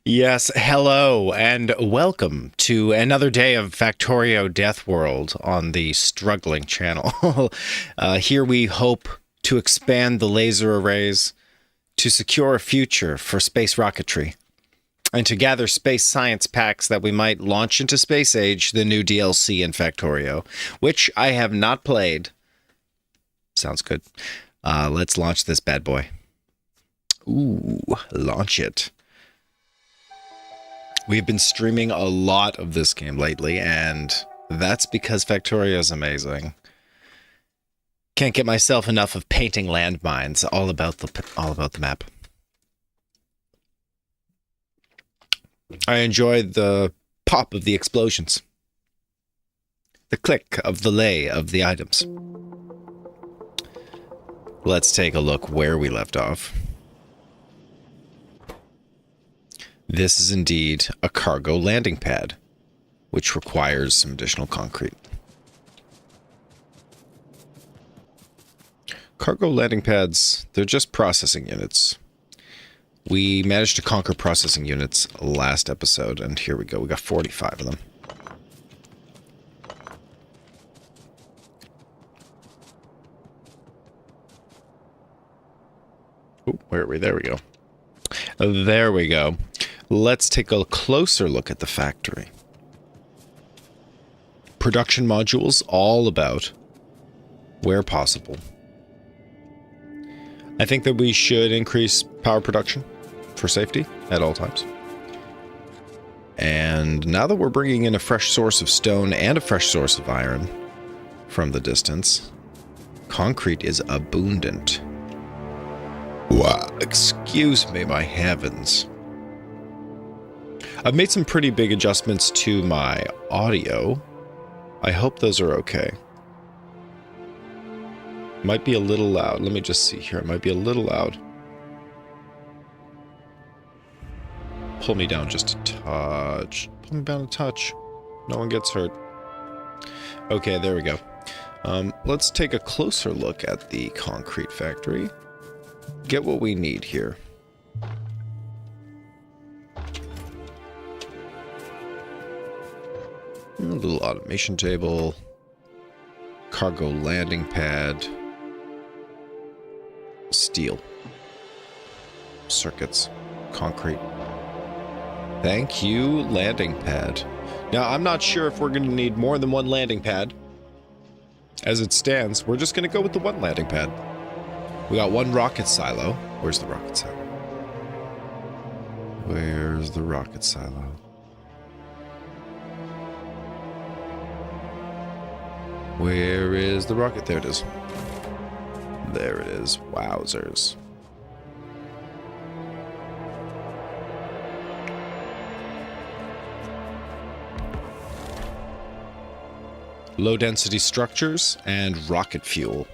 Yes, hello, and welcome to another day of Factorio Deathworld on the struggling channel. Here we hope to expand the laser arrays, to secure a future for space rocketry, and to gather space science packs that we might launch into Space Age, the new DLC in Factorio, which I have not played. Sounds good. Let's launch this bad boy. Ooh, launch it. We've been streaming a lot of this game lately, and that's because Factorio is amazing. Can't get myself enough of painting landmines. All about the map. I enjoy the pop of the explosions, the click of the lay of the items. Let's take a look where we left off. This is indeed a cargo landing pad, which requires some additional concrete. Cargo landing pads, they're just processing units. We managed to conquer processing units last episode, and here we go. We got 45 of them. Oh, where are we? There we go. There we go. Let's take a closer look at the factory. Production modules, all about, where possible. I think that we should increase power production for safety at all times. And now that we're bringing in a fresh source of stone and a fresh source of iron from the distance, concrete is abundant. Wow, excuse me, my heavens. I've made some pretty big adjustments to my audio. I hope those are okay. Might be a little loud. Let me just see here. It might be a little loud. Pull me down just a touch. Pull me down a touch. No one gets hurt. Okay, there we go. Let's take a closer look at the concrete factory. Get what we need here. A little automation table. Cargo landing pad. Steel. Circuits. Concrete. Thank you, landing pad. Now, I'm not sure if we're going to need more than one landing pad. As it stands, we're just going to go with the one landing pad. We got one rocket silo. Where's the rocket silo? Where's the rocket silo? Where is the rocket? There it is. There it is. Wowzers. Low density structures and rocket fuel.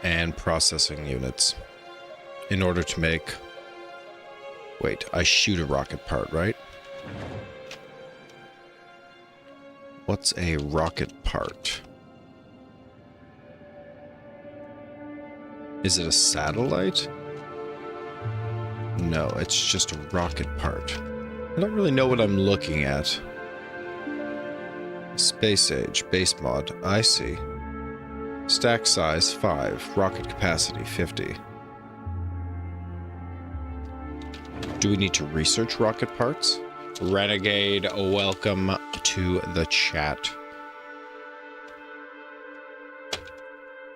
And processing units. In order to make... Wait, I shoot a rocket part, right? What's a rocket part? Is it a satellite? No, it's just a rocket part. I don't really know what I'm looking at. Space Age, base mod, I see. Stack size 5, rocket capacity 50. Do we need to research rocket parts? Renegade, welcome to the chat.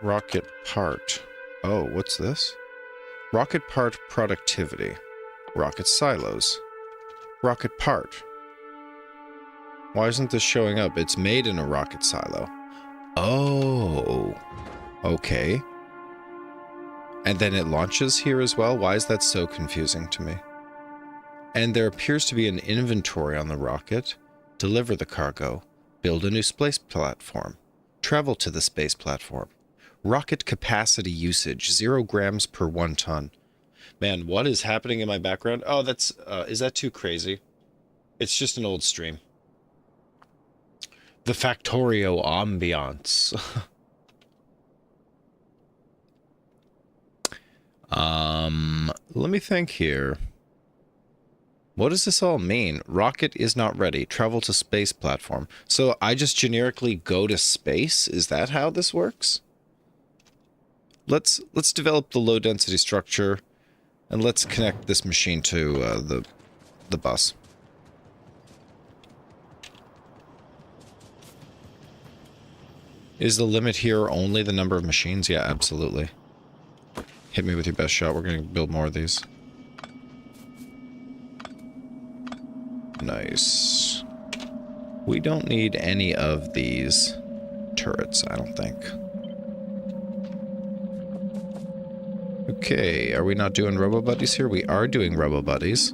Rocket part. Oh, what's this? Rocket part productivity. Rocket silos. Rocket part. Why isn't this showing up? It's made in a rocket silo. Oh. Okay. And then it launches here as well? Why is that so confusing to me? And there appears to be an inventory on the rocket. Deliver the cargo. Build a new space platform. Travel to the space platform. Rocket capacity usage, 0 grams per 1 ton. Man, what is happening in my background? Oh, that's, is that too crazy? It's just an old stream. The Factorio ambiance. Let me think here. What does this all mean? Rocket is not ready. Travel to space platform. So I just generically go to space? Is that how this works? Let's develop the low density structure and let's connect this machine to the bus. Is the limit here only the number of machines? Yeah, absolutely. Hit me with your best shot. We're going to build more of these. Nice. We don't need any of these turrets, I don't think. Okay, are we not doing robo-buddies here? We are doing robo-buddies.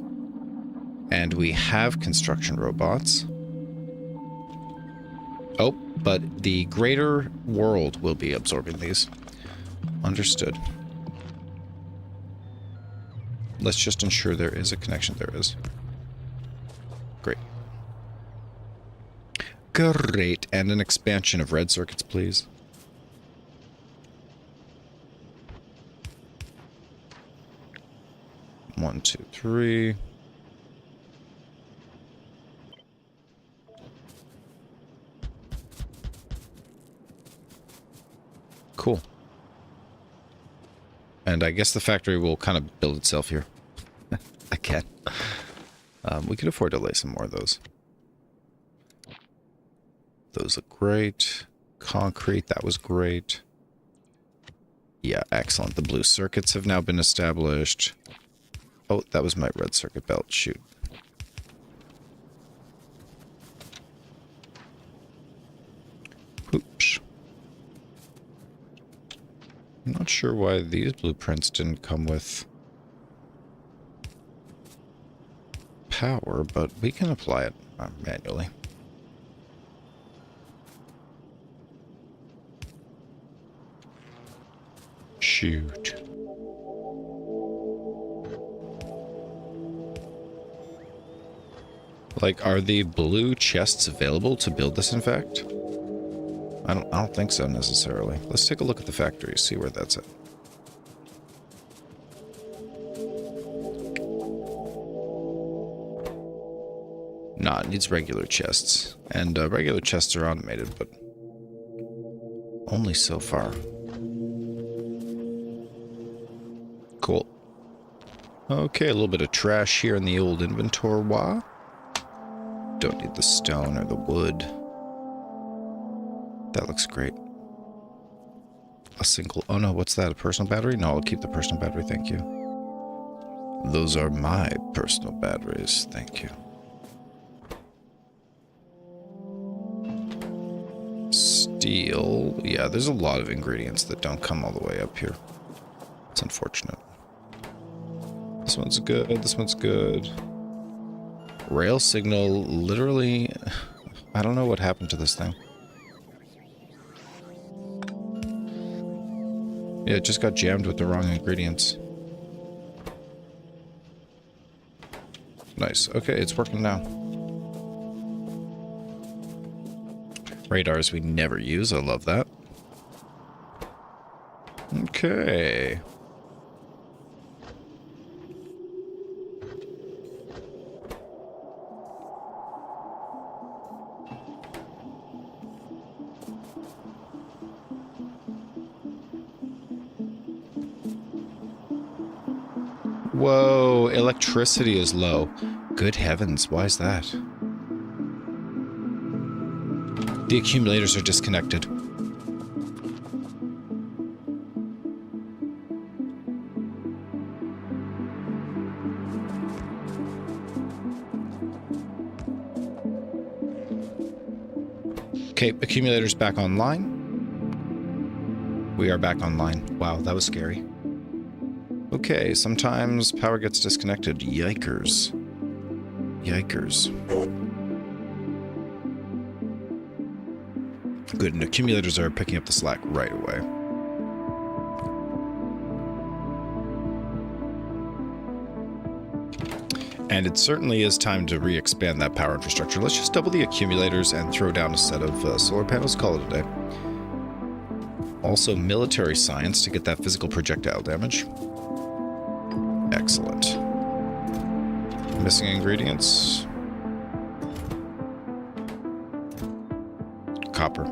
And we have construction robots. Oh, but the greater world will be absorbing these. Understood. Let's just ensure there is a connection. There is. Great. Great. And an expansion of red circuits, please. One, two, three. Cool. And I guess the factory will kind of build itself here. Again. We could afford to lay some more of those. Those look great. Concrete, that was great. Yeah, excellent. The blue circuits have now been established. Oh, that was my red circuit belt. Shoot. Oops. I'm not sure why these blueprints didn't come with power, but we can apply it manually. Shoot. Like, are the blue chests available to build this, in fact? I don't think so, necessarily. Let's take a look at the factory, see where that's at. Nah, it needs regular chests. And regular chests are automated, but only so far. Cool. Okay, a little bit of trash here in the old inventory. Don't need the stone or the wood. That looks great. A single... Oh no, what's that? A personal battery? No, I'll keep the personal battery, thank you. Those are my personal batteries, thank you. Steel... Yeah, there's a lot of ingredients that don't come all the way up here. It's unfortunate. This one's good, this one's good. Rail signal, literally... I don't know what happened to this thing. Yeah, it just got jammed with the wrong ingredients. Nice. Okay, it's working now. Radars we never use. I love that. Okay. Whoa, electricity is low. Good heavens, why is that? The accumulators are disconnected. Okay, accumulators back online. We are back online. Wow, that was scary. Okay, sometimes power gets disconnected. Yikers. Yikers. Good, and accumulators are picking up the slack right away. And it certainly is time to re-expand that power infrastructure. Let's just double the accumulators and throw down a set of solar panels, call it a day. Also, military science to get that physical projectile damage. Missing ingredients. Copper.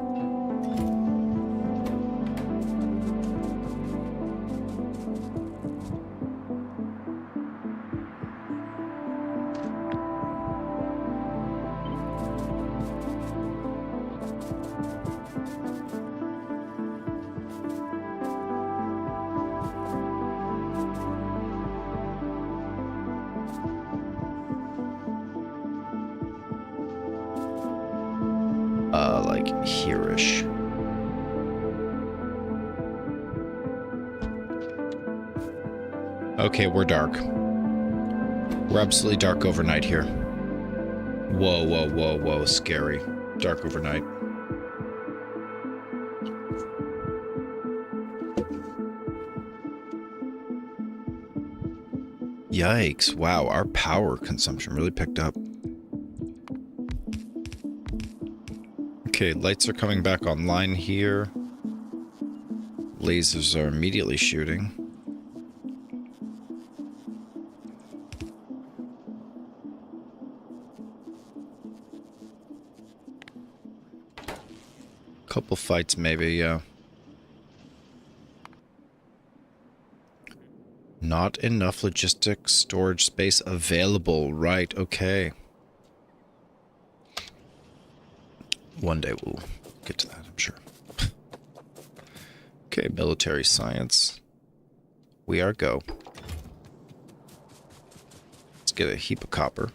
Like here-ish. Okay, we're dark. We're absolutely dark overnight here. Whoa, whoa, whoa, whoa, scary. Dark overnight. Yikes, wow, our power consumption really picked up. Okay, lights are coming back online here. Lasers are immediately shooting. Couple fights maybe, yeah. Not enough logistics storage space available. Right, okay. One day we'll get to that, I'm sure. Okay, military science. We are go. Let's get a heap of copper.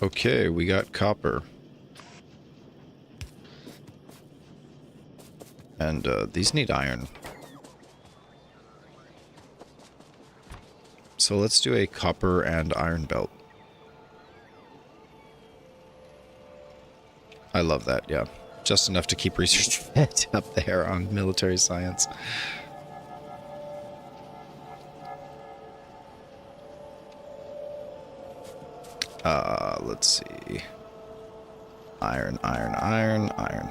Okay, we got copper. And these need iron. So let's do a copper and iron belt. I love that, yeah. Just enough to keep research fed up there on military science. Let's see. Iron, iron, iron, iron.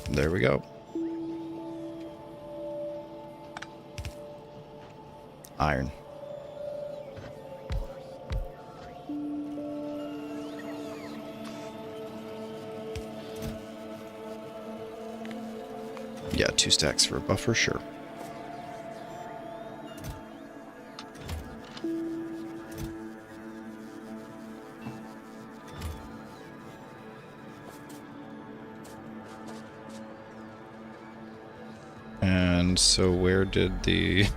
There we go. Iron. Yeah, 2 stacks for a buffer, sure. And so where did the...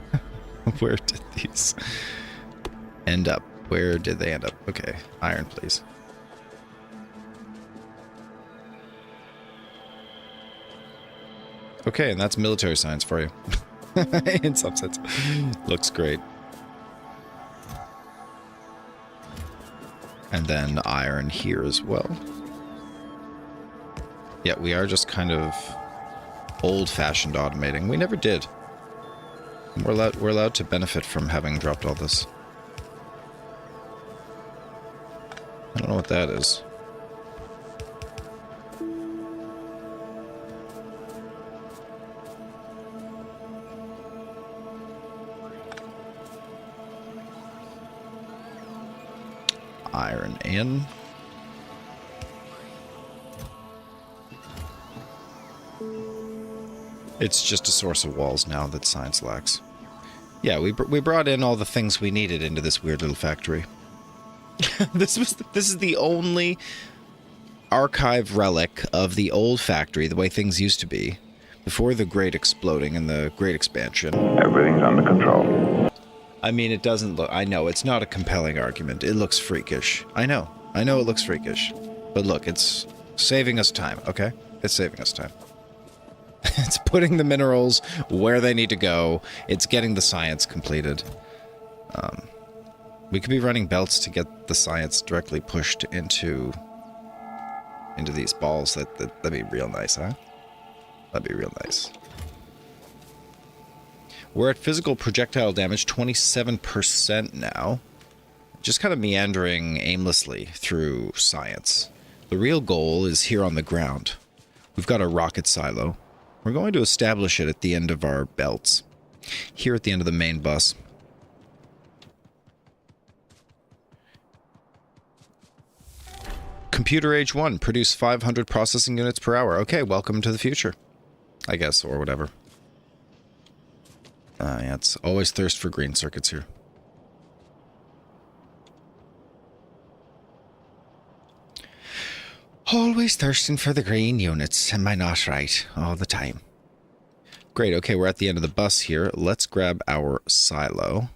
where did these end up? Where did they end up? Okay, iron, please. Okay, and that's military science for you. In some sense. Looks great. And then iron here as well. Yeah, we are just kind of old-fashioned automating. We never did. We're allowed to benefit from having dropped all this. I don't know what that is. Iron in. It's just a source of walls now that science lacks. Yeah, we brought in all the things we needed into this weird little factory. This is the only archive relic of the old factory, the way things used to be, before the Great Exploding and the Great Expansion. Everything's under control. I mean, it doesn't look... I know, it's not a compelling argument. It looks freakish. I know it looks freakish. But look, it's saving us time, okay? It's saving us time. It's putting the minerals where they need to go. It's getting the science completed. We could be running belts to get the science directly pushed into these balls. That'd be real nice, huh? That'd be real nice. We're at physical projectile damage 27% now. Just kind of meandering aimlessly through science. The real goal is here on the ground. We've got a rocket silo. We're going to establish it at the end of our belts. Here at the end of the main bus. Computer age 1, produce 500 processing units per hour. Okay, welcome to the future. I guess, or whatever. Yeah, it's always thirst for green circuits here. Always thirsting for the green units. Am I not right? All the time. Great, okay, we're at the end of the bus here. Let's grab our silo.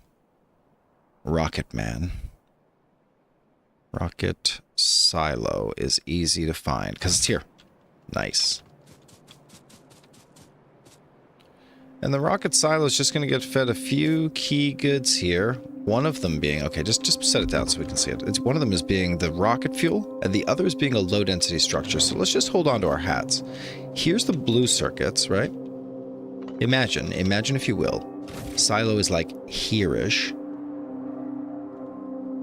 Rocket Man. Rocket silo is easy to find, because it's here. Nice. And the rocket silo is just going to get fed a few key goods here. One of them being, okay, just set it down so we can see it. One of them is being the rocket fuel, and the other is being a low-density structure. So let's just hold on to our hats. Here's the blue circuits, right? Imagine if you will, silo is like here-ish.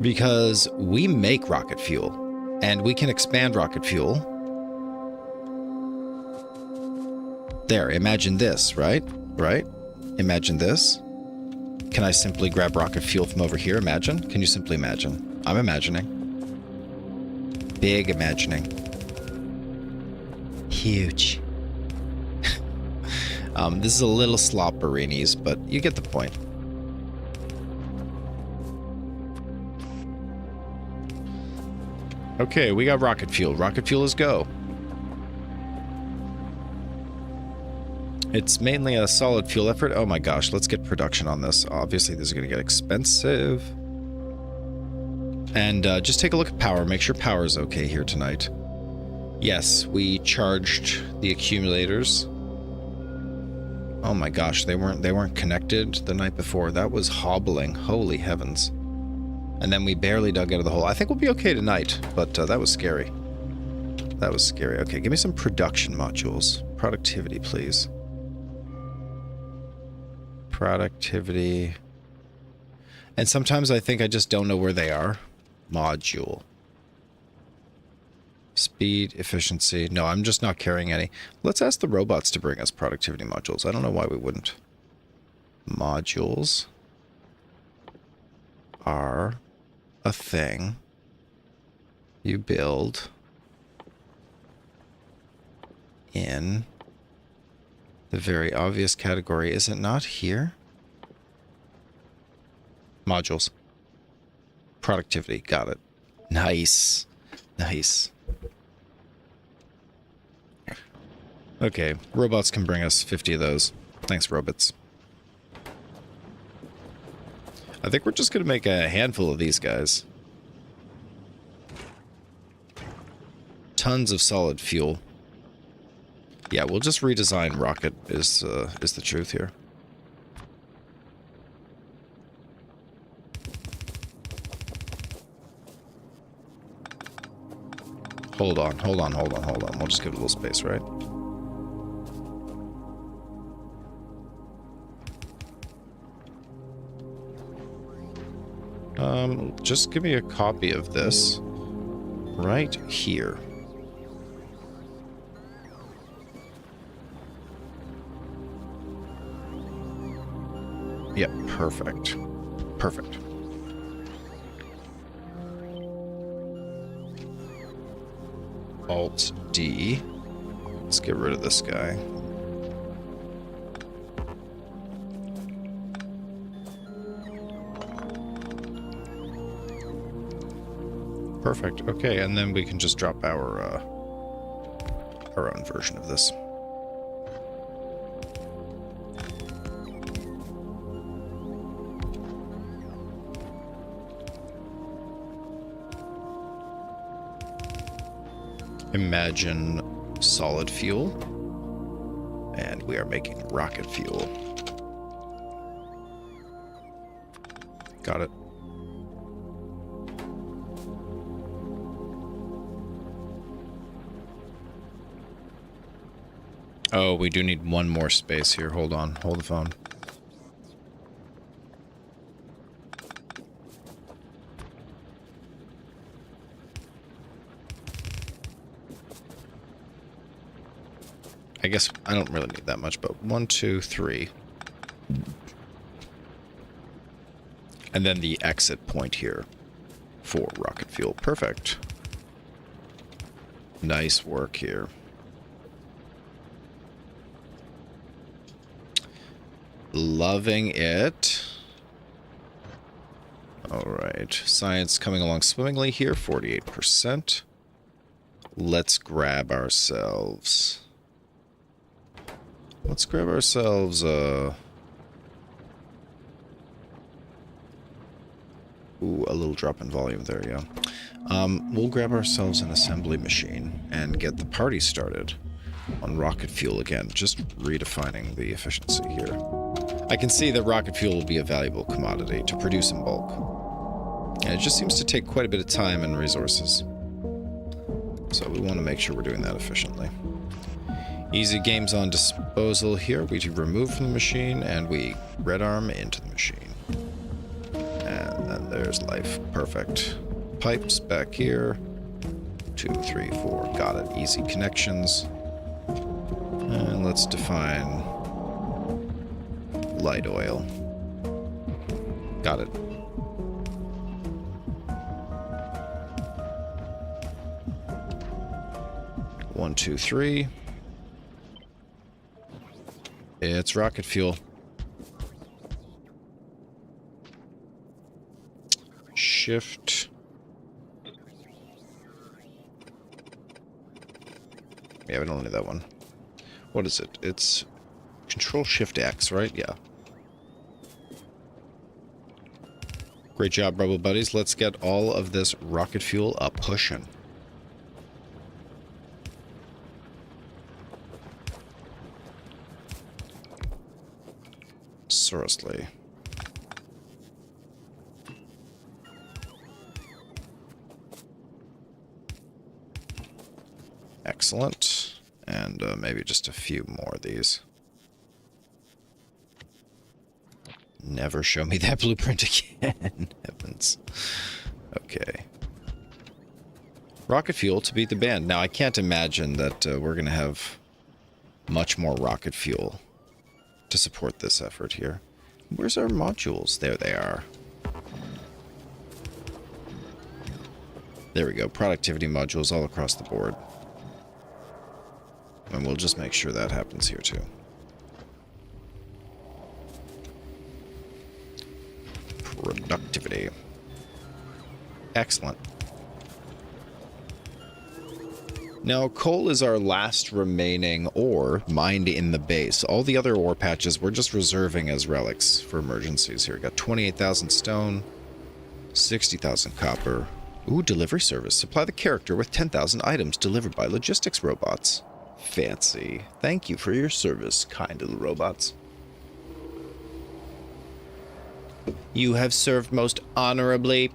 Because we make rocket fuel, and we can expand rocket fuel. There, imagine this, right? Right? Imagine this. Can I simply grab rocket fuel from over here? Imagine? Can you simply imagine? I'm imagining. Big imagining. Huge. This is a little slopperinis, but you get the point. Okay, we got rocket fuel. Rocket fuel is go. It's mainly a solid fuel effort. Oh my gosh, let's get production on this. Obviously, this is going to get expensive. And just take a look at power. Make sure power is okay here tonight. Yes, we charged the accumulators. Oh my gosh, they weren't connected the night before. That was hobbling. Holy heavens. And then we barely dug out of the hole. I think we'll be okay tonight, but that was scary. That was scary. Okay, give me some production modules. Productivity, please. Productivity. And sometimes I think I just don't know where they are. Module. Speed, efficiency. No, I'm just not carrying any. Let's ask the robots to bring us productivity modules. I don't know why we wouldn't. Modules are a thing you build in the very obvious category. Is it not here? Modules. Productivity. Got it. Nice. Nice. Okay, robots can bring us 50 of those. Thanks, robots. I think we're just going to make a handful of these guys. Tons of solid fuel. Yeah, we'll just redesign rocket is the truth here. Hold on. We'll just give it a little space, right? Just give me a copy of this right here. Yep, perfect. Perfect. Alt D. Let's get rid of this guy. Perfect. Okay, and then we can just drop our own version of this. Imagine solid fuel, and we are making rocket fuel. Got it. Oh, we do need one more space here. Hold on. Hold the phone. I guess I don't really need that much, but 1, 2, 3. And then the exit point here for rocket fuel. Perfect. Nice work here. Loving it. Alright. Science coming along swimmingly here. 48%. Let's grab ourselves... Let's grab ourselves, Ooh, a little drop in volume there, yeah. We'll grab ourselves an assembly machine and get the party started on rocket fuel again, just redefining the efficiency here. I can see that rocket fuel will be a valuable commodity to produce in bulk. And it just seems to take quite a bit of time and resources. So we want to make sure we're doing that efficiently. Easy games on disposal here. We remove from the machine and we red arm into the machine. And then there's life. Perfect. Pipes back here. 2, 3, 4. Got it. Easy connections. And let's define light oil. Got it. One, two, three. It's rocket fuel. Shift. Yeah, we don't need that one. What is it? It's Control Shift X, right? Yeah. Great job, Rebel Buddies. Let's get all of this rocket fuel up pushing. Seriously. Excellent. And maybe just a few more of these. Never show me that blueprint again. Heavens. Okay. Rocket fuel to beat the band. Now, I can't imagine that we're going to have much more rocket fuel to support this effort here. Where's our modules? There they are. There we go. Productivity modules all across the board. And we'll just make sure that happens here too. Productivity. Excellent. Now, coal is our last remaining ore mined in the base. All the other ore patches we're just reserving as relics for emergencies here. Got 28,000 stone, 60,000 copper. Ooh, delivery service. Supply the character with 10,000 items delivered by logistics robots. Fancy. Thank you for your service, kind little robots. You have served most honorably.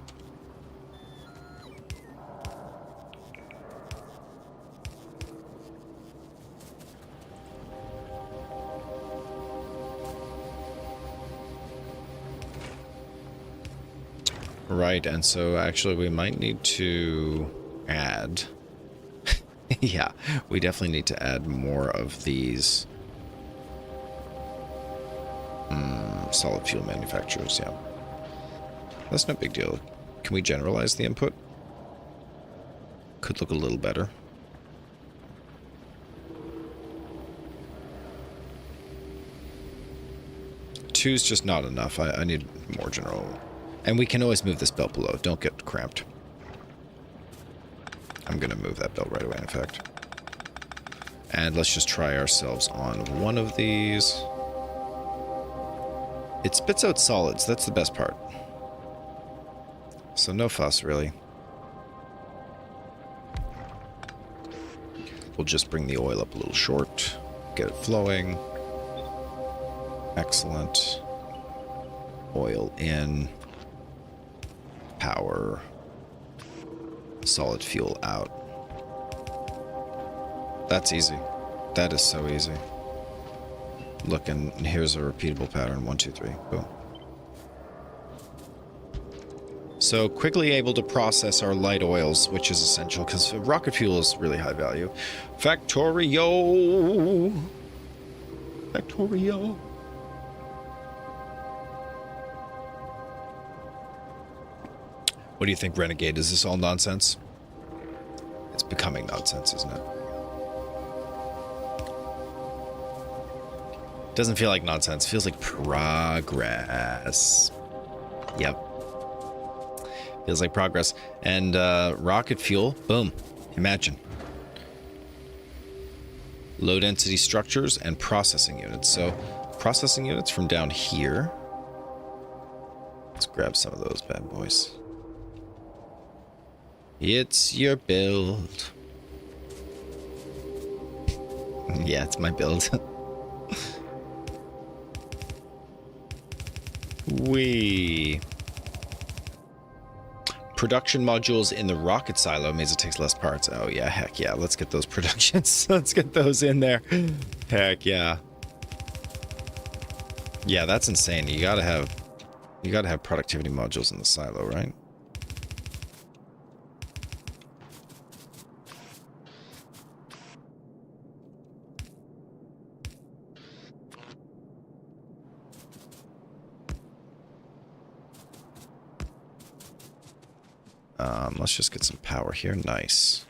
Right, and so actually we might need to add... yeah, we definitely need to add more of these solid fuel manufacturers, yeah. That's no big deal. Can we generalize the input? Could look a little better. Two's just not enough. I need more general. And we can always move this belt below. Don't get cramped. I'm going to move that belt right away, in fact. And let's just try ourselves on one of these. It spits out solids. That's the best part. So no fuss, really. We'll just bring the oil up a little short. Get it flowing. Excellent. Oil in. Power. Solid fuel out. That's easy. That is so easy. Look, and here's a repeatable pattern. 1, 2, 3. Boom. So quickly able to process our light oils, which is essential because rocket fuel is really high value. Factorio! Factorio! What do you think, Renegade? Is this all nonsense? It's becoming nonsense, isn't it? Doesn't feel like nonsense. Feels like progress. Yep. Feels like progress. And rocket fuel, boom. Imagine. Low density structures and processing units. So processing units from down here. Let's grab some of those bad boys. It's your build. Yeah, it's my build. Wee. Production modules in the rocket silo means it takes less parts. Oh yeah, heck yeah. Let's get those productions. Let's get those in there. Heck yeah. Yeah, that's insane. You gotta have productivity modules in the silo, right? Let's just get some power here. Nice.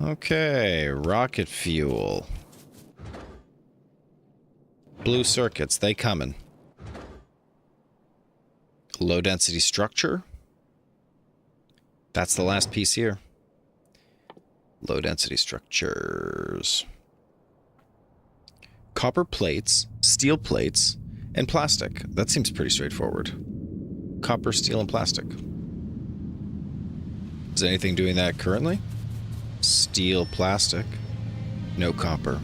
Okay, rocket fuel. Blue circuits, they coming. Low density structure. That's the last piece here. Low density structures. Copper plates, steel plates, and plastic. That seems pretty straightforward. Copper, steel, and plastic. Is anything doing that currently? Steel, plastic. No copper.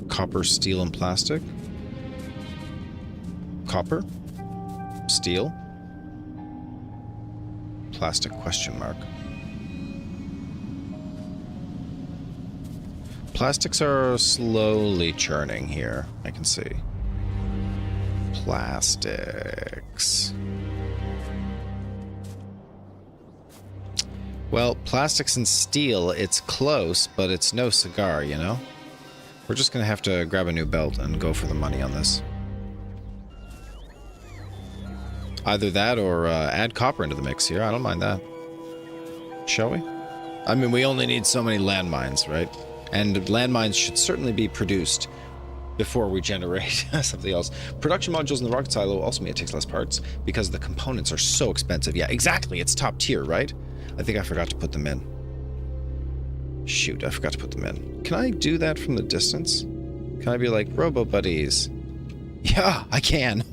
Copper, steel, and plastic. Copper. Steel. Plastic question mark. Plastics are slowly churning here. I can see. Plastics. Well, plastics and steel, it's close, but it's no cigar, you know? We're just gonna have to grab a new belt and go for the money on this. Either that or add copper into the mix here. I don't mind that. Shall we? I mean, we only need so many landmines, right? And landmines should certainly be produced before we generate something else. Production modules in the rocket silo also mean it takes less parts because the components are so expensive. Yeah, exactly. It's top tier, right? I think I forgot to put them in. Shoot, I forgot to put them in. Can I do that from the distance? Can I be like, Robo Buddies? Yeah, I can.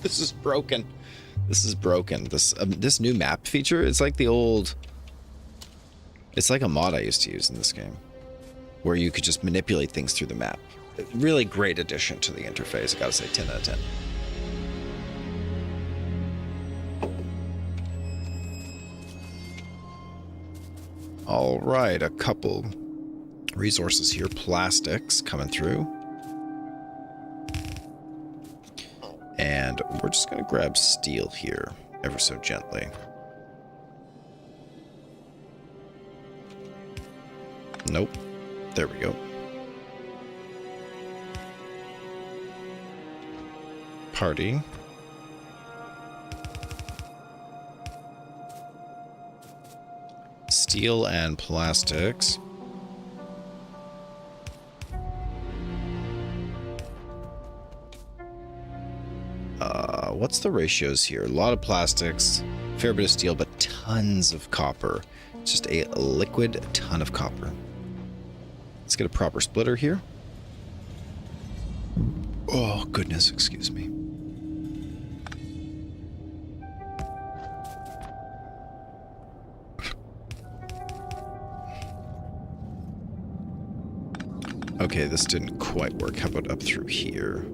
This is broken. This is broken. This new map feature is like the old... It's like a mod I used to use in this game, where you could just manipulate things through the map. Really great addition to the interface. I gotta say, 10 out of 10. All right, a couple resources here. Plastics coming through. And we're just going to grab steel here, ever so gently. Nope. There we go. Party. Steel and plastics. What's the ratios here? A lot of plastics, fair bit of steel, but tons of copper. It's just a liquid ton of copper. Let's get a proper splitter here. Oh, goodness, excuse me. Okay, this didn't quite work. How about up through here?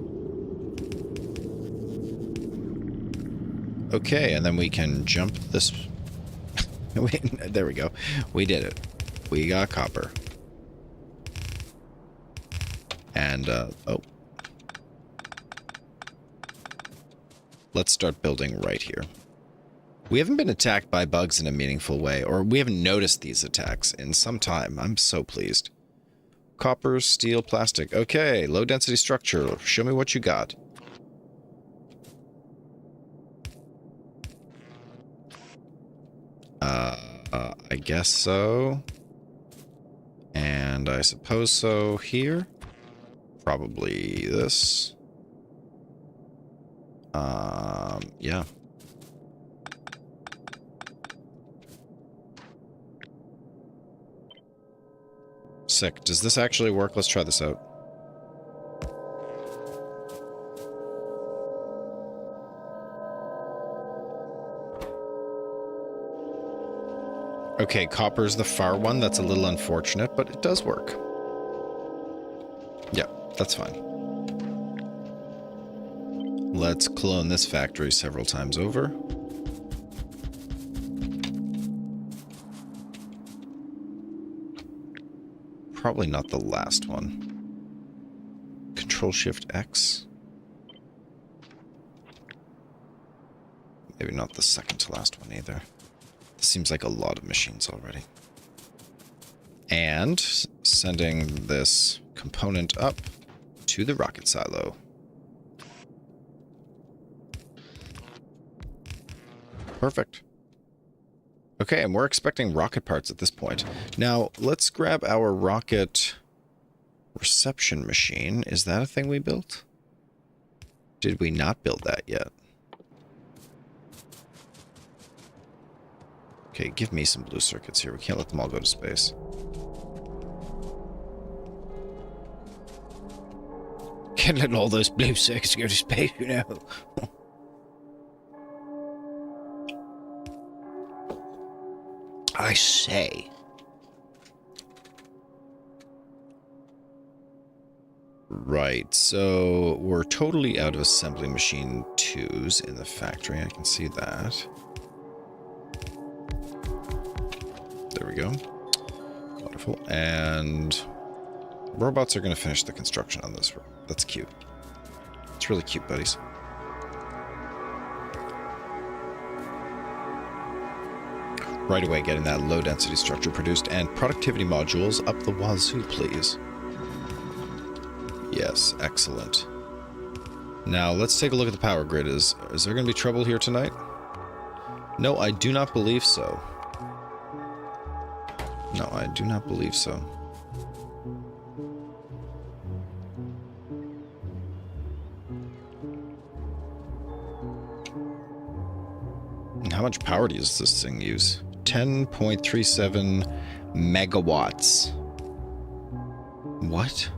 Okay, and then we can jump this... There we go. We did it. we got copper. And, oh. Let's start building right here. We haven't been attacked by bugs in a meaningful way, or we haven't noticed these attacks in some time. I'm so pleased. Copper, steel, plastic. Okay, low density structure. Show me what you got. I guess so. And I suppose so here. Probably this. Yeah. Sick. Does this actually work? Let's try this out. Okay, copper's the far one. That's a little unfortunate, but it does work. Yeah, that's fine. Let's clone this factory several times over. Probably not the last one. Control-Shift-X. Maybe not the second to last one either. This seems like a lot of machines already. And sending this component up to the rocket silo. Perfect. Okay, and we're expecting rocket parts at this point. Now, let's grab our rocket reception machine. Is that a thing we built? Did we not build that yet? Okay, give me some blue circuits here. We can't let them all go to space. Can't let all those blue circuits go to space, you know. I say. Right, so we're totally out of assembly machine 2s in the factory. I can see that. There we go. Wonderful. And robots are going to finish the construction on this. That's cute. It's really cute, buddies. Right away, getting that low density structure produced, and productivity modules up the wazoo, please. Yes, excellent. Now, let's take a look at the power grid. Is there going to be trouble here tonight? No, I do not believe so. No, I do not believe so. And how much power does this thing use? 10.37 megawatts. What?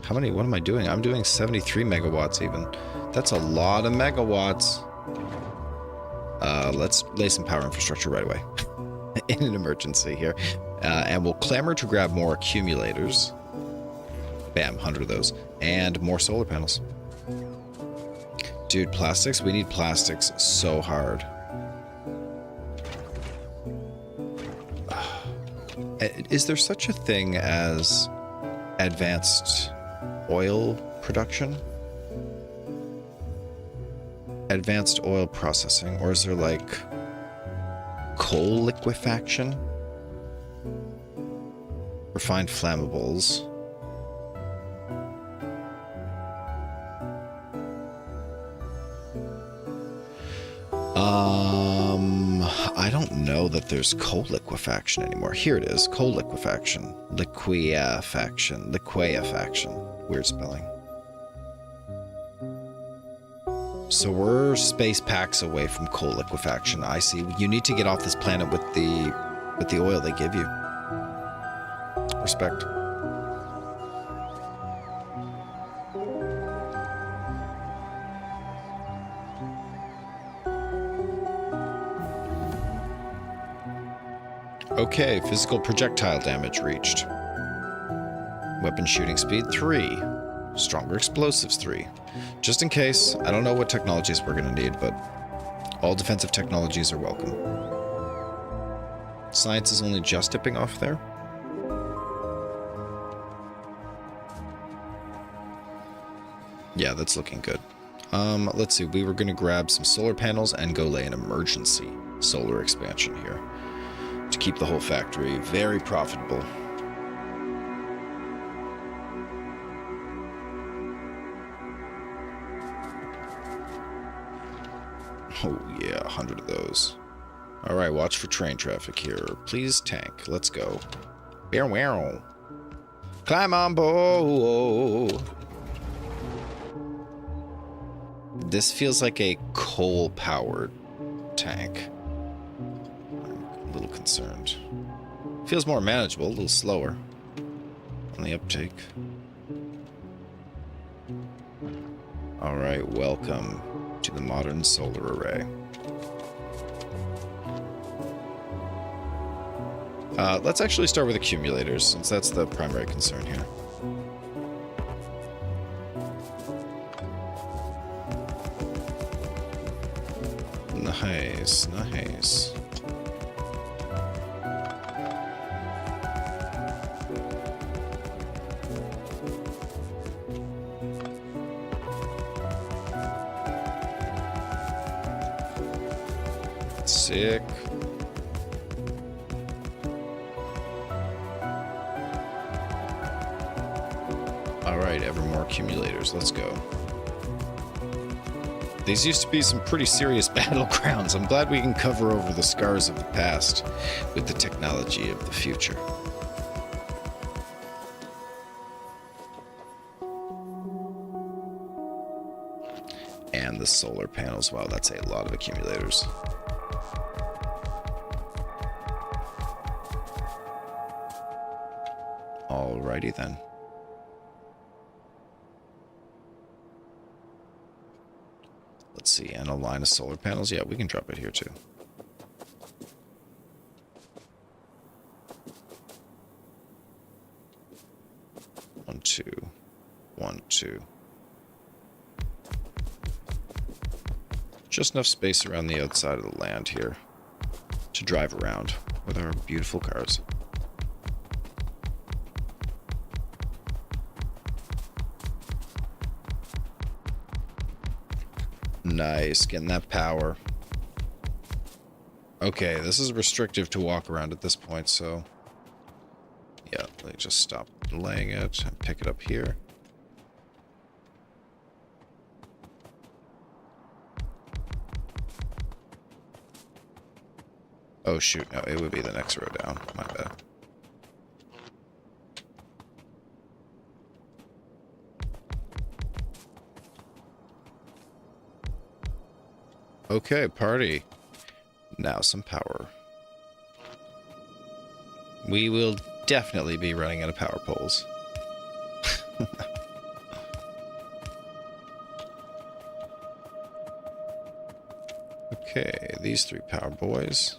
How many? What am I doing? I'm doing 73 megawatts even. That's a lot of megawatts. Let's lay some power infrastructure right away. In an emergency here. And we'll clamor to grab more accumulators. Bam, 100 of those. And more solar panels. Dude, plastics? We need plastics so hard. Is there such a thing as advanced oil production? Advanced oil processing? Or is there like coal liquefaction? Refined flammables. I don't know that there's coal liquefaction anymore. Here it is. Coal liquefaction. Liquefaction. Liquefaction. Weird spelling. So we're space packs away from coal liquefaction. I see. You need to get off this planet with the oil they give you. Respect. Okay, physical projectile damage reached. Weapon shooting speed 3. Stronger explosives 3. Just in case, I don't know what technologies we're going to need, but all defensive technologies are welcome. Science is only just dipping off there. Yeah, that's looking good. Let's see. We were going to grab some solar panels and go lay an emergency solar expansion here to keep the whole factory very profitable. Oh yeah, 100 of those. Alright, watch for train traffic here. Please tank. Let's go. Wow. Climb on board. This feels like a coal-powered tank. I'm a little concerned. Feels more manageable, a little slower on the uptake. Alright, welcome to the modern solar array. Let's actually start with accumulators, since that's the primary concern here. Nice, nice. Sick. Alright, ever more accumulators. Let's go. These used to be some pretty serious battlegrounds. I'm glad we can cover over the scars of the past with the technology of the future. And the solar panels. Wow, that's a lot of accumulators. Alrighty then. Let's see, and a line of solar panels. Yeah, we can drop it here too. One, two. 1, 2. Just enough space around the outside of the land here to drive around with our beautiful cars. Nice, getting that power. Okay, this is restrictive to walk around at this point, so... yeah, let me just stop delaying it and pick it up here. Oh shoot, no, it would be the next row down. My bad. Okay, party. Now some power. We will definitely be running out of power poles. Okay, these 3 power boys.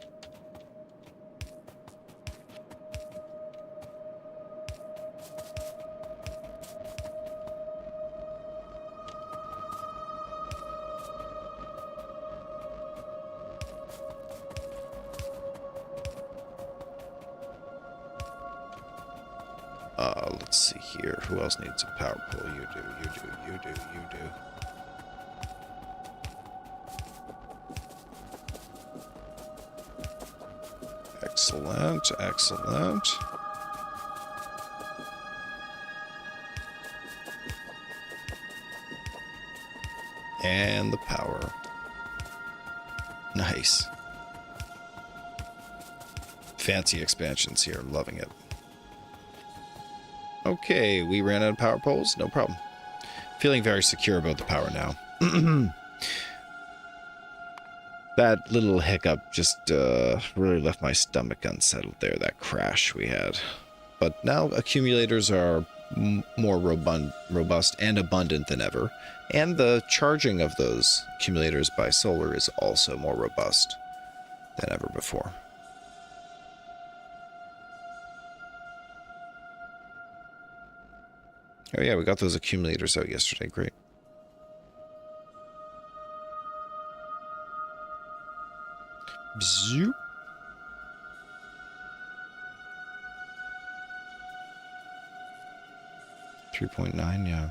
Let's see here. Who else needs a power pole? You do, you do, you do, you do. Excellent, excellent. And the power. Nice. Fancy expansions here. Loving it. Okay, we ran out of power poles. No problem. Feeling very secure about the power now. That little hiccup just really left my stomach unsettled there, that crash we had. But now accumulators are more robust and abundant than ever. And the charging of those accumulators by solar is also more robust than ever before. Oh yeah, we got those accumulators out yesterday. Great. Bzzoo. $3.9, yeah.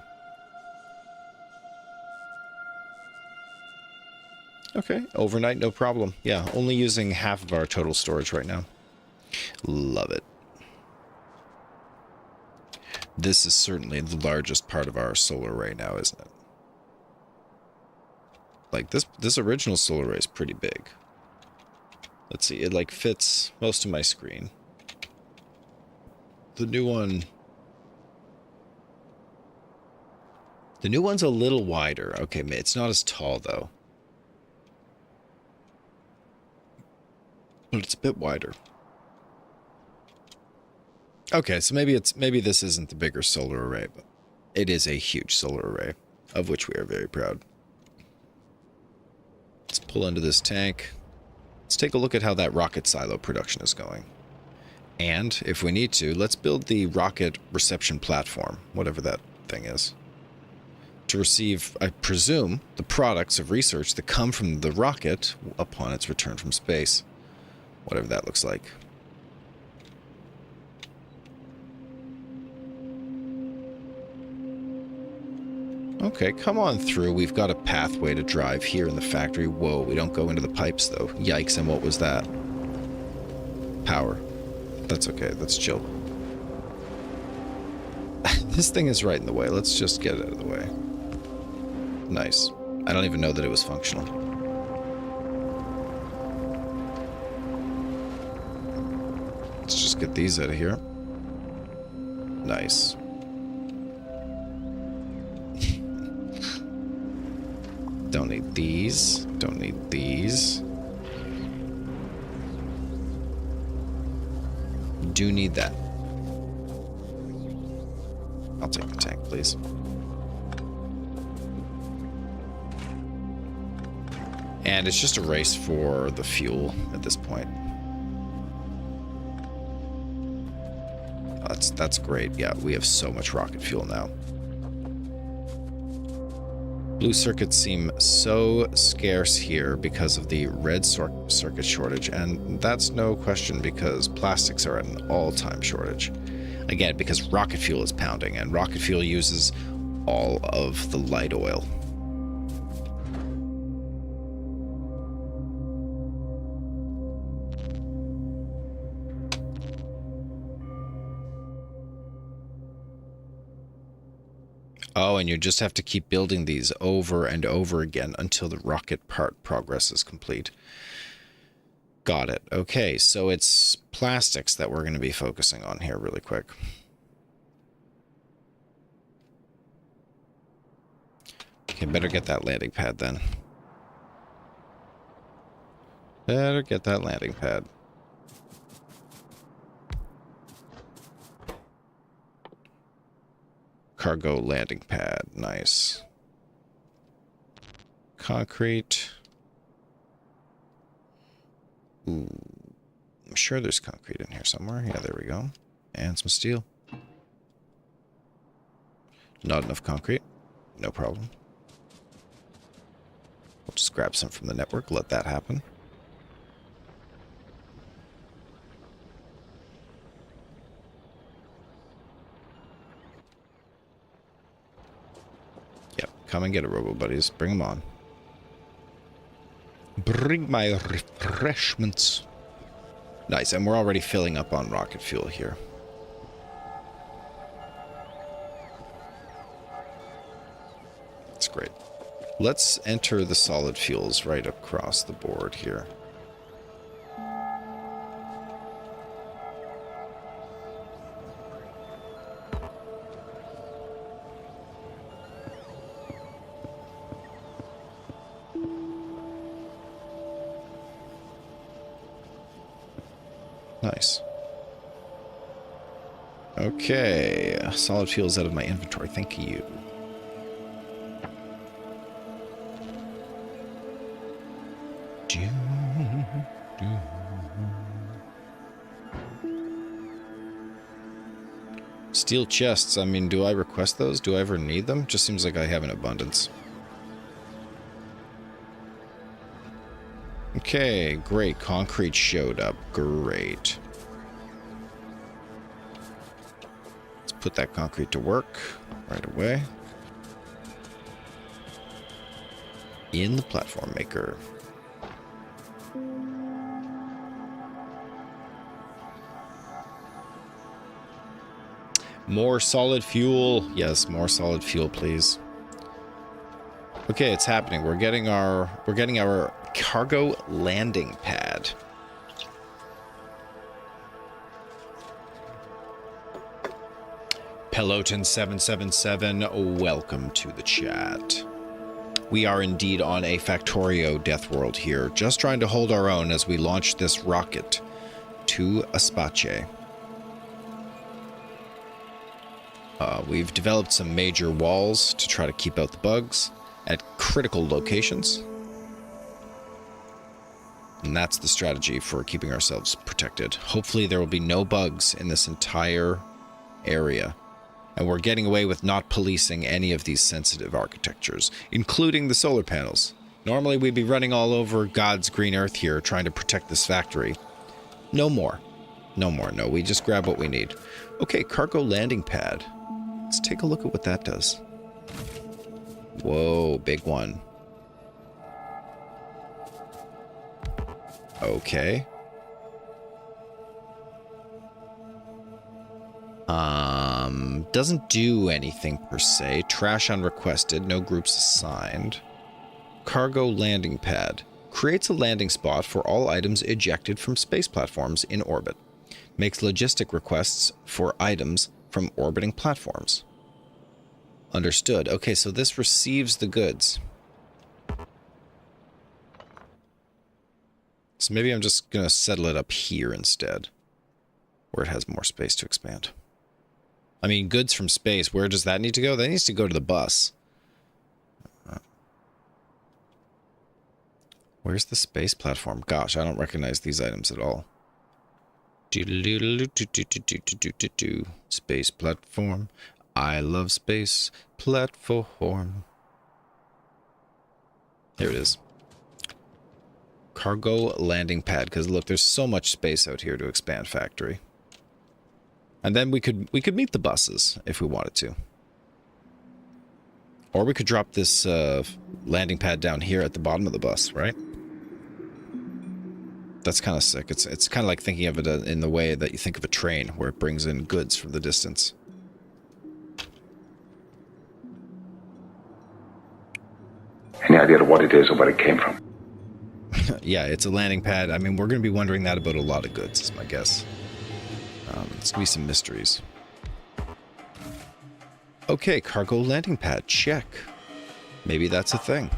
Okay, overnight, no problem. Yeah, only using half of our total storage right now. Love it. This is certainly the largest part of our solar array now, isn't it? Like, this original solar array is pretty big. Let's see, it like fits most of my screen. The new one... The new one's a little wider. Okay, it's not as tall, though. But it's a bit wider. Okay, so maybe this isn't the bigger solar array, but it is a huge solar array, of which we are very proud. Let's pull into this tank. Let's take a look at how that rocket silo production is going. And, if we need to, let's build the rocket reception platform, whatever that thing is, to receive, I presume, the products of research that come from the rocket upon its return from space. Whatever that looks like. Okay, come on through. We've got a pathway to drive here in the factory. Whoa, we don't go into the pipes, though. Yikes, and what was that? Power. That's okay, that's chill. This thing is right in the way. Let's just get it out of the way. Nice. I don't even know that it was functional. Let's just get these out of here. Nice. Don't need these. Don't need these. Do need that. I'll take the tank, please. And it's just a race for the fuel at this point. That's great. Yeah, we have so much rocket fuel now. Blue circuits seem so scarce here because of the red circuit shortage, and that's no question because plastics are at an all-time shortage. Again, because rocket fuel is pounding, and rocket fuel uses all of the light oil. Oh, and you just have to keep building these over and over again until the rocket part progress is complete. Got it. Okay, so it's plastics that we're going to be focusing on here really quick. Okay, better get that landing pad then. Better get that landing pad. Cargo landing pad. Nice. Concrete. Ooh. I'm sure there's concrete in here somewhere. Yeah, there we go. And some steel. Not enough concrete. No problem. We'll just grab some from the network. Let that happen. Yep, come and get it, Robo Buddies. Bring them on. Bring my refreshments. Nice, and we're already filling up on rocket fuel here. That's great. Let's enter the solid fuels right across the board here. Nice. Okay, solid fuels out of my inventory. Thank you. Steel chests. I mean, do I request those? Do I ever need them? Just seems like I have an abundance. Okay, great. Concrete showed up. Great. Let's put that concrete to work right away. In the platform maker. More solid fuel. Yes, more solid fuel, please. Okay, it's happening. We're getting our cargo landing pad. Peloton 777, welcome to the chat. We are indeed on a Factorio Deathworld here, just trying to hold our own as we launch this rocket to Aspace. We've developed some major walls to try to keep out the bugs at critical locations. And that's the strategy for keeping ourselves protected. Hopefully there will be no bugs in this entire area. And we're getting away with not policing any of these sensitive architectures, including the solar panels. Normally we'd be running all over God's green earth here trying to protect this factory. No more. No more, no. We just grab what we need. Okay, cargo landing pad. Let's take a look at what that does. Whoa, big one. Okay. Doesn't do anything per se. Trash unrequested. No groups assigned. Cargo landing pad. Creates a landing spot for all items ejected from space platforms in orbit. Makes logistic requests for items from orbiting platforms. Understood. Okay, so this receives the goods. So maybe I'm just going to settle it up here instead, where it has more space to expand. I mean, goods from space, where does that need to go? That needs to go to the bus. Where's the space platform? Gosh, I don't recognize these items at all. Space platform. I love space platform. Here it is. Cargo landing pad, because look, there's so much space out here to expand factory. And then we could meet the buses if we wanted to. Or we could drop this landing pad down here at the bottom of the bus, right? That's kind of sick. It's kind of like thinking of it in the way that you think of a train, where it brings in goods from the distance. Any idea of what it is or where it came from? Yeah, it's a landing pad. I mean, we're going to be wondering that about a lot of goods, is my guess. It's going to be some mysteries. Okay, cargo landing pad, check. Maybe that's a thing.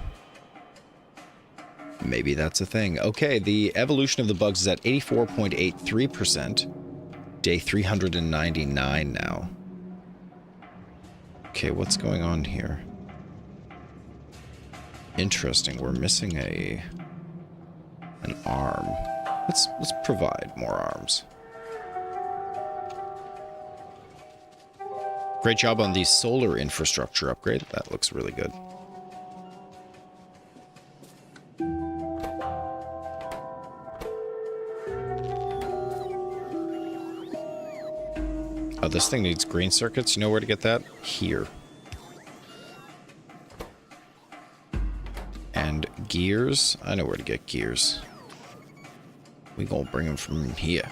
Maybe that's a thing. Okay, the evolution of the bugs is at 84.83%. Day 399 now. Okay, what's going on here? Interesting, we're missing an arm. Let's provide more arms. Great job on the solar infrastructure upgrade. That looks really good. Oh, this thing needs green circuits. You know where to get that? Here. And gears. I know where to get gears. We gonna bring them from here.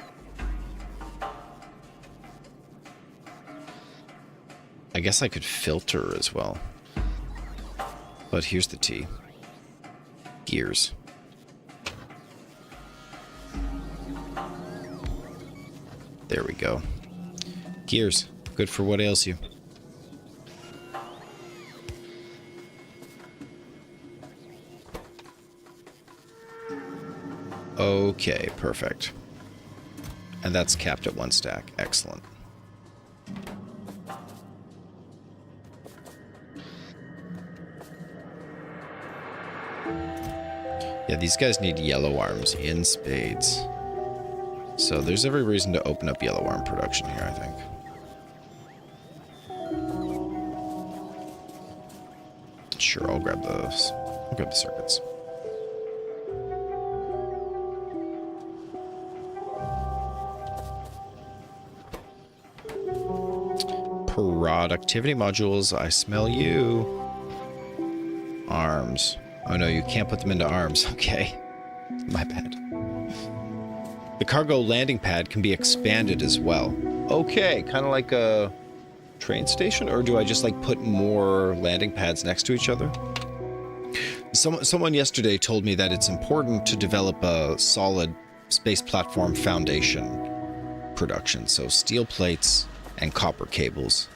I guess I could filter as well. But here's the T. Gears. There we go. Gears. Good for what ails you. Okay, perfect. And that's capped at 1 stack. Excellent. Yeah, these guys need yellow arms in spades. So there's every reason to open up yellow arm production here, I think. Sure, I'll grab those. I'll grab the circuits. Productivity modules, I smell you. Arms. Oh no, you can't put them into arms. Okay. My bad. The cargo landing pad can be expanded as well. Okay, kind of like a train station, or do I just like put more landing pads next to each other? Someone yesterday told me that it's important to develop a solid space platform foundation production, so steel plates and copper cables.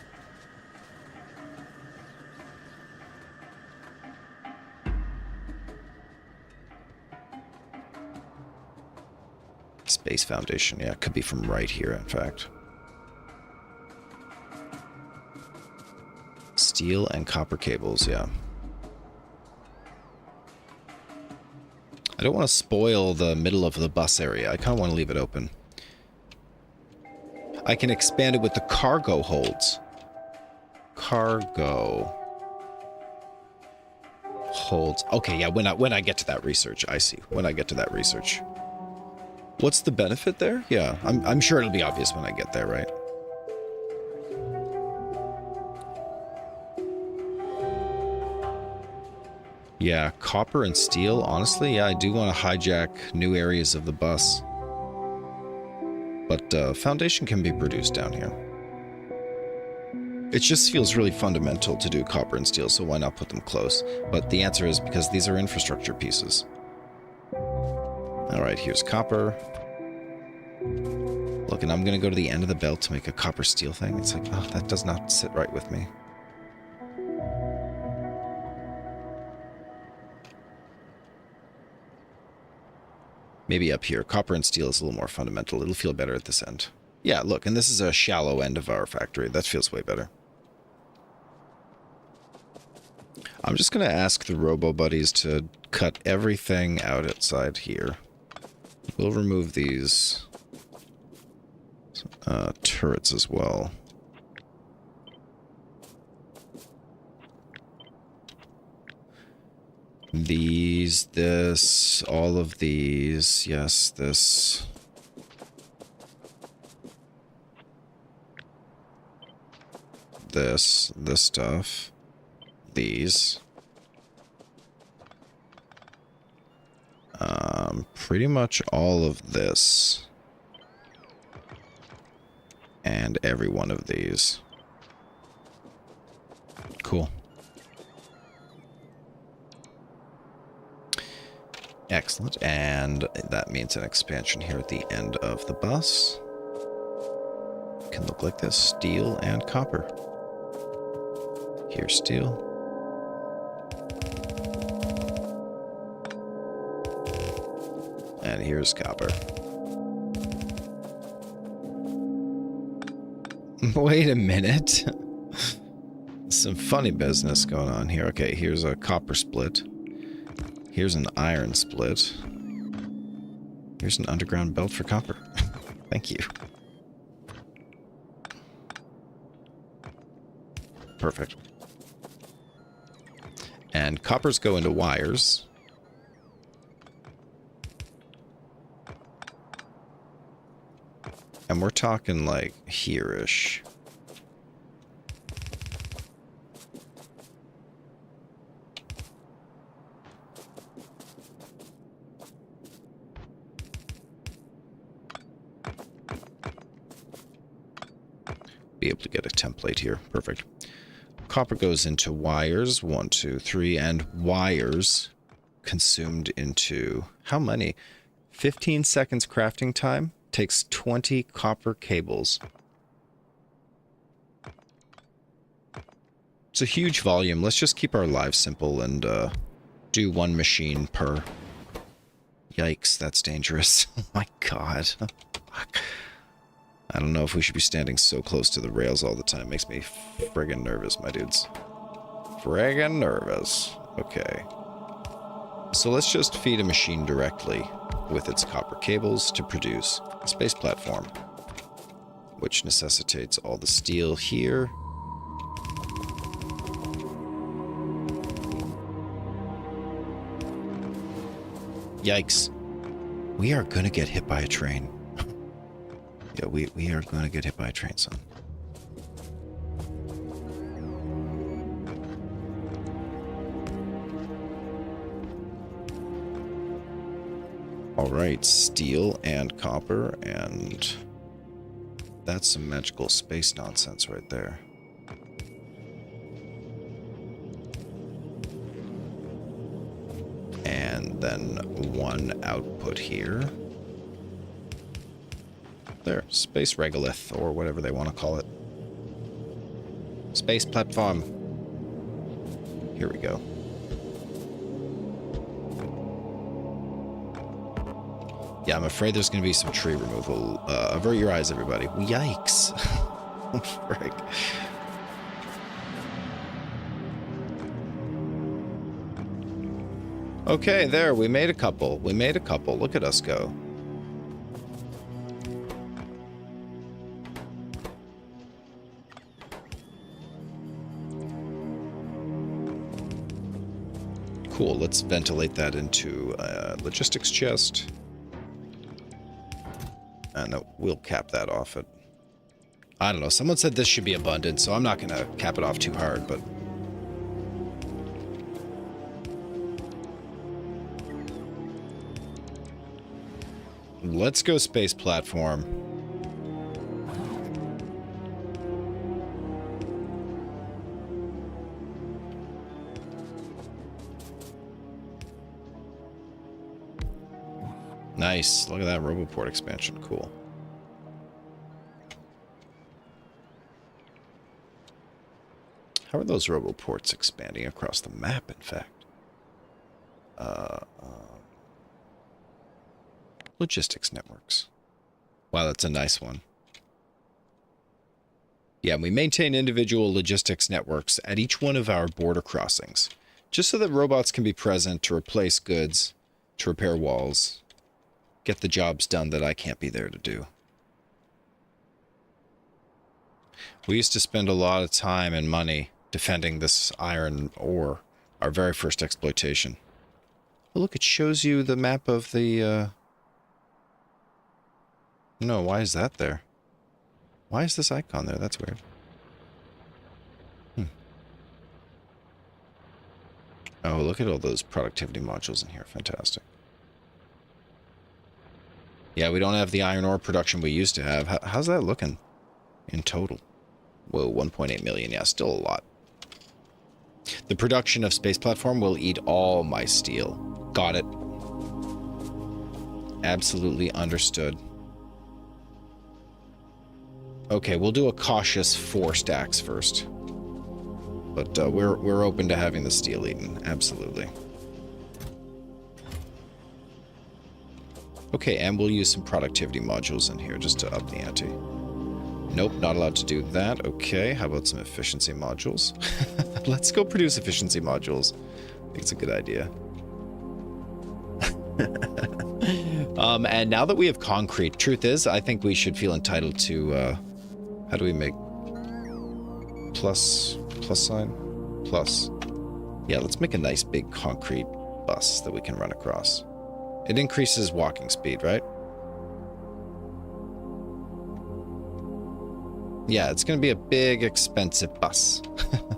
Space foundation, yeah, it could be from right here, in fact. Steel and copper cables, yeah. I don't want to spoil the middle of the bus area. I kind of want to leave it open. I can expand it with the cargo holds. Cargo holds. Okay, yeah, when I get to that research, I see. When I get to that research. What's the benefit there? Yeah, I'm sure it'll be obvious when I get there, right? Yeah, copper and steel, honestly, yeah, I do want to hijack new areas of the bus. But foundation can be produced down here. It just feels really fundamental to do copper and steel, so why not put them close? But the answer is because these are infrastructure pieces. Alright, here's copper. Look, and I'm going to go to the end of the belt to make a copper steel thing. It's like, oh, that does not sit right with me. Maybe up here. Copper and steel is a little more fundamental. It'll feel better at this end. Yeah, look, and this is a shallow end of our factory. That feels way better. I'm just going to ask the robo-buddies to cut everything out outside here. We'll remove these turrets as well. These, this, all of these, yes, this. This stuff. These. Pretty much all of this. And every one of these. Cool. Excellent, and that means an expansion here at the end of the bus. Can look like this, steel and copper. Here's steel. And here's copper. Wait a minute. Some funny business going on here. Okay, here's a copper split. Here's an iron split. Here's an underground belt for copper. Thank you. Perfect. And coppers go into wires. And we're talking like here-ish. Be able to get a template here. Perfect. Copper goes into wires. 1, 2, 3. And wires consumed into how many? 15 seconds crafting time. Takes 20 copper cables. It's a huge volume. Let's just keep our lives simple and do one machine per. Yikes, that's dangerous. Oh my god. I don't know if we should be standing so close to the rails all the time. Makes me friggin' nervous, my dudes. Friggin' nervous. Okay. So let's just feed a machine directly with its copper cables to produce a space platform, which necessitates all the steel here. Yikes. We are gonna get hit by a train. Yeah, we are gonna get hit by a train, son. Alright, steel and copper, and that's some magical space nonsense right there. then one output here. There, space regolith, or whatever they want to call it. Space platform. Here we go. Yeah, I'm afraid there's going to be some tree removal. Avert your eyes, everybody. Yikes. Frick. Okay, there, we made a couple. We made a couple. Look at us go. Cool, let's ventilate that into a logistics chest. And we'll cap that off at... I don't know, someone said this should be abundant, so I'm not going to cap it off too hard, but... Let's go space platform. Nice. Look at that Roboport expansion. Cool. How are those Roboports expanding across the map, in fact? Logistics networks. Wow, that's a nice one. Yeah, we maintain individual logistics networks at each one of our border crossings, just so that robots can be present to replace goods, to repair walls, get the jobs done that I can't be there to do. We used to spend a lot of time and money defending this iron ore, our very first exploitation. Oh, look, it shows you the map of the, No, why is that there? Why is this icon there? That's weird. Oh, look at all those productivity modules in here. Fantastic. Yeah, we don't have the iron ore production we used to have. How's that looking in total? Whoa, 1.8 million. Yeah, still a lot. The production of space platform will eat all my steel. Got it. Absolutely understood. Okay, we'll do a cautious 4 stacks first. But we're open to having the steel eaten. Absolutely. Okay, and we'll use some productivity modules in here just to up the ante. Nope, not allowed to do that. Okay, how about some efficiency modules? Let's go produce efficiency modules. I think it's a good idea. And now that we have concrete, truth is, I think we should feel entitled to, how do we make plus sign? Plus. Yeah, let's make a nice big concrete bus that we can run across. It increases walking speed, right? Yeah, it's going to be a big, expensive bus.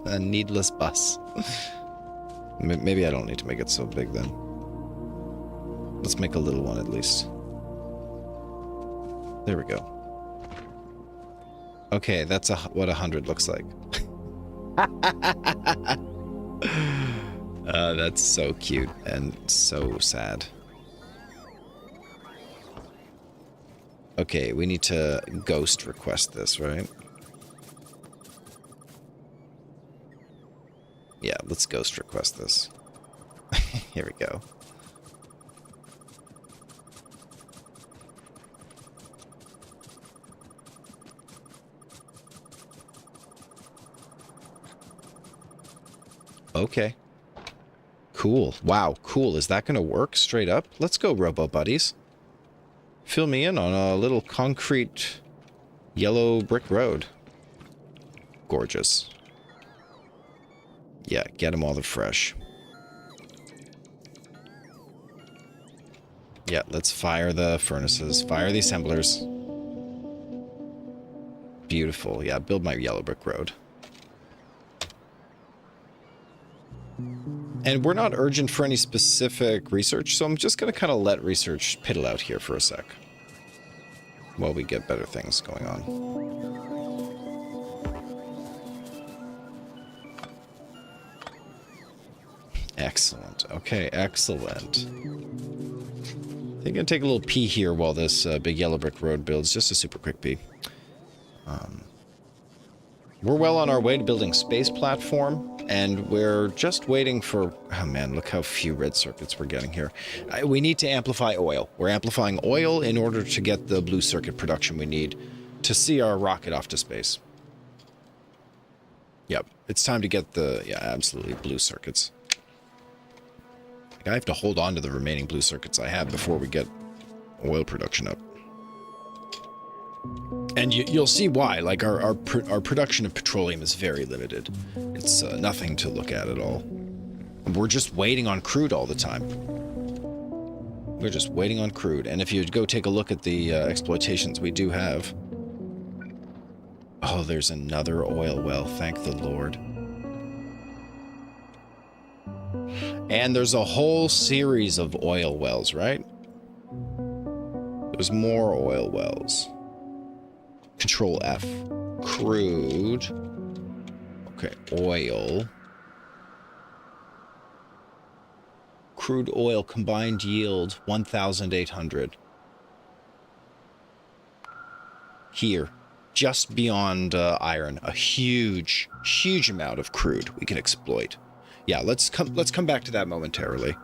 A needless bus. Maybe I don't need to make it so big then. Let's make a little one at least. There we go. Okay, that's what 100 looks like. That's so cute and so sad. Okay, we need to ghost request this, right? Yeah, let's ghost request this. Here we go. Okay. Cool. Wow, cool. Is that going to work straight up? Let's go, Robo Buddies. Fill me in on a little concrete yellow brick road. Gorgeous. Yeah, get them all the fresh. Yeah, let's fire the furnaces. Fire the assemblers. Beautiful. Yeah, build my yellow brick road. And we're not urgent for any specific research, so I'm just going to kind of let research piddle out here for a sec. While we get better things going on. Excellent. Okay, excellent. I'm going to take a little pee here while this big yellow brick road builds. Just a super quick pee. We're well on our way to building space platform, and we're just waiting for... Oh man, look how few red circuits we're getting here. We need to amplify oil. We're amplifying oil in order to get the blue circuit production we need to see our rocket off to space. Yep, it's time to get the... Yeah, absolutely, blue circuits. I have to hold on to the remaining blue circuits I have before we get oil production up. And you'll see why. Like, our production of petroleum is very limited. It's nothing to look at all. We're just waiting on crude all the time. We're just waiting on crude. And if you go take a look at the exploitations we do have... Oh, there's another oil well, thank the Lord. And there's a whole series of oil wells, right? There's more oil wells. Control F. Crude. Okay, oil. Crude oil combined yield 1,800. Here, just beyond iron, a huge amount of crude we can exploit. Yeah, let's come back to that momentarily.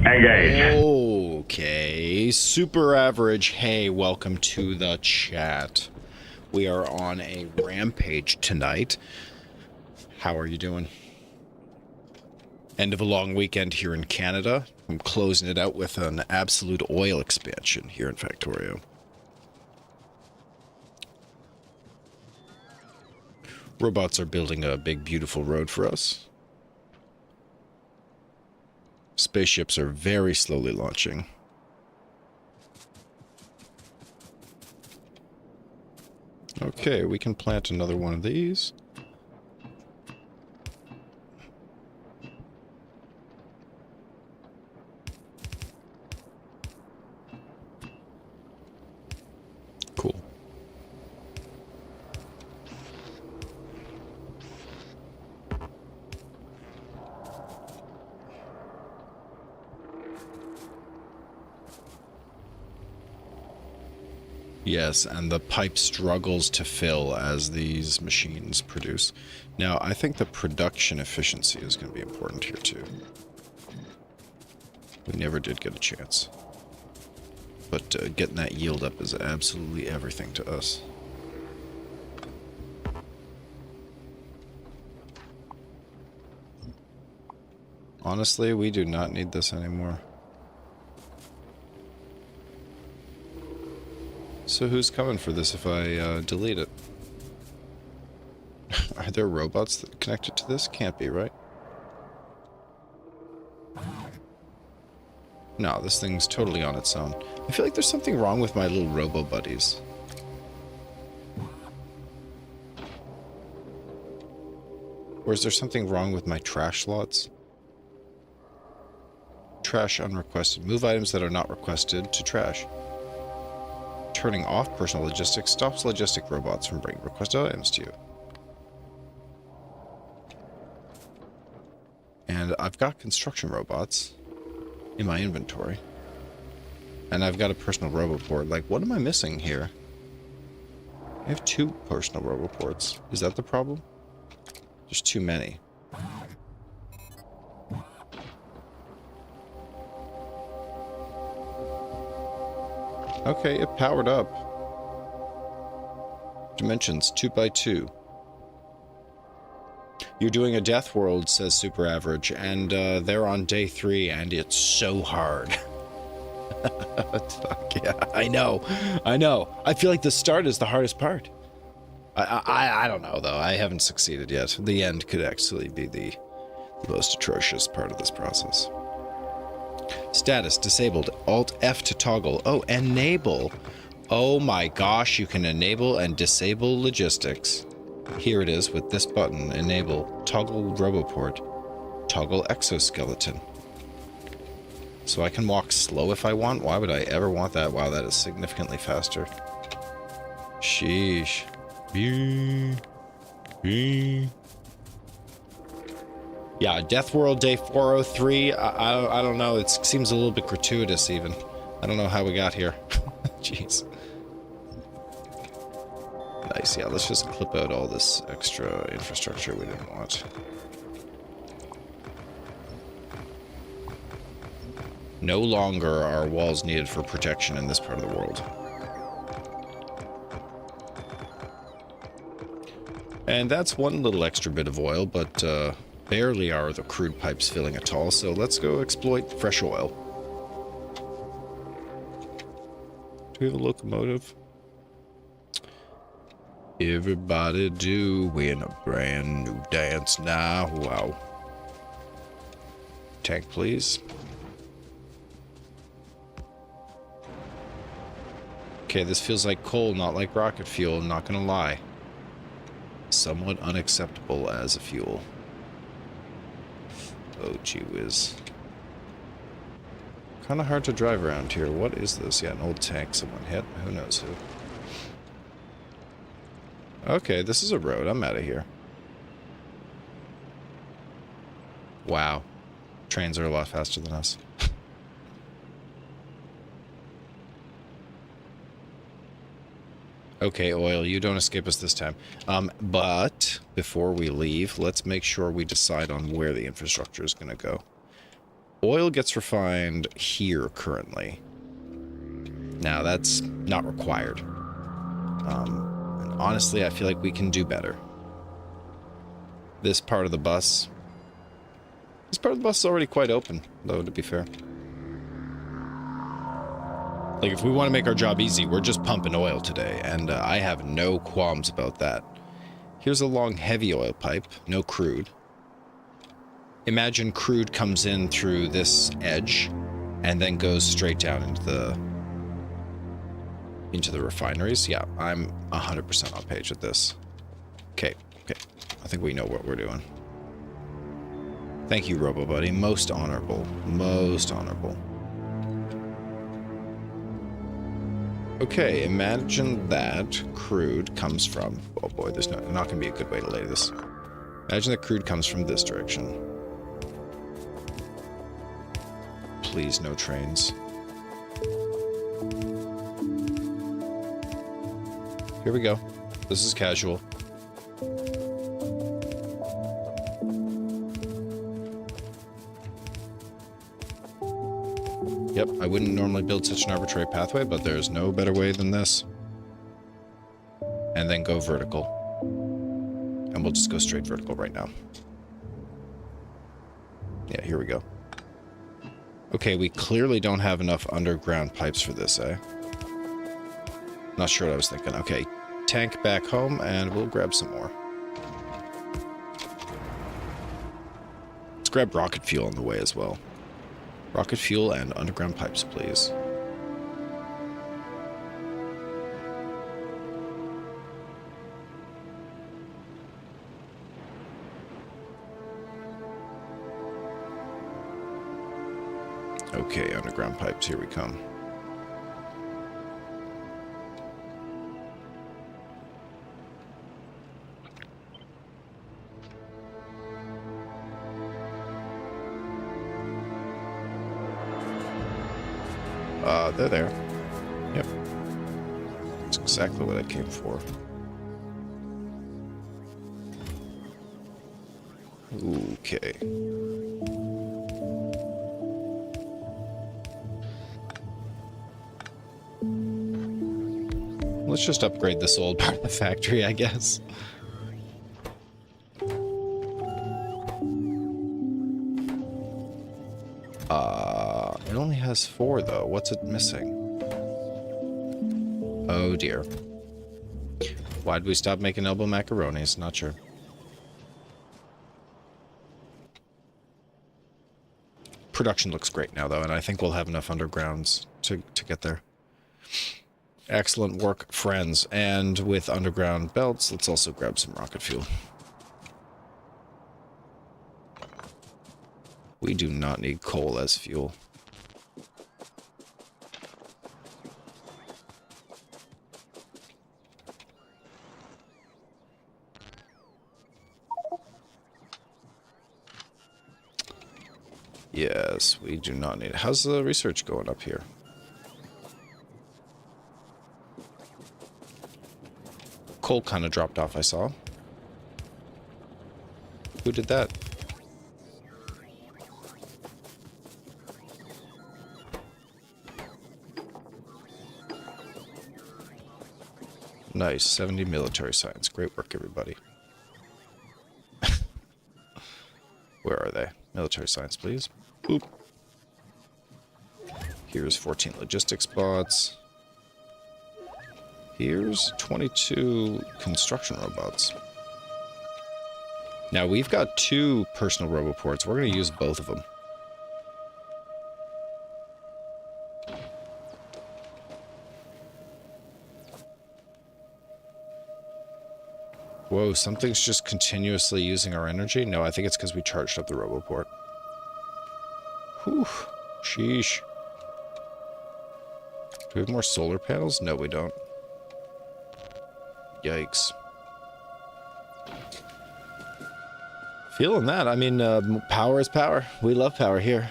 Engage. Okay, super average. Hey, welcome to the chat. We are on a rampage tonight. How are you doing? End of a long weekend here in Canada. I'm closing it out with an absolute oil expansion here in Factorio. Robots are building a big, beautiful road for us. Spaceships are very slowly launching. Okay, we can plant another one of these. Cool. Yes, and the pipe struggles to fill as these machines produce. Now, I think the production efficiency is going to be important here, too. We never did get a chance. But getting that yield up is absolutely everything to us. Honestly, we do not need this anymore. So who's coming for this if I delete it? Are there robots that connected to this? Can't be, right? No, this thing's totally on its own. I feel like there's something wrong with my little robo buddies. Or is there something wrong with my trash slots? Trash unrequested. Move items that are not requested to trash. Turning off personal logistics stops logistic robots from bringing requested items to you. And I've got construction robots in my inventory. And I've got a personal roboport. Like, what am I missing here? I have 2 personal roboports. Is that the problem? There's too many. Okay, it powered up. Dimensions 2 by 2. You're doing a Deathworld, says Super Average, and they're on day 3, and it's so hard. Fuck yeah, I know. I feel like the start is the hardest part. I don't know, though. I haven't succeeded yet. The end could actually be the most atrocious part of this process. Status disabled. Alt F to toggle. Oh, enable. Oh my gosh, you can enable and disable logistics. Here it is with this button. Enable. Toggle roboport. Toggle exoskeleton. So I can walk slow if I want? Why would I ever want that? Wow, that is significantly faster. Sheesh. Yeah, Deathworld Day 403, I don't know, it seems a little bit gratuitous even. I don't know how we got here. Jeez. Nice, yeah, let's just clip out all this extra infrastructure we didn't want. No longer are walls needed for protection in this part of the world. And that's one little extra bit of oil, but barely are the crude pipes filling at all, so let's go exploit fresh oil. Do we have a locomotive? Everybody doing a brand new dance now. Wow. Tank, please. Okay, this feels like coal, not like rocket fuel, I'm not gonna lie. Somewhat unacceptable as a fuel. Oh, gee whiz. Kind of hard to drive around here. What is this? Yeah, an old tank someone hit. Who knows who. Okay, this is a road. I'm out of here. Wow. Trains are a lot faster than us. Okay, oil, you don't escape us this time. But before we leave, let's make sure we decide on where the infrastructure is going to go. Oil gets refined here currently. Now, that's not required. And honestly, I feel like we can do better. This part of the bus... This part of the bus is already quite open, though, to be fair. Like, if we want to make our job easy, we're just pumping oil today, and I have no qualms about that. Here's a long, heavy oil pipe, no crude. Imagine crude comes in through this edge, and then goes straight down into the refineries. Yeah, I'm 100% on page with this. Okay. I think we know what we're doing. Thank you, Robo-Buddy. Most honorable. Most honorable. Okay, imagine that crude comes from... Oh boy, there's not going to be a good way to lay this. Imagine that crude comes from this direction. Please, no trains. Here we go. This is casual. Yep, I wouldn't normally build such an arbitrary pathway, but there's no better way than this. And then go vertical. And we'll just go straight vertical right now. Yeah, here we go. Okay, we clearly don't have enough underground pipes for this, eh? Not sure what I was thinking. Okay, tank back home, and we'll grab some more. Let's grab rocket fuel on the way as well. Rocket fuel and underground pipes, please. Okay, underground pipes, here we come. They're there. Yep. That's exactly what I came for. Okay. Let's just upgrade this old part of the factory, I guess. It only has 4, though. What's it missing? Oh, dear. Why'd we stop making elbow macaronis? Not sure. Production looks great now, though, and I think we'll have enough undergrounds to get there. Excellent work, friends. And with underground belts, let's also grab some rocket fuel. We do not need coal as fuel. Yes, we do not need it. How's the research going up here? Coal kind of dropped off, I saw. Who did that? Nice, 70 military science. Great work, everybody. Where are they? Military science, please. Boop. Here's 14 logistics bots. Here's 22 construction robots. Now, we've got 2 personal roboports. We're going to use both of them. Whoa, something's just continuously using our energy? No, I think it's because we charged up the roboport. Whew. Sheesh. Do we have more solar panels? No, we don't. Yikes. Feeling that. I mean, power is power. We love power here.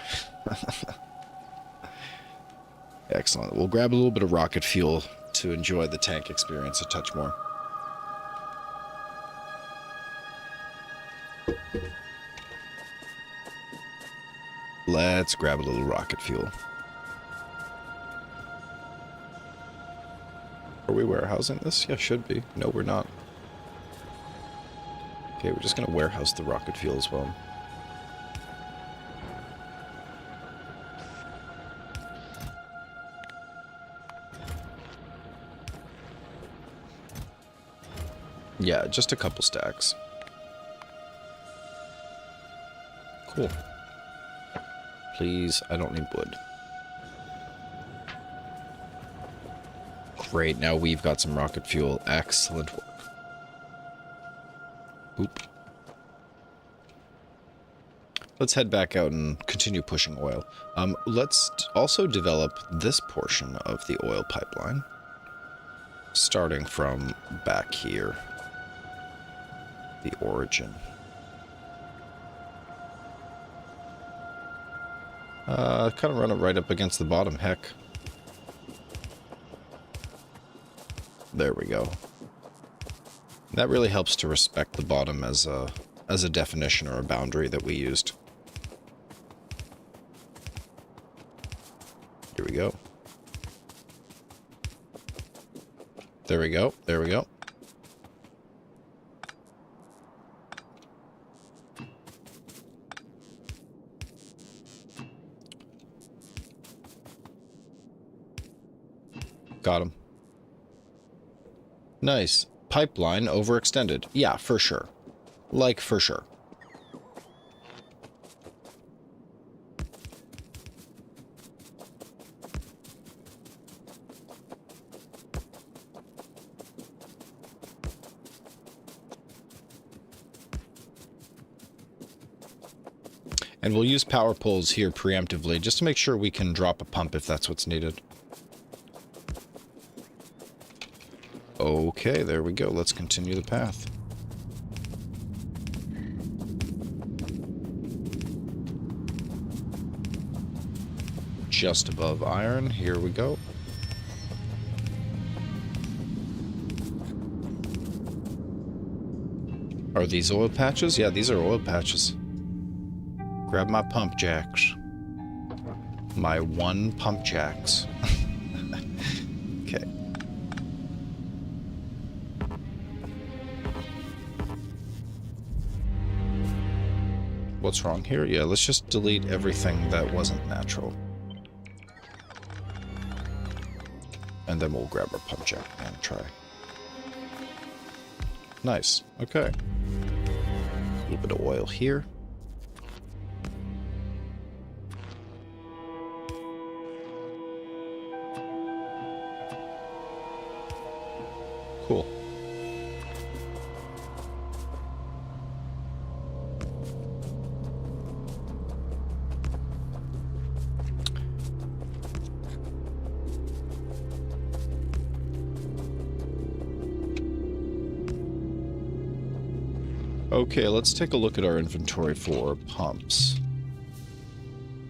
Excellent. We'll grab a little bit of rocket fuel to enjoy the tank experience a touch more. let's grab a little rocket fuel. Are we warehousing this? Yeah, should be. No, we're not. Okay, we're just gonna warehouse the rocket fuel as well. Yeah, just a couple stacks. Cool. Please, I don't need wood. Great, now we've got some rocket fuel. Excellent work. Oop. Let's head back out and continue pushing oil. Let's also develop this portion of the oil pipeline. Starting from back here. The origin. Kind of run it right up against the bottom, heck. There we go. That really helps to respect the bottom as a definition or a boundary that we used. Here we go. There we go. There we go. Got him. Nice. Pipeline overextended. Yeah, for sure. Like, for sure. And we'll use power poles here preemptively, just to make sure we can drop a pump if that's what's needed. Okay, there we go. Let's continue the path. Just above iron. Here we go. Are these oil patches? Yeah, these are oil patches. Grab my pump jacks. My one pump jacks. Okay. What's wrong here? Yeah, let's just delete everything that wasn't natural. And then we'll grab our pump jack and try. Nice. Okay. A little bit of oil here. Cool. Okay, let's take a look at our inventory for pumps.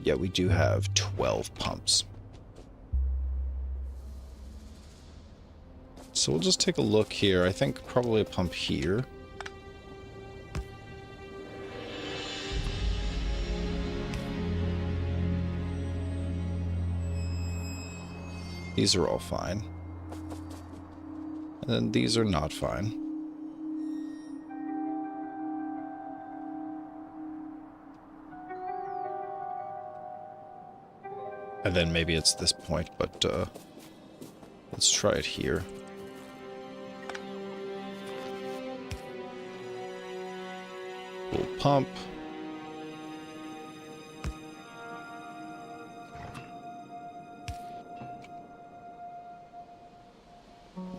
Yeah, we do have 12 pumps. So we'll just take a look here. I think probably a pump here. These are all fine. And then these are not fine. And then maybe it's this point, but let's try it here. Little pump.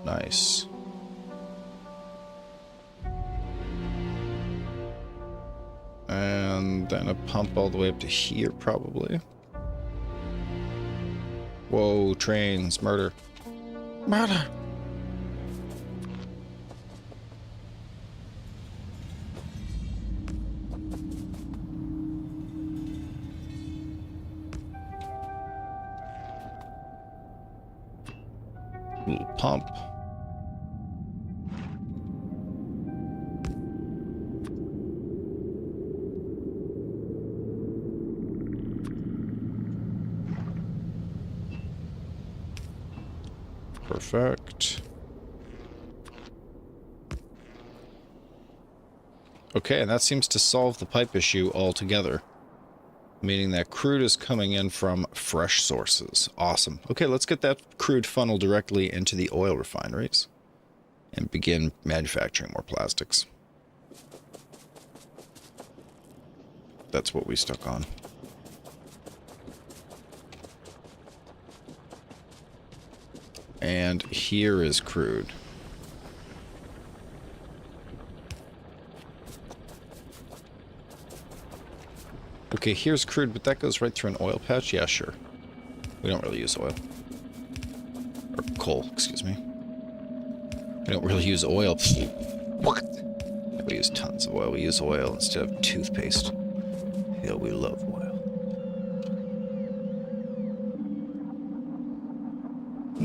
Nice. And then a pump all the way up to here, probably. Whoa, trains, murder. Murder! Little pump. Perfect. Okay, and that seems to solve the pipe issue altogether. Meaning that crude is coming in from fresh sources. Awesome. Okay, let's get that crude funnel directly into the oil refineries and begin manufacturing more plastics. That's what we stuck on. And here is crude. Okay, here's crude, but that goes right through an oil patch? Yeah, sure. We don't really use oil. Or coal, excuse me. We don't really use oil. What? We use tons of oil. We use oil instead of toothpaste. Yeah, we love oil.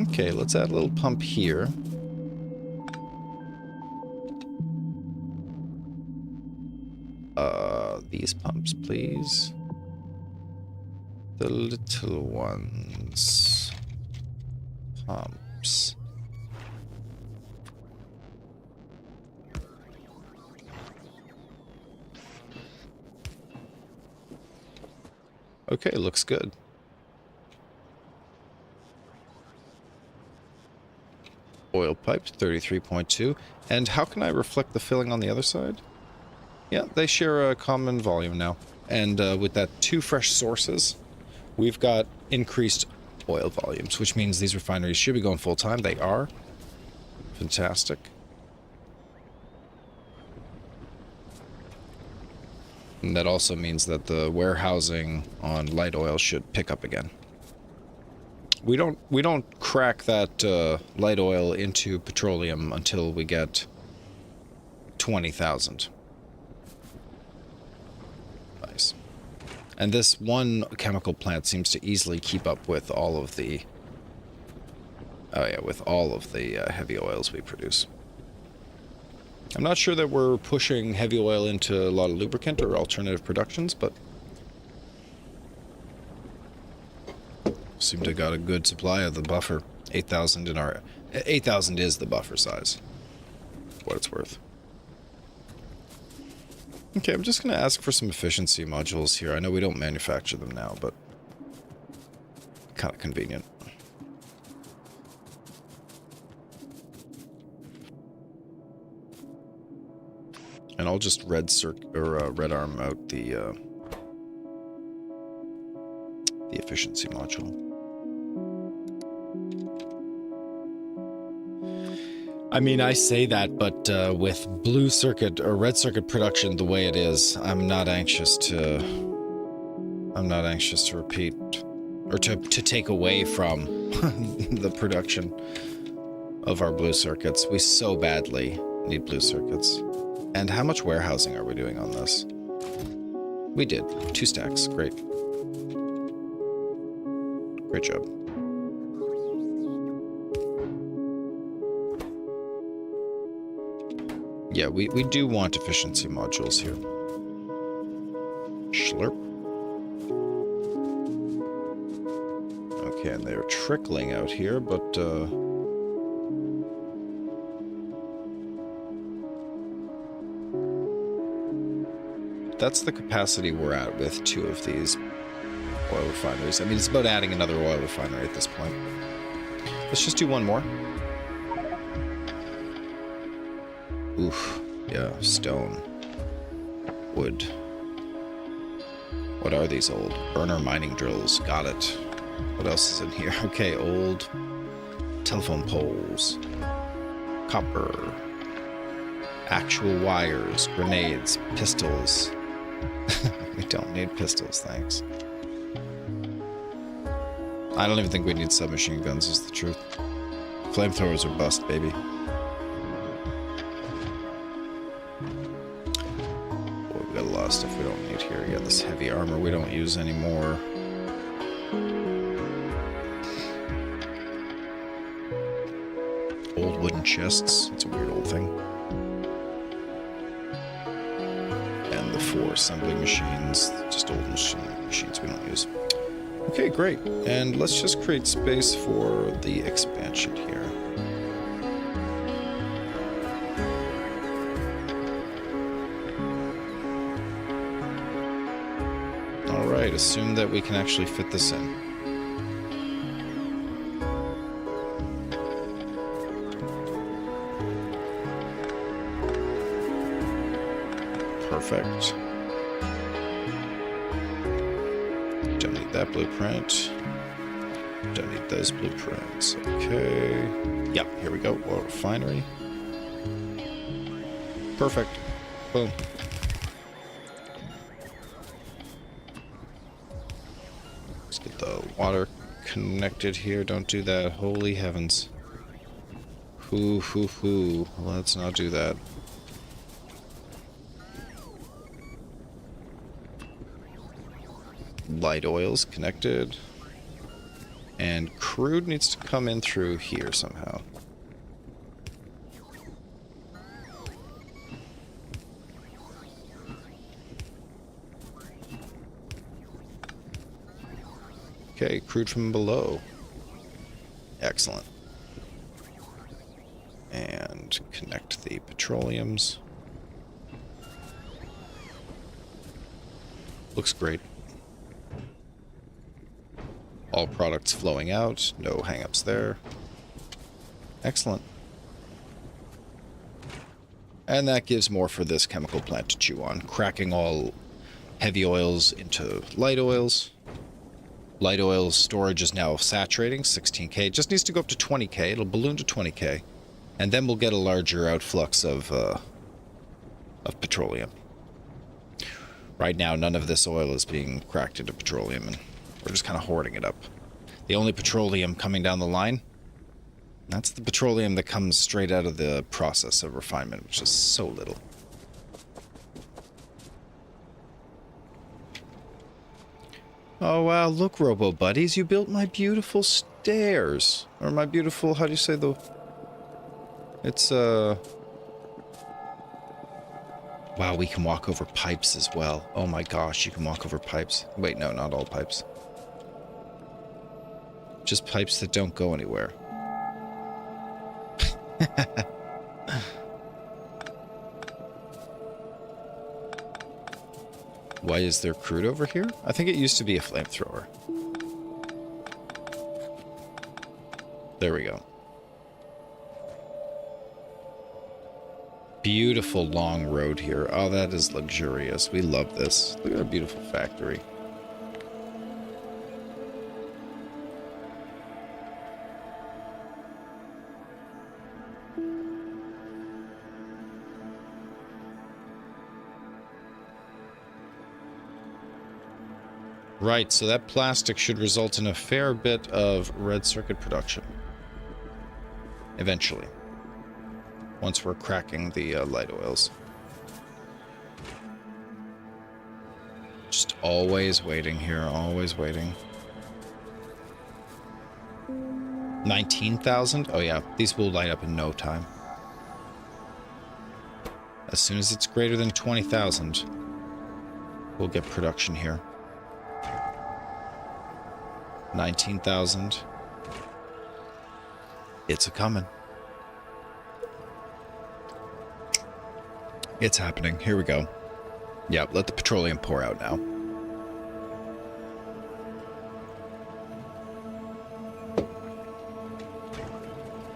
Okay, let's add a little pump here. These pumps, please. The little ones. Pumps. Okay, looks good. Oil pipe, 33.2. And how can I reflect the filling on the other side? Yeah, they share a common volume now. And with that 2 fresh sources, we've got increased oil volumes, which means these refineries should be going full time. They are. Fantastic. And that also means that the warehousing on light oil should pick up again. We don't crack that light oil into petroleum until we get 20,000. Nice. And this one chemical plant seems to easily keep up with all of the... Oh yeah, with all of the heavy oils we produce. I'm not sure that we're pushing heavy oil into a lot of lubricant or alternative productions, but... seem to have got a good supply of the buffer. 8,000 in our... 8,000 is the buffer size. For what it's worth. Okay, I'm just going to ask for some efficiency modules here. I know we don't manufacture them now, but... kind of convenient. And I'll just red arm out the efficiency module. I mean, I say that, but with blue circuit or red circuit production the way it is, I'm not anxious to repeat or to take away from the production of our blue circuits. We so badly need blue circuits. And how much warehousing are we doing on this? We did 2 stacks. Great. Great job. Yeah, we do want efficiency modules here. Schlurp. Okay, and they're trickling out here, but that's the capacity we're at with 2 of these oil refineries. I mean, it's about adding another oil refinery at this point. Let's just do 1 more. Oof. Yeah, stone. Wood. What are these old burner mining drills? Got it. What else is in here? Okay, old telephone poles. Copper. Actual wires. Grenades. Pistols. We don't need pistols, thanks. I don't even think we need submachine guns, is the truth. Flamethrowers are bust, baby. Boy, we got a lot of stuff we don't need here. We got this heavy armor we don't use anymore. Old wooden chests. It's a weird old thing. And the 4 assembly machines. Just old machines we don't use. Okay, great. And let's just create space for the expansion here. Alright, assume that we can actually fit this in. Perfect. Don't need that blueprint. Don't need those blueprints. Okay. Yep, here we go. Oil refinery. Perfect. Boom. Let's get the water connected here. Don't do that. Holy heavens. Hoo, hoo, hoo. Let's not do that. Light oils connected. And crude needs to come in through here somehow. Okay, crude from below. Excellent. And connect the petroleums. Looks great. All products flowing out, no hang-ups there. Excellent. And that gives more for this chemical plant to chew on, cracking all heavy oils into light oils. Light oils storage is now saturating, 16K. It just needs to go up to 20K. It'll balloon to 20K. And then we'll get a larger outflux of petroleum. Right now, none of this oil is being cracked into petroleum, and we're just kind of hoarding it up. The only petroleum coming down the line, that's the petroleum that comes straight out of the process of refinement, which is so little. Oh wow, look, Robo Buddies, you built my beautiful stairs. Or my beautiful, how do you say the... It's, Wow, we can walk over pipes as well. Oh my gosh, you can walk over pipes. Wait, no, not all pipes. Just pipes that don't go anywhere. Why is there crude over here? I think it used to be a flamethrower. There we go. Beautiful long road here. Oh, that is luxurious. We love this. Look at our beautiful factory. Right, so that plastic should result in a fair bit of red circuit production. Eventually. Once we're cracking the light oils. Just always waiting here, always waiting. 19,000? Oh yeah, these will light up in no time. As soon as it's greater than 20,000, we'll get production here. 19,000. It's a-coming. It's happening. Here we go. Yeah, let the petroleum pour out now.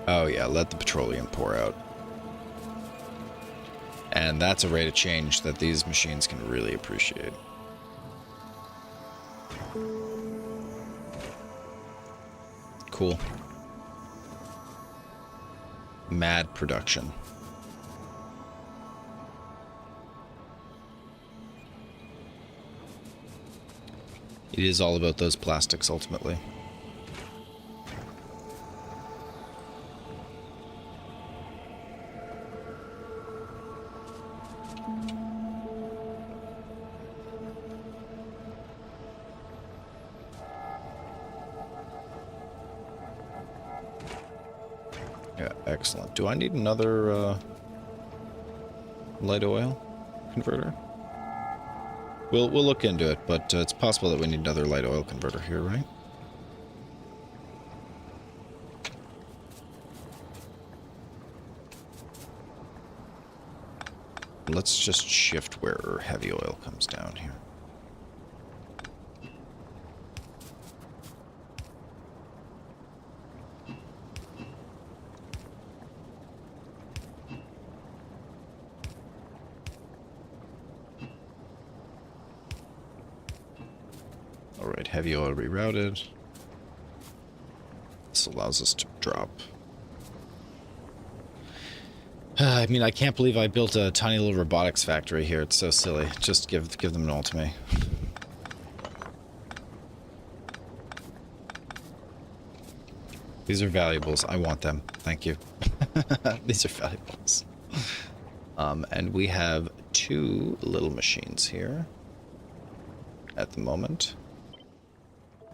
Oh yeah, let the petroleum pour out. And that's a rate of change that these machines can really appreciate. Cool. Mad production. It is all about those plastics, ultimately. Yeah, excellent. Do I need another light oil converter? We'll look into it, but it's possible that we need another light oil converter here, right? Let's just shift where heavy oil comes down here. Alright, heavy oil rerouted. This allows us to drop. I mean, I can't believe I built a tiny little robotics factory here. It's so silly. Just give them all to me. These are valuables. I want them. Thank you. These are valuables. And we have 2 little machines here at the moment.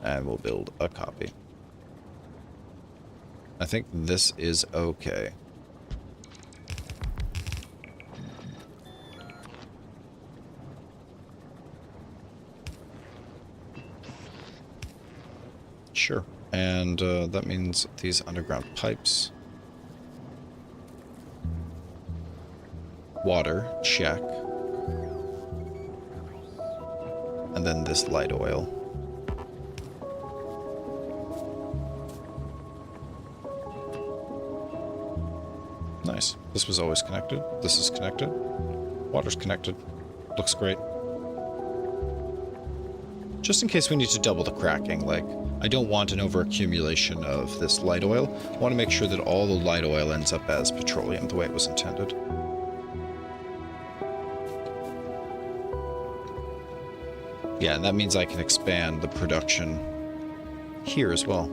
And we'll build a copy. I think this is okay. Sure. And that means these underground pipes. Water, check. And then this light oil. Nice. This was always connected. This is connected. Water's connected. Looks great. Just in case we need to double the cracking, like, I don't want an overaccumulation of this light oil. I want to make sure that all the light oil ends up as petroleum the way it was intended. Yeah, and that means I can expand the production here as well.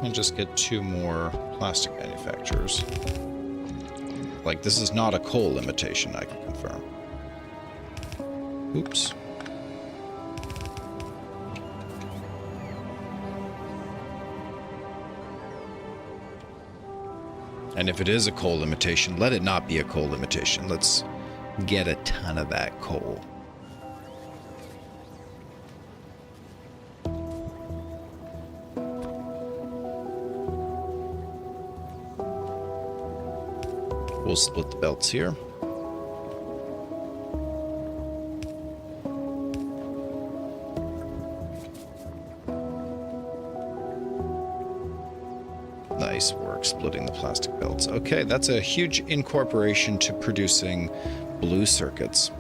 And just get 2 more plastic manufacturers. Like, this is not a coal imitation, I can confirm. Oops. And if it is a coal imitation, let it not be a coal imitation. Let's get a ton of that coal. We'll split the belts here. Nice work splitting the plastic belts. Okay, that's a huge incorporation to producing blue circuits.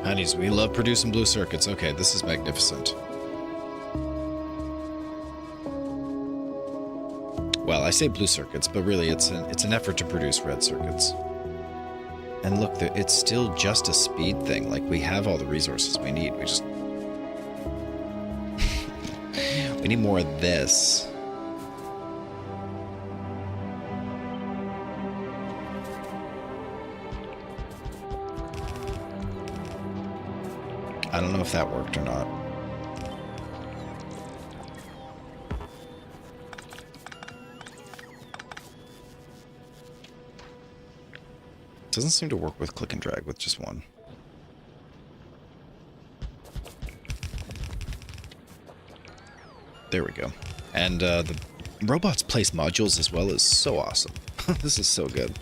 Honeys, we love producing blue circuits. Okay, this is magnificent. Well, I say blue circuits, but really it's an effort to produce red circuits. And look, it's still just a speed thing. Like, we have all the resources we need. We just... we need more of this. I don't know if that worked or not. Doesn't seem to work with click and drag with just one. There we go. And the robots place modules as well is so awesome. This is so good.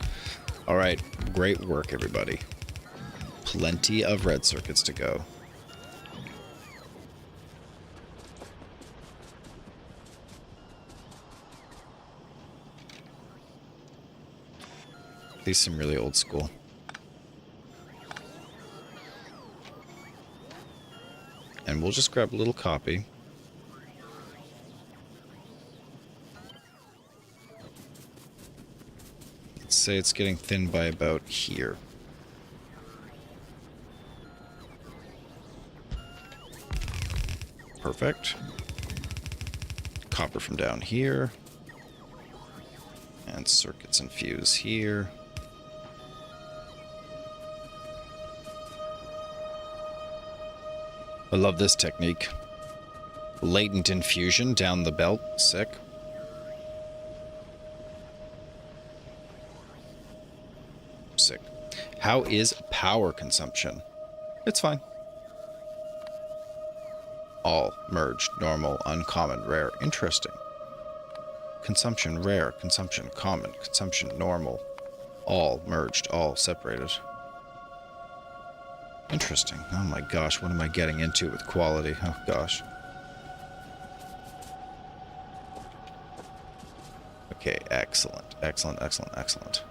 All right, great work, everybody. Plenty of red circuits to go. These seem really old school. And we'll just grab a little copy. Let's say it's getting thin by about here. Perfect. Copper from down here. And circuits and fuse here. I love this technique. Latent infusion down the belt. Sick. Sick. How is power consumption? It's fine. All merged, normal, uncommon, rare. Interesting. Consumption rare, consumption common, consumption normal. All merged, all separated. Interesting. Oh my gosh, what am I getting into with quality? Oh gosh. Okay, excellent, excellent, excellent, excellent.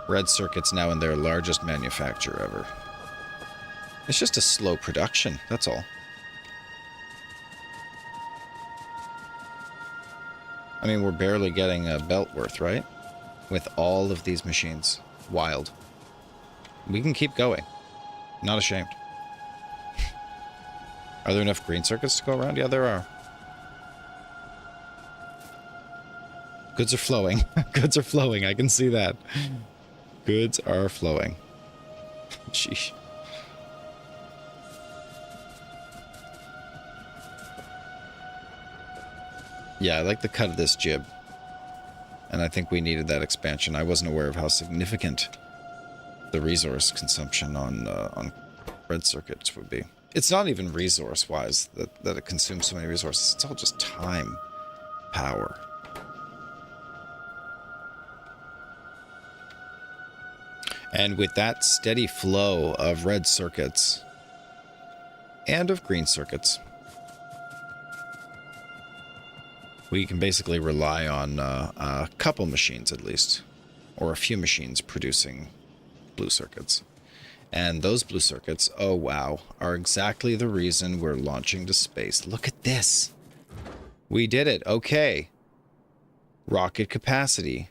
Red Circuit's now in their largest manufacture ever. It's just a slow production, that's all. I mean, we're barely getting a belt worth, right? With all of these machines. Wild. We can keep going. Not ashamed. Are there enough green circuits to go around? Yeah, there are. Goods are flowing. Goods are flowing. I can see that. Goods are flowing. Sheesh. Yeah, I like the cut of this jib. And I think we needed that expansion. I wasn't aware of how significant the resource consumption on red circuits would be. It's not even resource-wise that it consumes so many resources. It's all just time, power. And with that steady flow of red circuits and of green circuits, we can basically rely on a couple machines at least, or a few machines producing blue circuits. And those blue circuits, oh wow, are exactly the reason we're launching to space. Look at this. We did it. Okay. Rocket capacity.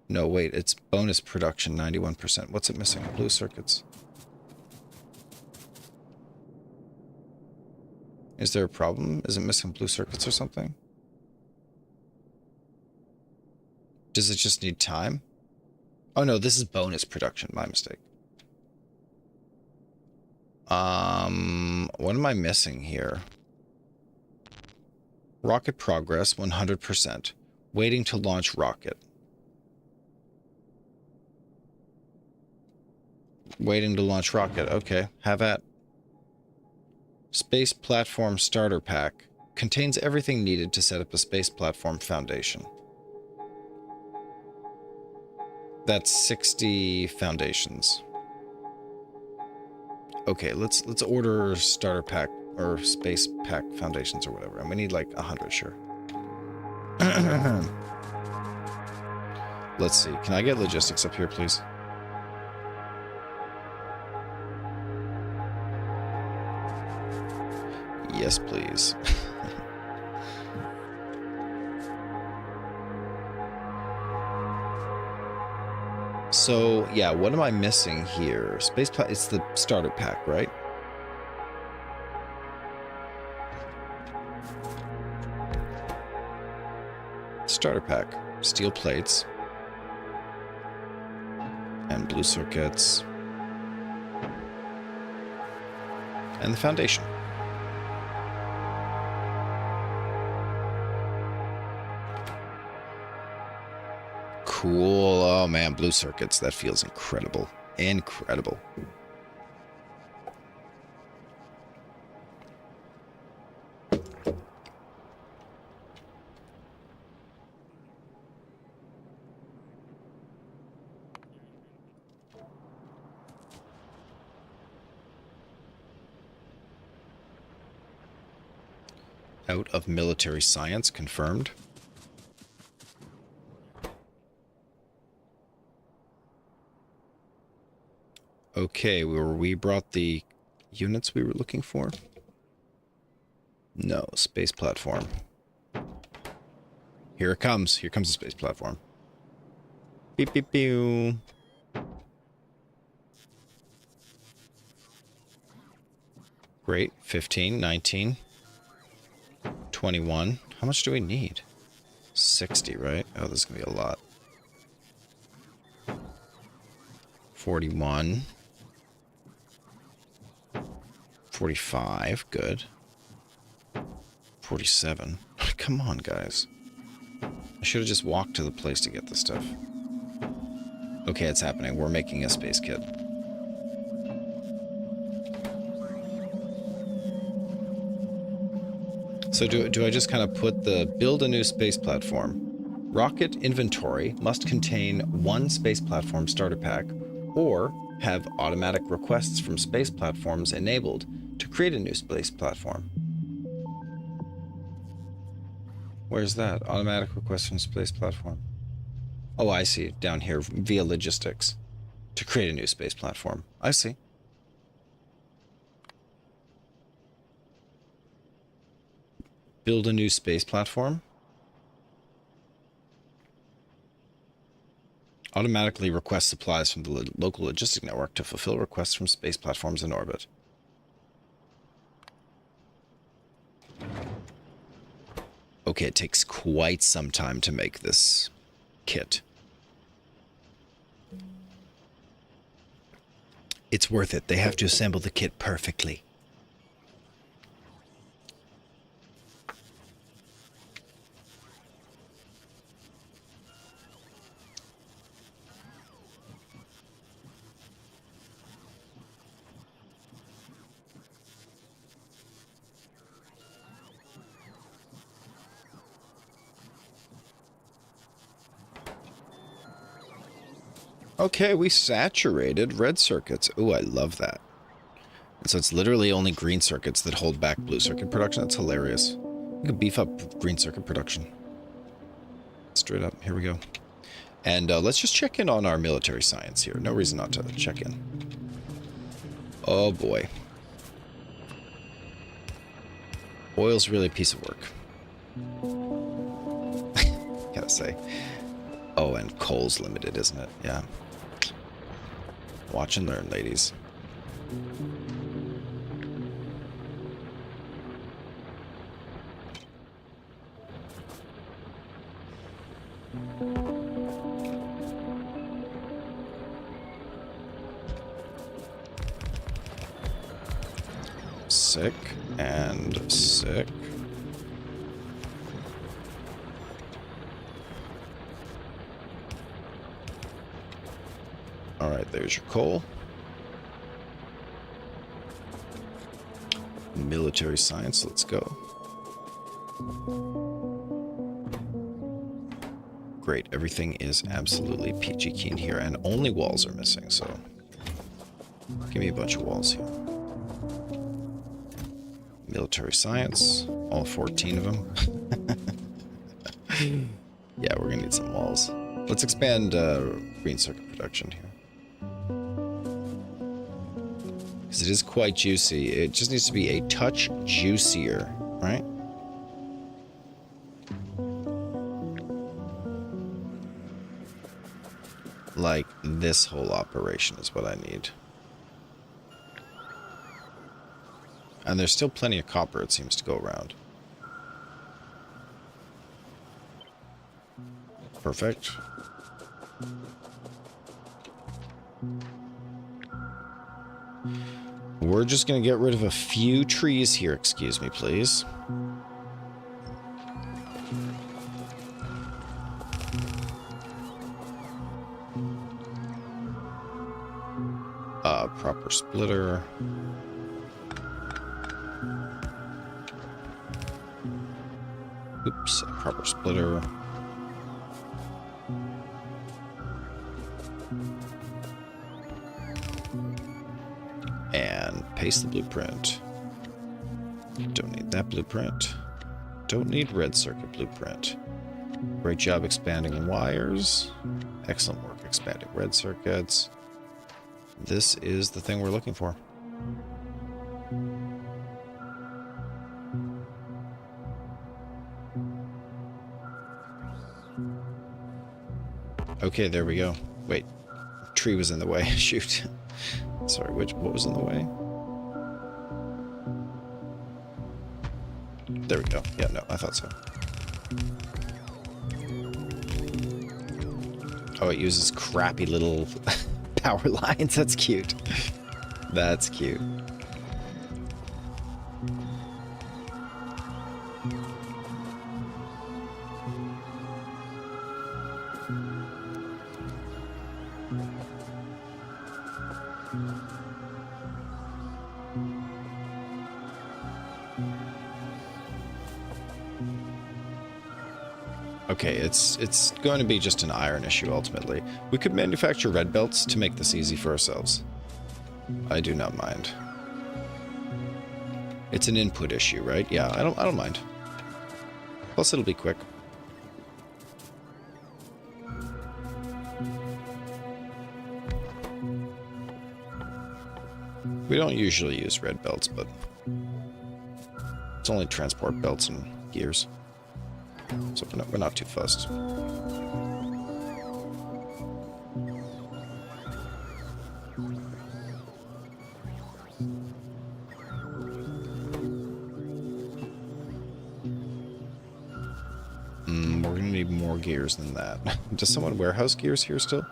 No, wait, it's bonus production, 91%. What's it missing? Blue circuits. Is there a problem? Is it missing blue circuits or something? Does it just need time? Oh no, this is bonus production. My mistake. What am I missing here? Rocket progress, 100%. Waiting to launch rocket. Waiting to launch rocket. Okay, have at. Space platform starter pack. Contains everything needed to set up a space platform foundation. That's 60 foundations. Okay, let's order starter pack or space pack foundations or whatever. And we need like 100, sure. Let's see. Can I get logistics up here, please? Yes, please. So, yeah, what am I missing here? It's the starter pack, right? Starter pack. Steel plates. And blue circuits. And the foundation. Cool. Oh man, blue circuits. That feels incredible. Incredible. Out of military science, confirmed. Okay, we brought the units we were looking for? No, space platform. Here it comes. Here comes the space platform. Beep, beep, beep. Great. 15, 19, 21. How much do we need? 60, right? Oh, this is going to be a lot. 41. 45, good. 47. Come on, guys. I should have just walked to the place to get the stuff. Okay, it's happening. We're making a space kit. So do I just kind of put the build a new space platform? Rocket inventory must contain one space platform starter pack, or have automatic requests from space platforms enabled to create a new space platform. Where's that? Automatic request from space platform. Oh, I see. Down here via logistics to create a new space platform. I see. Build a new space platform. Automatically request supplies from the local logistic network to fulfill requests from space platforms in orbit. Okay, it takes quite some time to make this kit. It's worth it. They have to assemble the kit perfectly. Okay, we saturated red circuits. Ooh, I love that. And so it's literally only green circuits that hold back blue circuit production. That's hilarious. We could beef up green circuit production. Straight up. Here we go. And let's just check in on our military science here. No reason not to check in. Oh, boy. Oil's really a piece of work. Gotta say. Oh, and coal's limited, isn't it? Yeah. Watch and learn, ladies. Sick and sick. All right, there's your coal. Military science, let's go. Great, everything is absolutely peachy keen here, and only walls are missing, so give me a bunch of walls here. Military science, all 14 of them. Yeah, we're gonna need some walls. Let's expand green circuit production here. Because it is quite juicy. It just needs to be a touch juicier, right? Like this whole operation is what I need. And there's still plenty of copper, it seems to go around. Perfect. We're just going to get rid of a few trees here. Excuse me, please. Proper splitter. Oops, proper splitter. And paste the blueprint. Don't need that blueprint. Don't need red circuit blueprint. Great job expanding wires. Excellent work expanding red circuits. This is the thing we're looking for. Okay, there we go. Wait, tree was in the way. Shoot. Sorry, what was in the way? There we go. Yeah, no, I thought so. Oh, it uses crappy little power lines. That's cute. That's cute. Okay, it's going to be just an iron issue ultimately. We could manufacture red belts to make this easy for ourselves. I do not mind. It's an input issue, right? Yeah, I don't mind. Plus it'll be quick. We don't usually use red belts, but it's only transport belts and gears. So we're not too fussed. We're gonna need more gears than that. Does someone warehouse gears here still?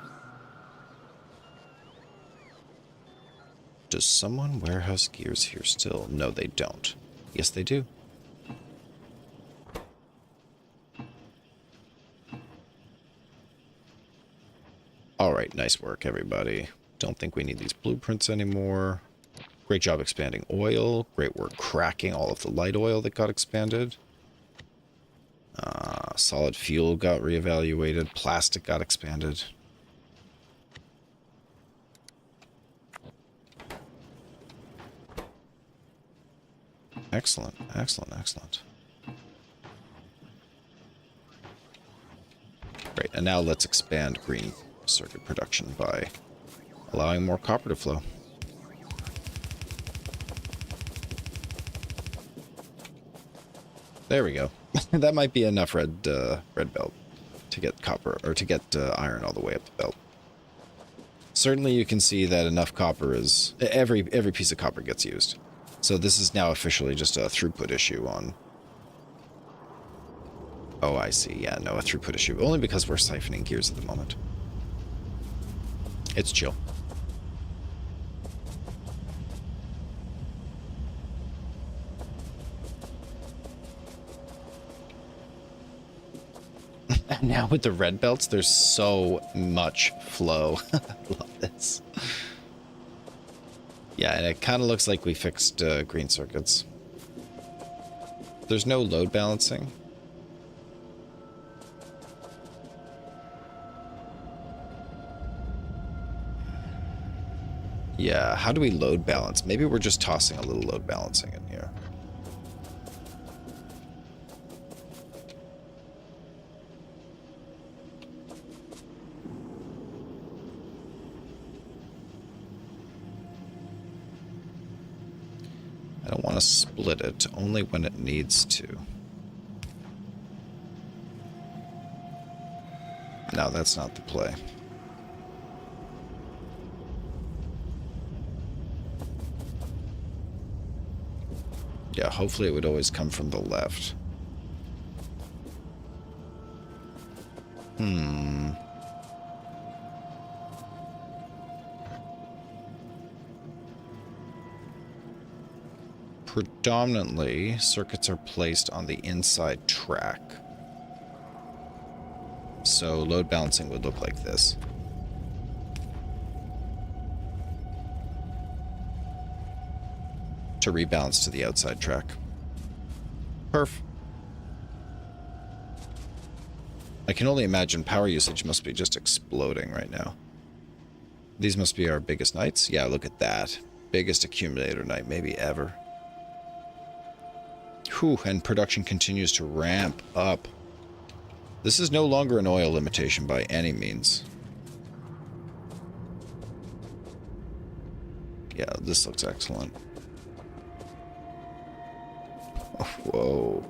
Does someone warehouse gears here still? No, they don't. Yes, they do. Alright, nice work, everybody. Don't think we need these blueprints anymore. Great job expanding oil. Great work cracking all of the light oil that got expanded. Solid fuel got reevaluated. Plastic got expanded. Excellent, excellent, excellent. Great, and now let's expand green circuit production by allowing more copper to flow. There we go. That might be enough red belt to get copper, or to get iron all the way up the belt. Certainly you can see that enough copper is... Every piece of copper gets used. So this is now officially just a throughput issue on... Oh, I see. Yeah, no, a throughput issue. Only because we're siphoning gears at the moment. It's chill. And now with the red belts, there's so much flow. I love this. Yeah, and it kind of looks like we fixed green circuits. There's no load balancing. Yeah, how do we load balance? Maybe we're just tossing a little load balancing in here. I don't want to split it, only when it needs to. No, that's not the play. Yeah, hopefully it would always come from the left. Predominantly, circuits are placed on the inside track. So load balancing would look like this. To rebalance to the outside track. Perf. I can only imagine power usage must be just exploding right now. These must be our biggest nights. Yeah, look at that. Biggest accumulator night maybe ever. Whew, and production continues to ramp up. This is no longer an oil limitation by any means. Yeah, this looks excellent. Whoa.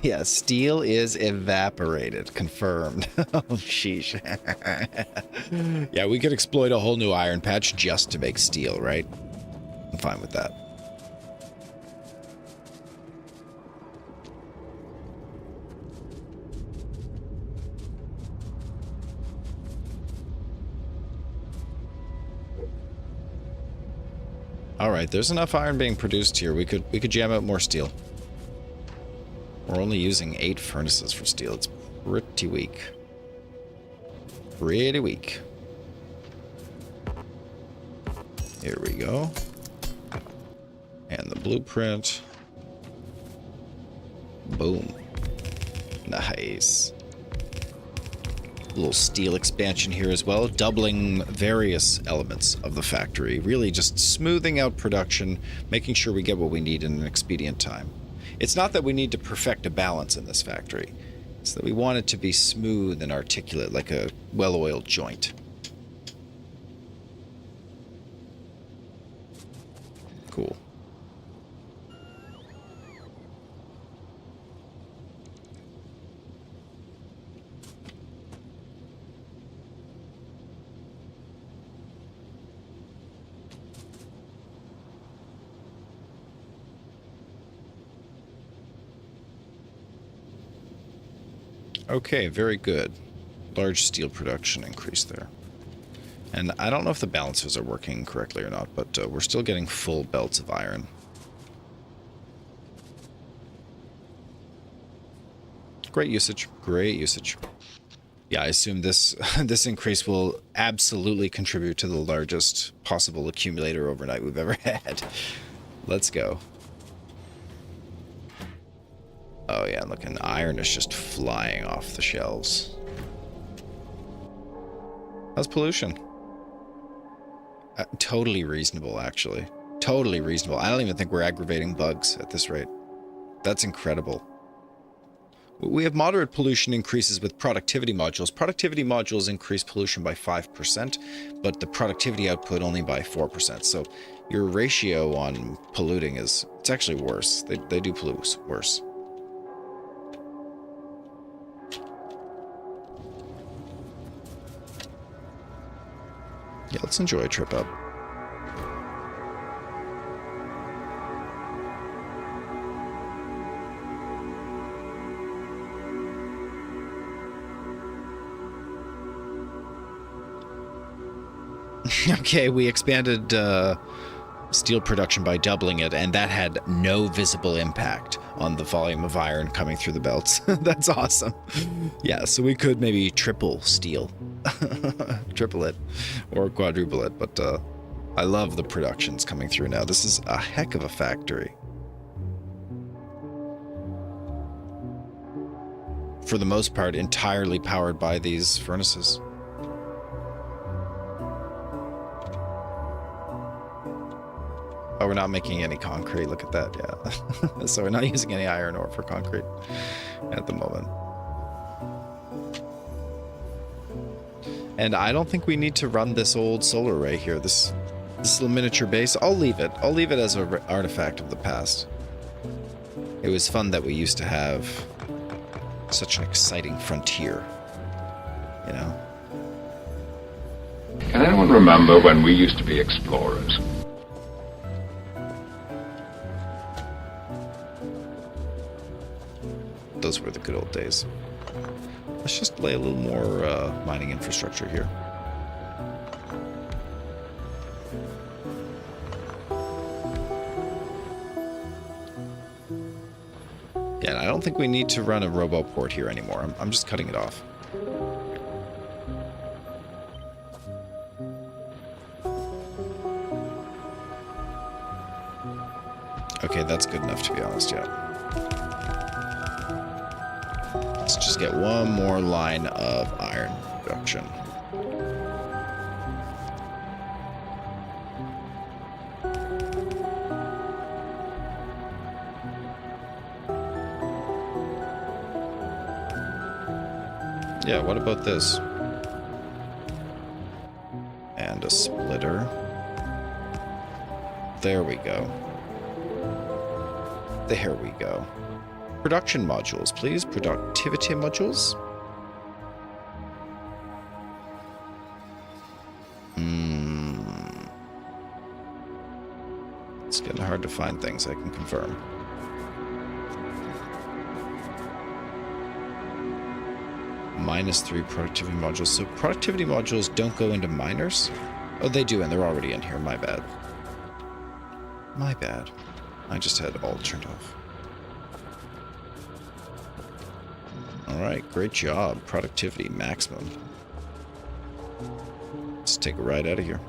Yeah, steel is evaporated. Confirmed. Oh, sheesh. Yeah, we could exploit a whole new iron patch just to make steel, right? I'm fine with that. Alright, there's enough iron being produced here. We could jam out more steel. We're only using 8 furnaces for steel. It's pretty weak. Pretty weak. Here we go. And the blueprint. Boom. Nice. Little steel expansion here as well, doubling various elements of the factory, really just smoothing out production, making sure we get what we need in an expedient time. It's not that we need to perfect a balance in this factory, it's that we want it to be smooth and articulate like a well-oiled joint. Cool. Okay, very good. Large steel production increase there. And I don't know if the balancers are working correctly or not, but we're still getting full belts of iron. Great usage. Great usage. Yeah, I assume this this increase will absolutely contribute to the largest possible accumulator overnight we've ever had. Let's go. Oh yeah, look, and iron is just flying off the shelves. How's pollution? Totally reasonable, actually. Totally reasonable. I don't even think we're aggravating bugs at this rate. That's incredible. We have moderate pollution increases with productivity modules. Productivity modules increase pollution by 5%, but the productivity output only by 4%. So your ratio on polluting is, it's actually worse. They do pollute worse. Yeah, let's enjoy a trip up. Okay, we expanded steel production by doubling it, and that had no visible impact on the volume of iron coming through the belts. That's awesome. Yeah, so we could maybe triple steel. Triple it or quadruple it, but I love the productions coming through now. This is a heck of a factory. For the most part, entirely powered by these furnaces. Oh, we're not making any concrete. Look at that, yeah. So we're not using any iron ore for concrete at the moment. And I don't think we need to run this old solar array here. This little miniature base. I'll leave it. I'll leave it as an artifact of the past. It was fun that we used to have such an exciting frontier, you know? Can anyone remember when we used to be explorers? Those were the good old days. Let's just lay a little more mining infrastructure here. Yeah, and I don't think we need to run a roboport here anymore. I'm just cutting it off. Okay, that's good enough to be honest, yeah. Let's just get one more line of iron production. Yeah, what about this? And a splitter. There we go. There we go. Production modules, please. Productivity modules. It's getting hard to find things, I can confirm. -3 productivity modules. So productivity modules don't go into miners? Oh, they do, and they're already in here. My bad. My bad. I just had all turned off. Alright, great job. Productivity maximum. Let's take a ride out of here.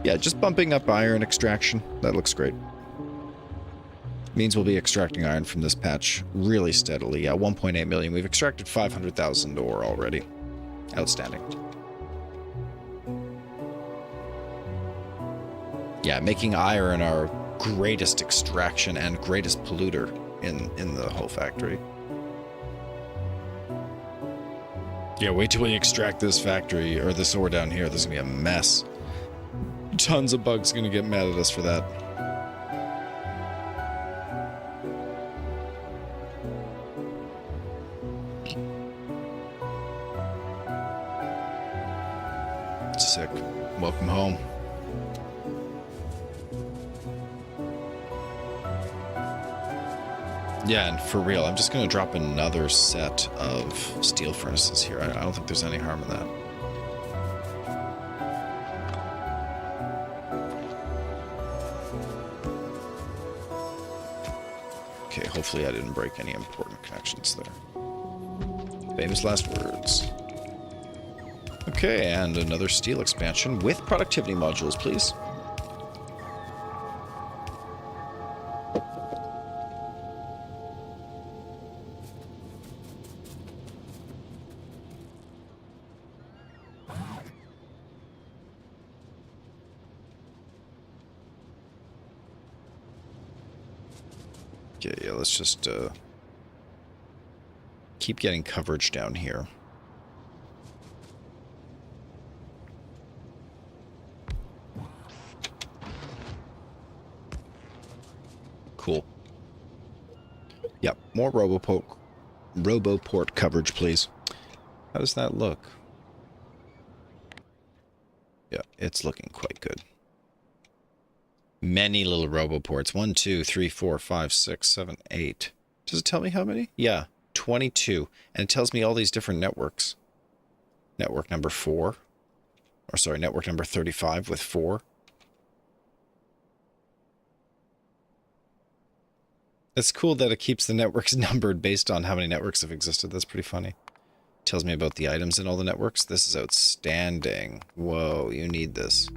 Yeah, just bumping up iron extraction. That looks great. Means we'll be extracting iron from this patch really steadily. Yeah, 1.8 million. We've extracted 500,000 ore already. Outstanding. Yeah, making iron our greatest extraction and greatest polluter in the whole factory. Yeah, wait till we extract this factory, or this ore down here. This is gonna be a mess. Tons of bugs gonna get mad at us for that. Sick. Welcome home. Yeah, and for real, I'm just going to drop another set of steel furnaces here. I don't think there's any harm in that. Okay, hopefully I didn't break any important connections there. Famous last words. Okay, and another steel expansion with productivity modules, please. Okay, yeah, let's just keep getting coverage down here. Cool. Yep, more RoboPort coverage, please. How does that look? Yeah, it's looking quite good. Many little RoboPorts. 1, 2, 3, 4, 5, 6, 7, 8. Does it tell me how many? Yeah, 22. And it tells me all these different networks. Network number 4. Or sorry, network number 35 with 4. It's cool that it keeps the networks numbered based on how many networks have existed. That's pretty funny. Tells me about the items in all the networks. This is outstanding. Whoa, you need this.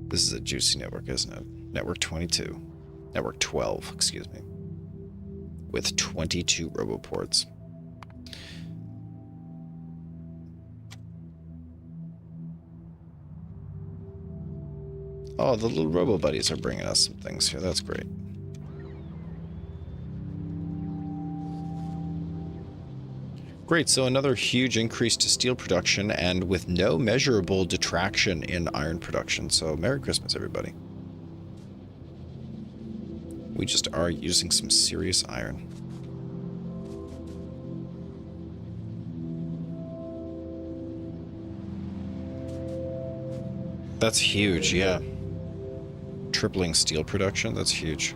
This is a juicy network, isn't it? Network 22. Network 12, excuse me. With 22 RoboPorts. Oh, the little Robo-Buddies are bringing us some things here. That's great. Great, so another huge increase to steel production and with no measurable detraction in iron production. So Merry Christmas, everybody. We just are using some serious iron. That's huge, yeah. Tripling steel production, that's huge.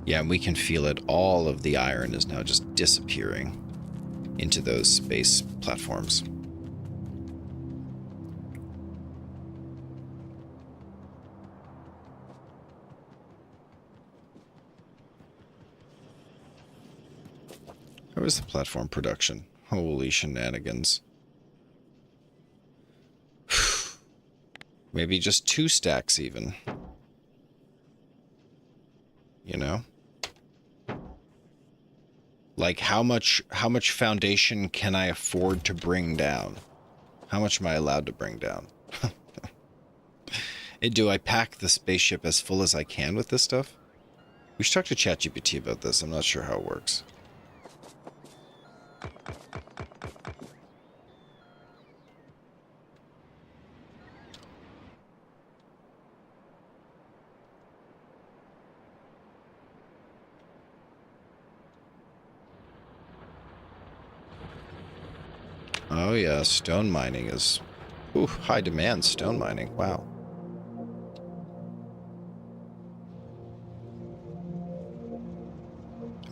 Yeah, and we can feel it. All of the iron is now just disappearing into those space platforms. How is the platform production? Holy shenanigans. Maybe just 2 stacks even. You know? Like, how much foundation can I afford to bring down? How much am I allowed to bring down? Do I pack the spaceship as full as I can with this stuff? We should talk to ChatGPT about this. I'm not sure how it works. Oh yeah, stone mining is... Ooh, high demand stone mining. Wow.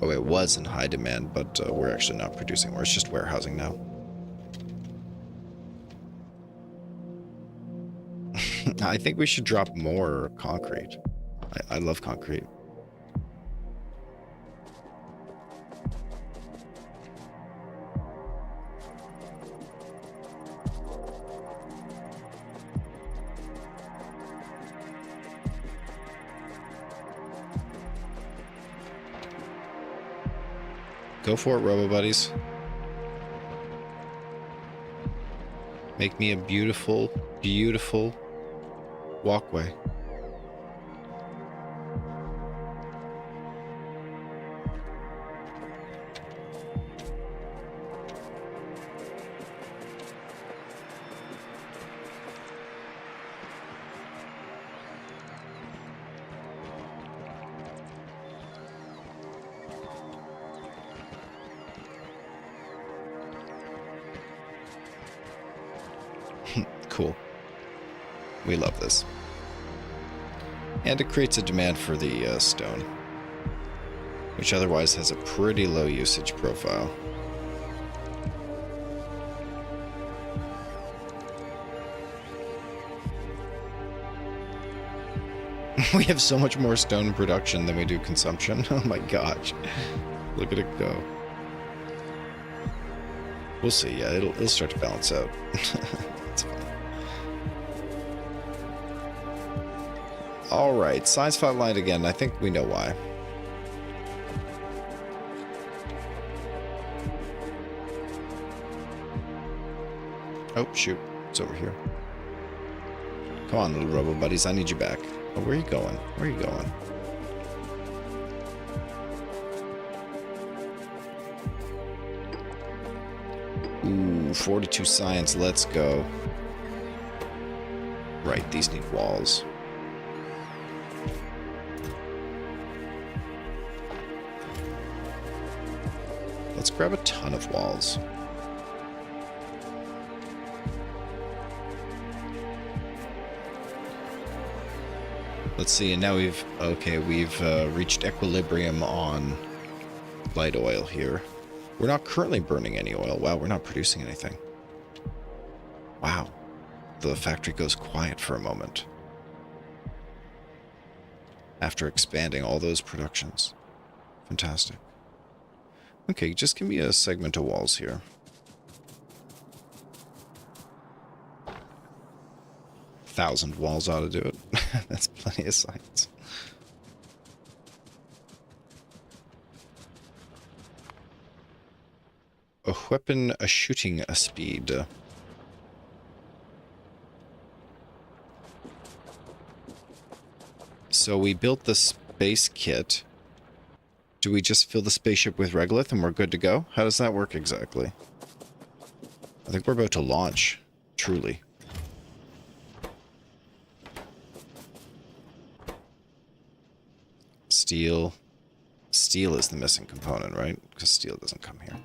Oh, it was in high demand, but we're actually not producing. It's just warehousing now. I think we should drop more concrete. I love concrete. Go for it, Robo Buddies. Make me a beautiful, beautiful walkway. Cool. We love this. And it creates a demand for the stone, which otherwise has a pretty low usage profile. We have so much more stone production than we do consumption. Oh my gosh. Look at it go. We'll see. Yeah, it'll start to balance out. It's fine. All right, science flatlined again. I think we know why. Oh, shoot. It's over here. Come on, little robo buddies. I need you back. Oh, where are you going? Where are you going? Ooh, 42 science. Let's go. Right, these need walls. Let's grab a ton of walls. Let's see, and now we've reached equilibrium on light oil here. We're not currently burning any oil. Wow, we're not producing anything. Wow. The factory goes quiet for a moment after expanding all those productions. Fantastic. Okay, just give me a segment of walls here. Thousand walls ought to do it. That's plenty of science. A weapon, a shooting, a speed. So we built the space kit. Do we just fill the spaceship with regolith and we're good to go? How does that work exactly? I think we're about to launch, truly. Steel. Steel is the missing component, right? Because steel doesn't come here.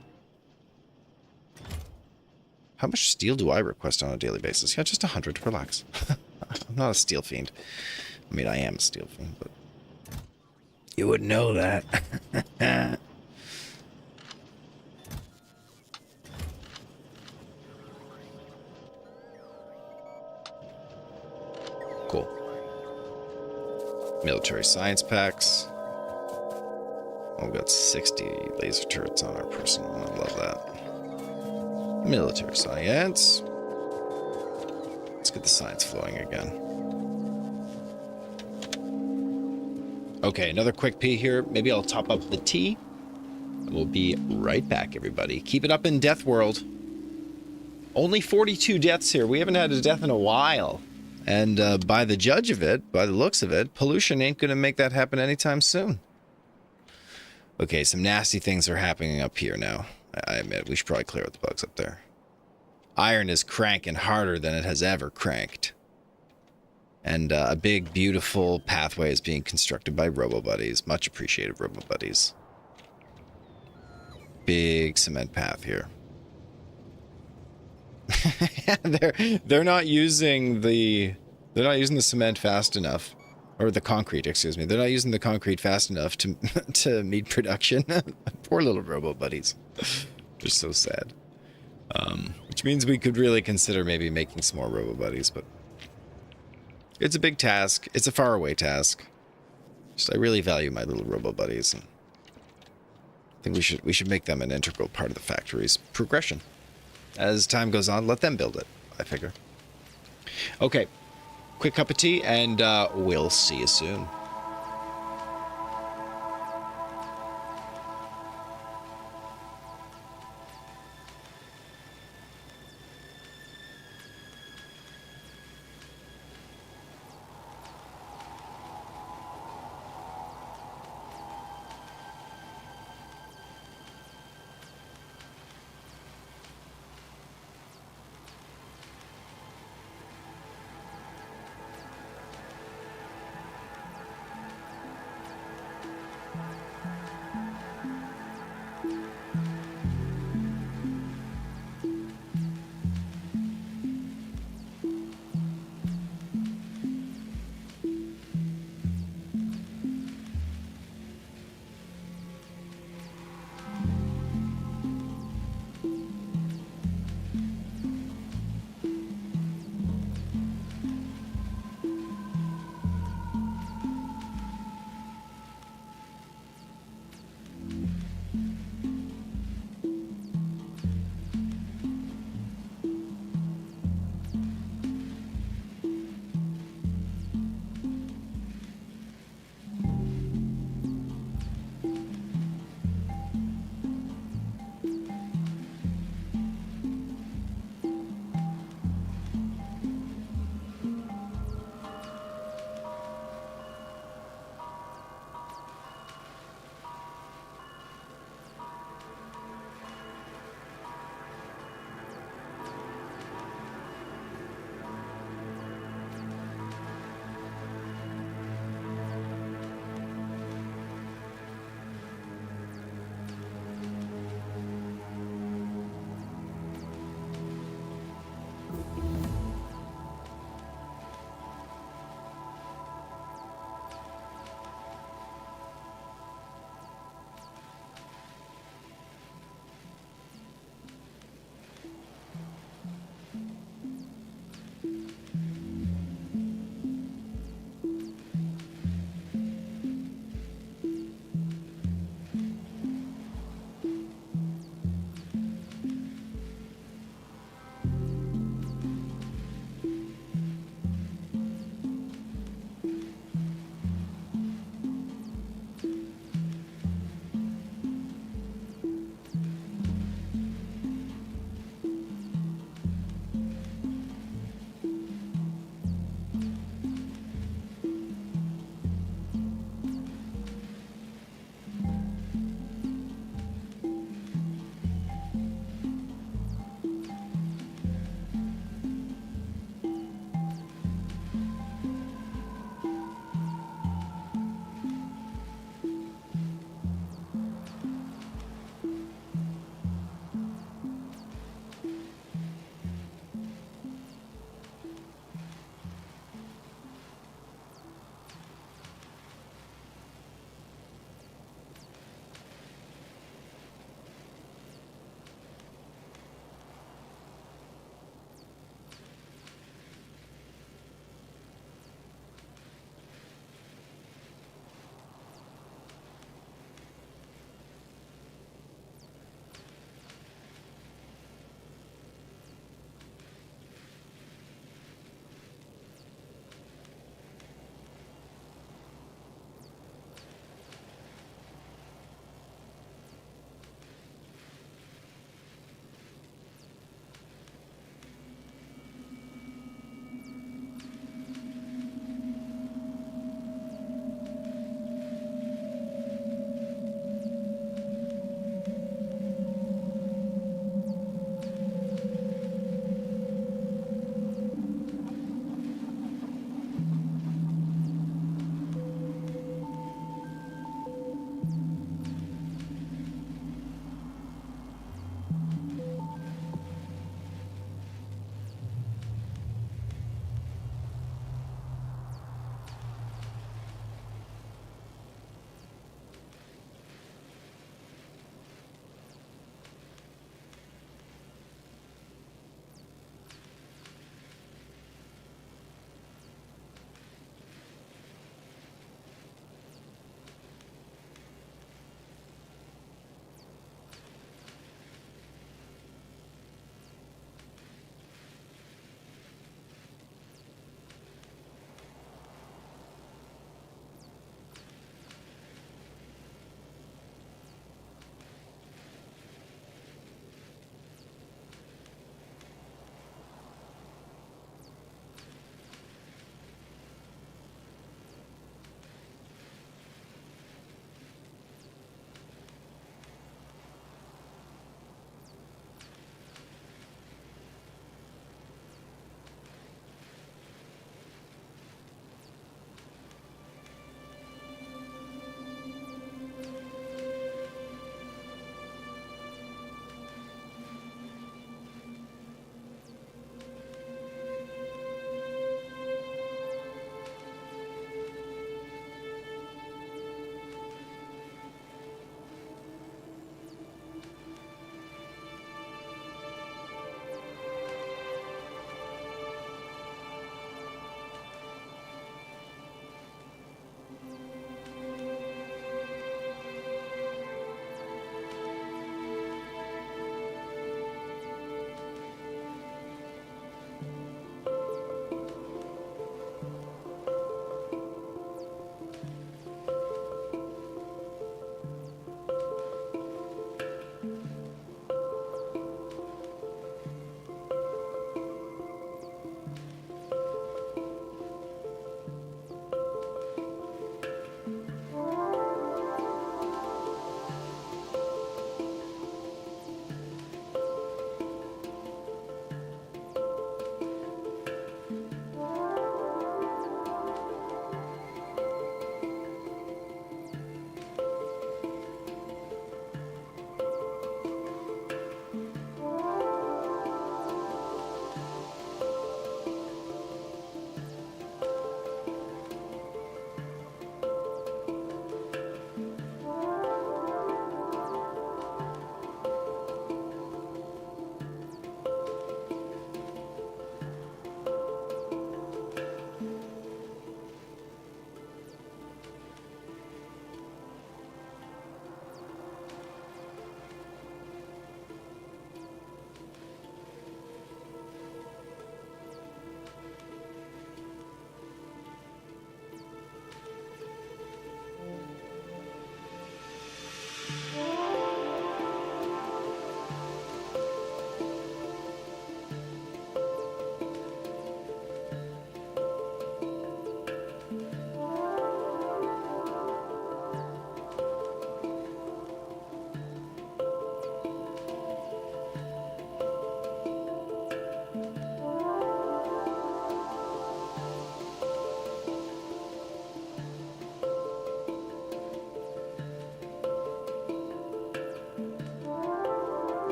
How much steel do I request on a daily basis? Yeah, just 100. Relax. I'm not a steel fiend. I mean, I am a steel fiend, but... You would know that. Cool. Military science packs. Oh, we've got 60 laser turrets on our personal. I love that. Military science. Let's get the science flowing again. Okay, another quick pee here. Maybe I'll top up the tea. We'll be right back, everybody. Keep it up in Deathworld. Only 42 deaths here. We haven't had a death in a while. And by the judge of it, by the looks of it, pollution ain't going to make that happen anytime soon. Okay, some nasty things are happening up here now. I admit, we should probably clear out the bugs up there. Iron is cranking harder than it has ever cranked. And a big, beautiful pathway is being constructed by Robo-Buddies. Much appreciated, Robo-Buddies. Big cement path here. they're not using the cement fast enough, or the concrete, excuse me. They're not using the concrete fast enough to to meet production. Poor little Robo-Buddies. They're so sad. Which means we could really consider maybe making some more Robo-Buddies, but it's a big task. It's a faraway task. Just I really value my little Robo-Buddies, and I think we should make them an integral part of the factory's progression. As time goes on, let them build it, I figure. Okay, quick cup of tea, and we'll see you soon.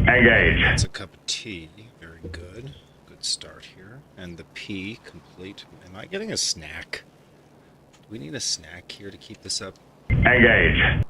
Engage. That's a cup of tea. Very good. Good start here. And the P complete. Am I getting a snack? Do we need a snack here to keep this up? Engage.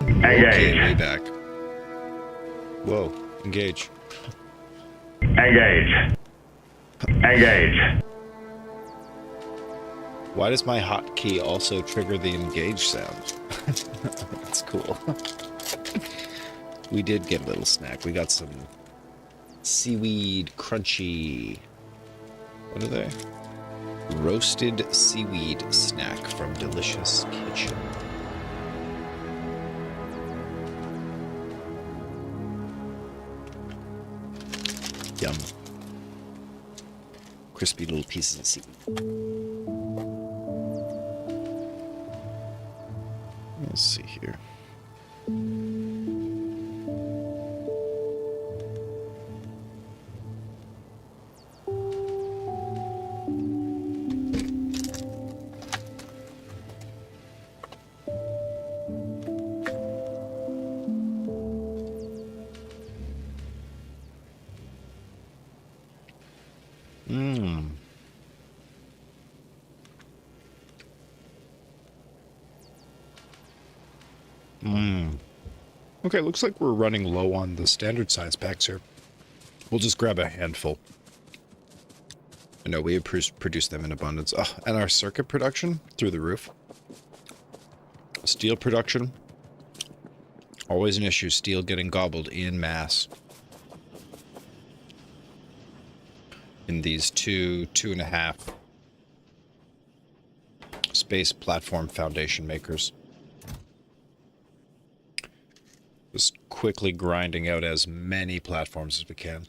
Okay, way back. Whoa, engage. Engage. Engage. Why does my hotkey also trigger the engage sound? That's cool. We did get a little snack. We got some seaweed crunchy. What are they? Roasted seaweed snack from Delicious Kitchen. Yum. Crispy little pieces of seaweed. Let's see here. Okay, looks like we're running low on the standard size packs here. We'll just grab a handful. I know we have produced them in abundance. Oh, and our circuit production, through the roof. Steel production, always an issue. Steel getting gobbled in mass. In these 2.5 space platform foundation makers. Just quickly grinding out as many platforms as we can.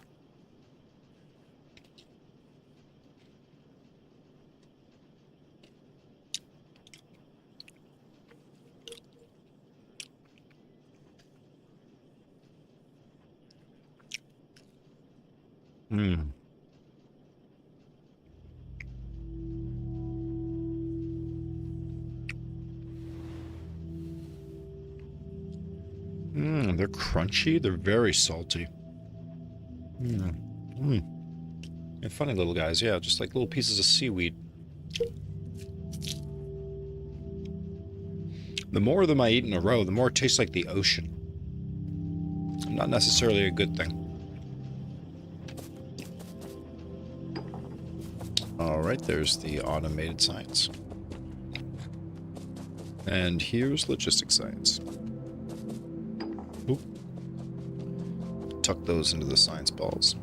They're crunchy. They're very salty. And funny little guys. Yeah, just like little pieces of seaweed. The more of them I eat in a row, the more it tastes like the ocean. Not necessarily a good thing. Alright, there's the automated science. And here's logistics science. Oop. Tuck those into the science balls.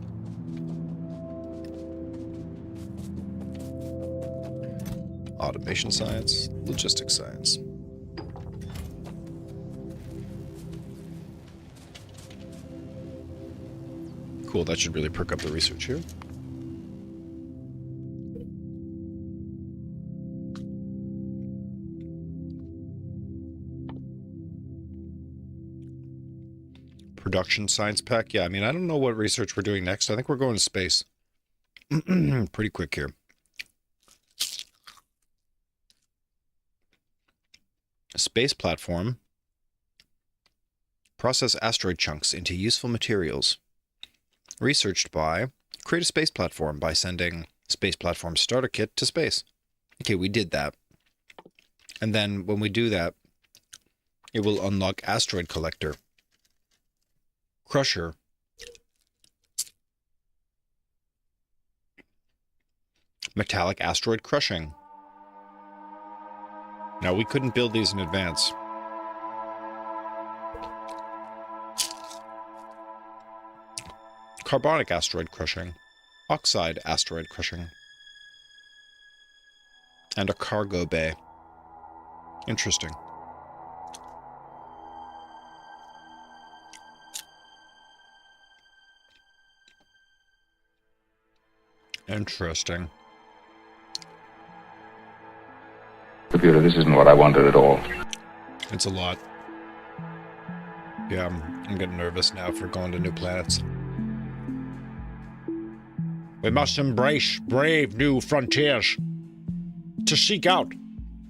Automation science, logistics science. Cool, that should really perk up the research here. Production science pack. Yeah, I mean, I don't know what research we're doing next. I think we're going to space. Pretty quick here. Space platform. Process asteroid chunks into useful materials. Researched by create a space platform by sending space platform starter kit to space. Okay, we did that. And then when we do that, it will unlock asteroid collector. Crusher. Metallic asteroid crushing. Now, we couldn't build these in advance. Carbonic asteroid crushing. Oxide asteroid crushing. And a cargo bay. Interesting. Interesting. Computer, this isn't what I wanted at all. It's a lot. Yeah, I'm getting nervous now for going to new planets. We must embrace brave new frontiers to seek out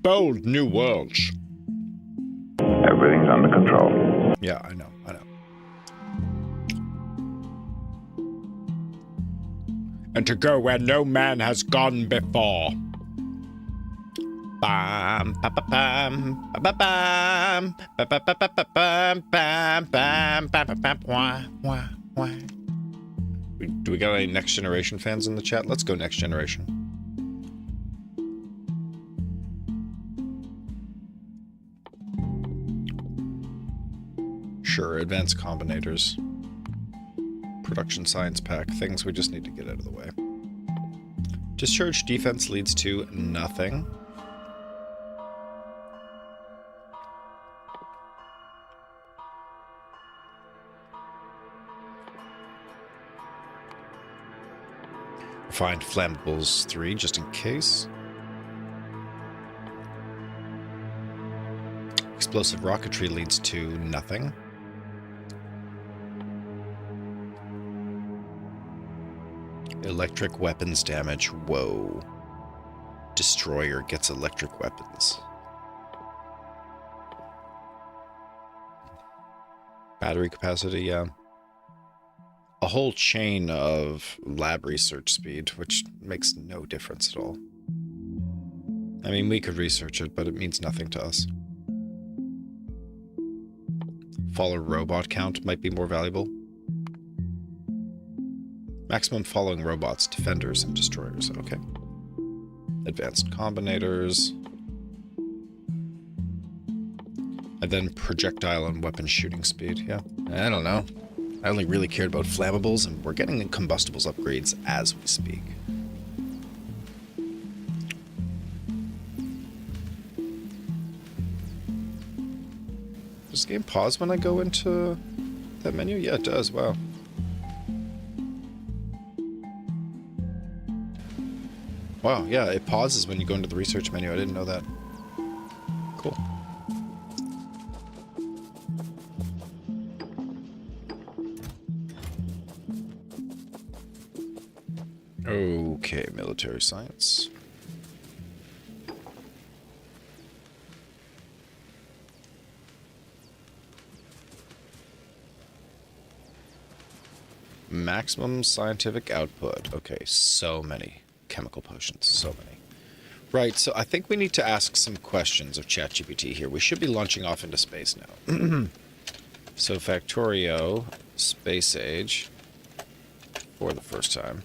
bold new worlds. Everything's under control. Yeah, I know. And to go where no man has gone before. Bam, ba, ba, bam, ba, ba, bam, ba, ba, ba, ba, ba, bam, bam, bam, bam, bam, bam, wah, wah, wah. Do we got any Next Generation fans in the chat? Let's go Next Generation. Sure, advanced combinators. Production science pack. Things we just need to get out of the way. Discharge defense leads to nothing. Refined flammables 3, just in case. Explosive rocketry leads to nothing. Electric weapons damage. Whoa. Destroyer gets electric weapons. Battery capacity, yeah. A whole chain of lab research speed, which makes no difference at all. I mean, we could research it, but it means nothing to us. Follower robot count might be more valuable. Maximum following robots, defenders, and destroyers. Okay. Advanced combinators. And then projectile and weapon shooting speed. Yeah. I don't know. I only really cared about flammables, and we're getting combustibles upgrades as we speak. Does the game pause when I go into that menu? Yeah, it does. Wow. Wow, yeah, it pauses when you go into the research menu. I didn't know that. Cool. Okay, military science. Maximum scientific output. Okay, so many chemical potions, so many. Right, so I think we need to ask some questions of ChatGPT here. We should be launching off into space now. So Factorio, space age, for the first time.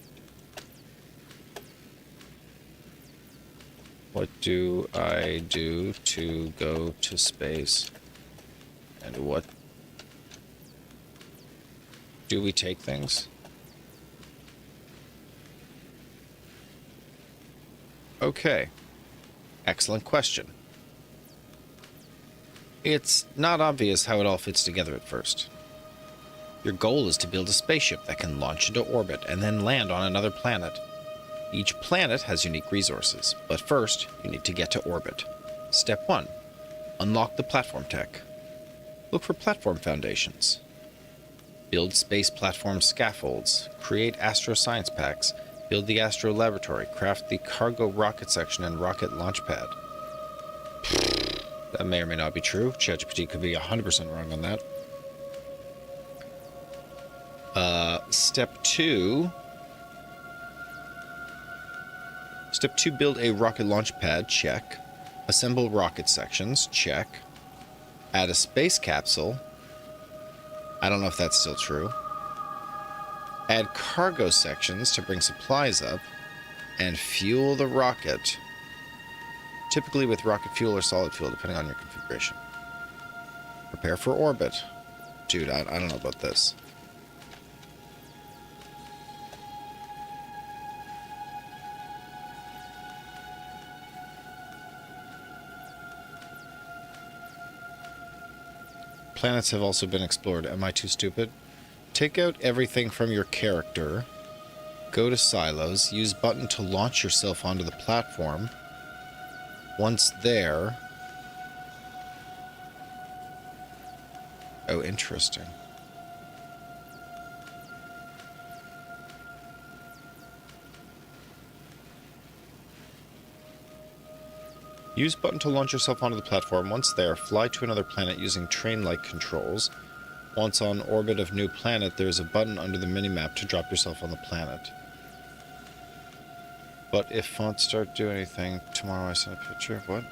What do I do to go to space? And what do we take things? Okay. Excellent question. It's not obvious how it all fits together at first. Your goal is to build a spaceship that can launch into orbit and then land on another planet. Each planet has unique resources, but first, you need to get to orbit. Step 1. Unlock the platform tech. Look for platform foundations. Build space platform scaffolds. Create astro science packs. Build the astro laboratory. Craft the cargo rocket section and rocket launch pad. That may or may not be true. ChatGPT could be 100% wrong on that. Step 2. Step 2, build a rocket launch pad. Check. Assemble rocket sections. Check. Add a space capsule. I don't know if that's still true. Add cargo sections to bring supplies up. And fuel the rocket. Typically with rocket fuel or solid fuel, depending on your configuration. Prepare for orbit. Dude, I don't know about this. Planets have also been explored. Am I too stupid? Take out everything from your character. Go to silos. Use button to launch yourself onto the platform. Once there... Oh, interesting. Use button to launch yourself onto the platform. Once there, fly to another planet using train-like controls. Once on orbit of new planet, there is a button under the minimap to drop yourself on the planet. But if fonts start doing anything, tomorrow I send a picture. What?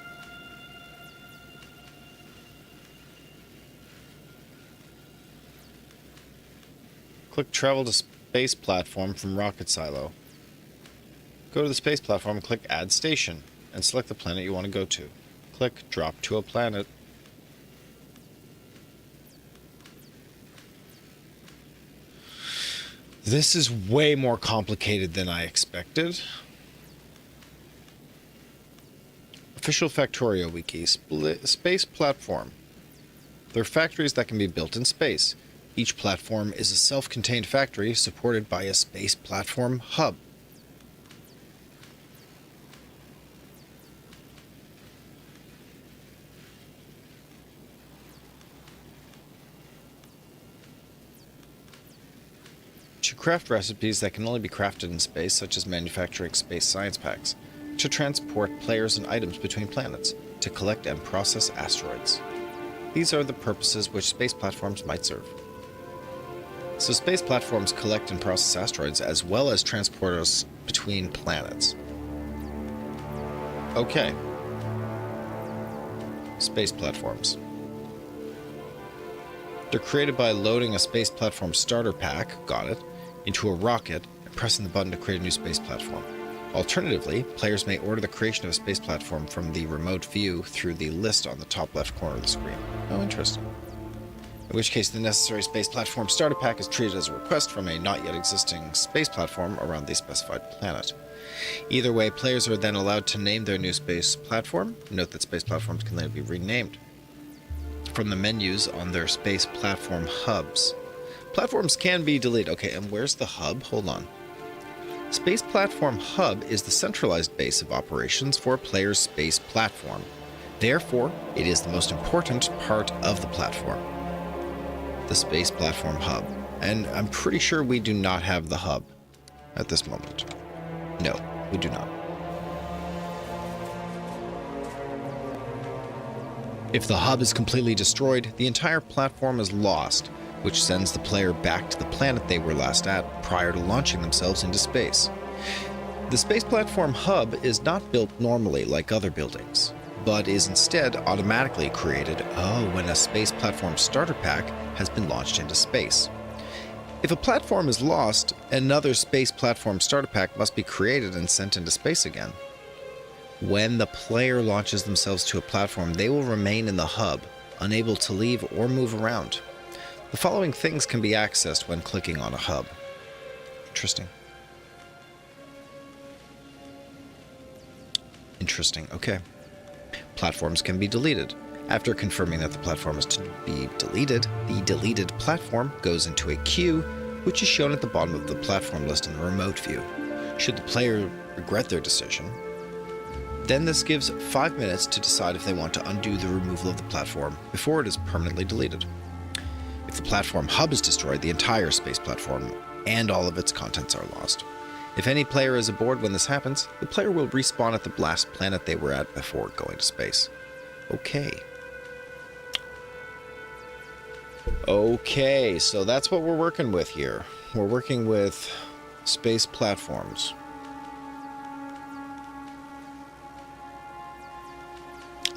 Click travel to space platform from rocket silo. Go to the space platform and click add station and select the planet you want to go to. Click drop to a planet. This is way more complicated than I expected. Official Factorio Wiki. Space platform. There are factories that can be built in space. Each platform is a self-contained factory supported by a space platform hub. To craft recipes that can only be crafted in space, such as manufacturing space science packs. To transport players and items between planets. To collect and process asteroids. These are the purposes which space platforms might serve. So space platforms collect and process asteroids as well as transport us between planets. Okay. Space platforms. They're created by loading a space platform starter pack, got it, into a rocket and pressing the button to create a new space platform. Alternatively, players may order the creation of a space platform from the remote view through the list on the top left corner of the screen. Oh, interesting. In which case, the necessary space platform starter pack is treated as a request from a not yet existing space platform around the specified planet. Either way, players are then allowed to name their new space platform. Note that space platforms can later be renamed from the menus on their space platform hubs. Platforms can be deleted. Okay, and where's the hub? Hold on. Space Platform Hub is the centralized base of operations for a player's space platform. Therefore, it is the most important part of the platform. The Space Platform Hub. And I'm pretty sure we do not have the hub at this moment. No, we do not. If the hub is completely destroyed, the entire platform is lost, which sends the player back to the planet they were last at prior to launching themselves into space. The Space Platform Hub is not built normally like other buildings, but is instead automatically created when a Space Platform starter pack has been launched into space. If a platform is lost, another Space Platform starter pack must be created and sent into space again. When the player launches themselves to a platform, they will remain in the hub, unable to leave or move around. The following things can be accessed when clicking on a hub. Interesting. Interesting, okay. Platforms can be deleted. After confirming that the platform is to be deleted, the deleted platform goes into a queue, which is shown at the bottom of the platform list in the remote view. Should the player regret their decision, then this gives 5 minutes to decide if they want to undo the removal of the platform before it is permanently deleted. If the platform hub is destroyed, the entire space platform and all of its contents are lost. If any player is aboard when this happens, the player will respawn at the last planet they were at before going to space. Okay. Okay, so that's what we're working with here. We're working with space platforms.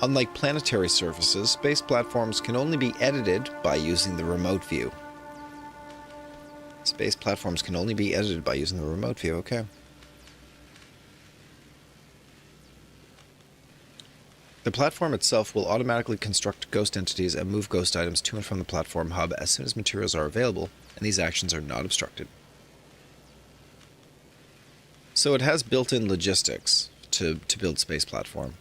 Unlike planetary surfaces, space platforms can only be edited by using the remote view. Space platforms can only be edited by using the remote view, okay. The platform itself will automatically construct ghost entities and move ghost items to and from the platform hub as soon as materials are available, and these actions are not obstructed. So it has built-in logistics to build space platform.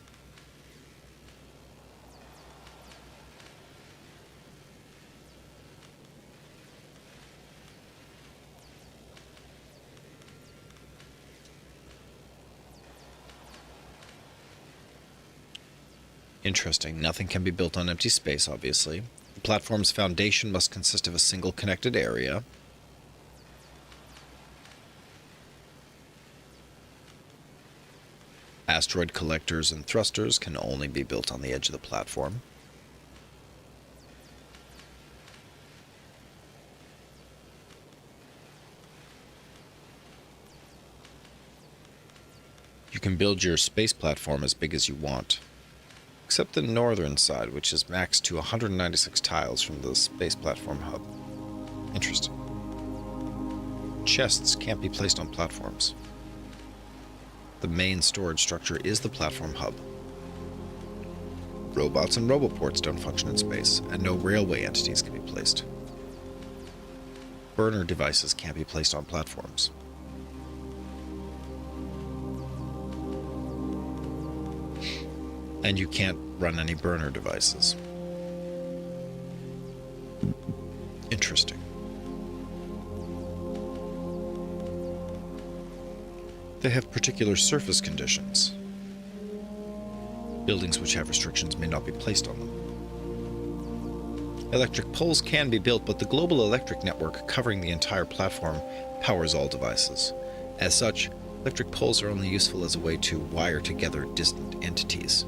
Interesting. Nothing can be built on empty space, obviously. The platform's foundation must consist of a single connected area. Asteroid collectors and thrusters can only be built on the edge of the platform. You can build your space platform as big as you want, except the northern side, which is maxed to 196 tiles from the space platform hub. Interesting. Chests can't be placed on platforms. The main storage structure is the platform hub. Robots and roboports don't function in space, and no railway entities can be placed. Burner devices can't be placed on platforms. And you can't run any burner devices. Interesting. They have particular surface conditions. Buildings which have restrictions may not be placed on them. Electric poles can be built, but the global electric network covering the entire platform powers all devices. As such, electric poles are only useful as a way to wire together distant entities.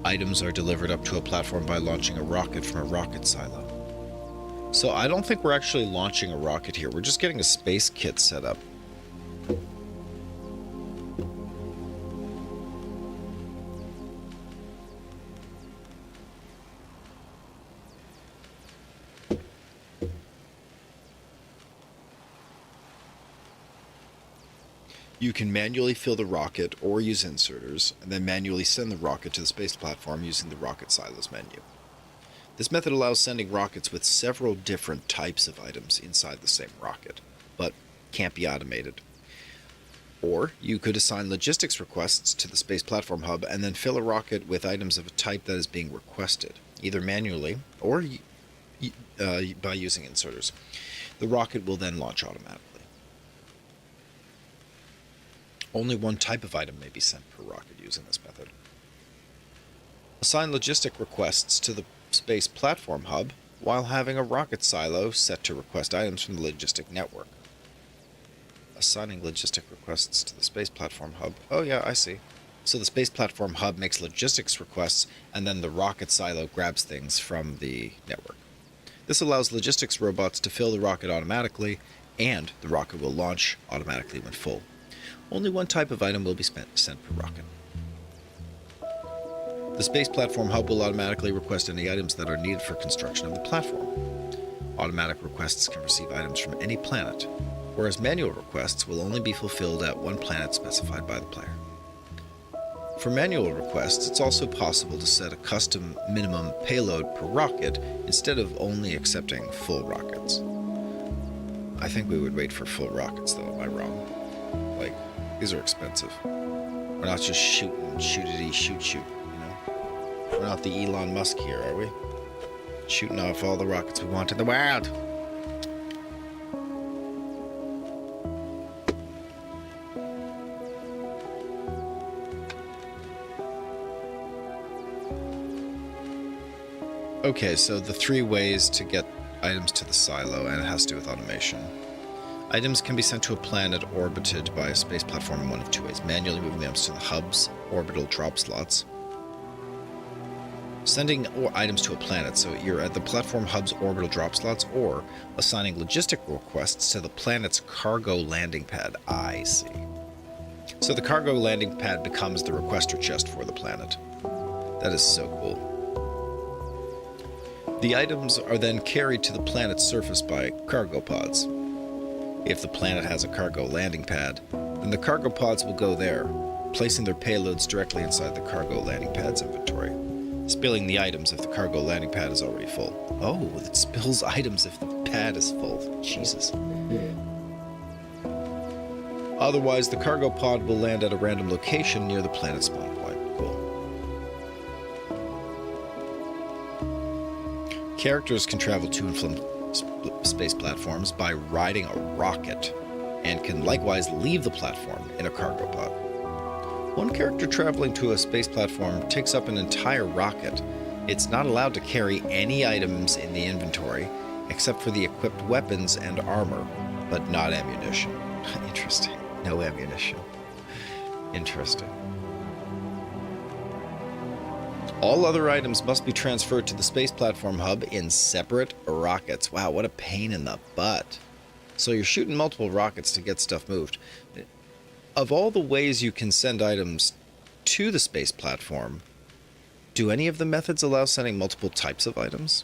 Items are delivered up to a platform by launching a rocket from a rocket silo. So I don't think we're actually launching a rocket here. We're just getting a space kit set up. You can manually fill the rocket or use inserters, and then manually send the rocket to the space platform using the rocket silos menu. This method allows sending rockets with several different types of items inside the same rocket, but can't be automated. Or you could assign logistics requests to the space platform hub and then fill a rocket with items of a type that is being requested, either manually or by using inserters. The rocket will then launch automatically. Only one type of item may be sent per rocket using this method. Assign logistic requests to the space platform hub while having a rocket silo set to request items from the logistic network. Assigning logistic requests to the space platform hub. Oh yeah, I see. So the space platform hub makes logistics requests, and then the rocket silo grabs things from the network. This allows logistics robots to fill the rocket automatically, and the rocket will launch automatically when full. Only one type of item will be sent per rocket. The space platform hub will automatically request any items that are needed for construction of the platform. Automatic requests can receive items from any planet, whereas manual requests will only be fulfilled at one planet specified by the player. For manual requests, it's also possible to set a custom minimum payload per rocket instead of only accepting full rockets. I think we would wait for full rockets, though. Am I wrong? Like, these are expensive. We're not just shooting, shoot, you know? We're not the Elon Musk here, are we? Shooting off all the rockets we want in the world. Okay, so the 3 ways to get items to the silo, and it has to do with automation. Items can be sent to a planet orbited by a space platform in one of 2 ways. Manually moving them to the hub's orbital drop slots. Sending items to a planet, so you're at the platform hub's orbital drop slots, or assigning logistic requests to the planet's cargo landing pad. I see. So the cargo landing pad becomes the requester chest for the planet. That is so cool. The items are then carried to the planet's surface by cargo pods. If the planet has a cargo landing pad, then the cargo pods will go there, placing their payloads directly inside the cargo landing pad's inventory, spilling the items if the cargo landing pad is already full. Oh, it spills items if the pad is full. Jesus. Otherwise, the cargo pod will land at a random location near the planet's spawn point. Cool. Characters can travel to and from space platforms by riding a rocket, and can likewise leave the platform in a cargo pod. One character traveling to a space platform takes up an entire rocket. It's not allowed to carry any items in the inventory, except for the equipped weapons and armor, but not ammunition. Interesting. No ammunition. Interesting. All other items must be transferred to the space platform hub in separate rockets. Wow, what a pain in the butt. So you're shooting multiple rockets to get stuff moved. Of all the ways you can send items to the space platform, do any of the methods allow sending multiple types of items?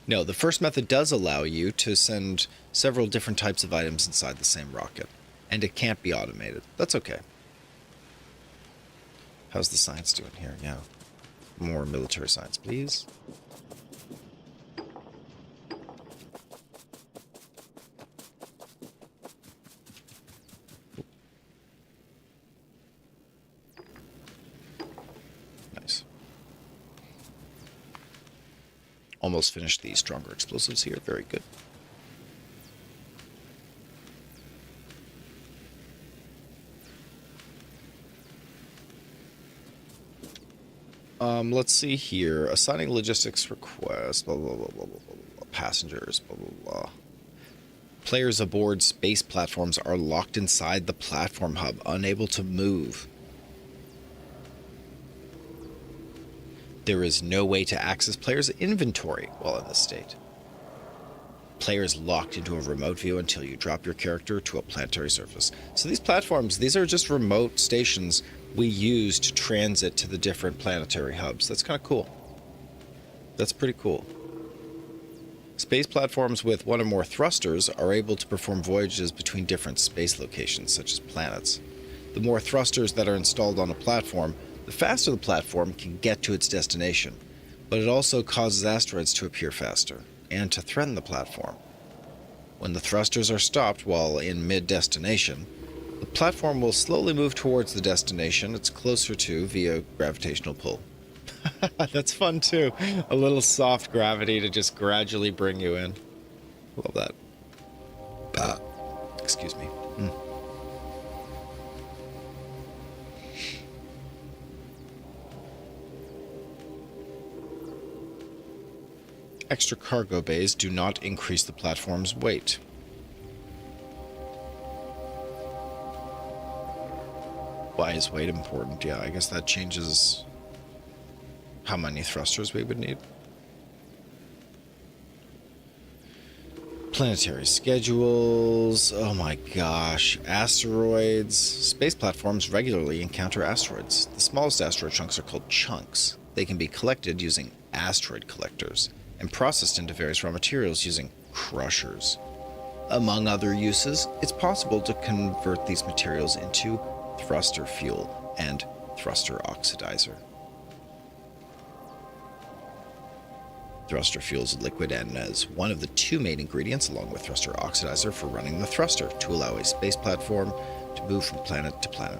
No, the first method does allow you to send several different types of items inside the same rocket. And it can't be automated. That's okay. How's the science doing here? Yeah. More military science, please. Nice. Almost finished the stronger explosives here. Very good. Let's see here. Assigning logistics request, blah, blah, blah, blah, blah, blah, blah. Passengers, blah, blah, blah. Players aboard space platforms are locked inside the platform hub, unable to move. There is no way to access players' inventory while in this state. Players locked into a remote view until you drop your character to a planetary surface. So these platforms, these are just remote stations we use to transit to the different planetary hubs. That's kind of cool. That's pretty cool. Space platforms with one or more thrusters are able to perform voyages between different space locations, such as planets. The more thrusters that are installed on a platform, the faster the platform can get to its destination. But it also causes asteroids to appear faster and to threaten the platform. When the thrusters are stopped while in mid-destination, the platform will slowly move towards the destination it's closer to via gravitational pull. That's fun too. A little soft gravity to just gradually bring you in. Love that. Excuse me. Extra cargo bays do not increase the platform's weight. Why is weight important? Yeah, I guess that changes how many thrusters we would need. Planetary schedules. Oh my gosh. Asteroids. Space platforms regularly encounter asteroids. The smallest asteroid chunks are called chunks. They can be collected using asteroid collectors and processed into various raw materials using crushers. Among other uses, it's possible to convert these materials into thruster fuel and thruster oxidizer. Thruster fuel is liquid and is one of the two main ingredients, along with thruster oxidizer, for running the thruster to allow a space platform to move from planet to planet.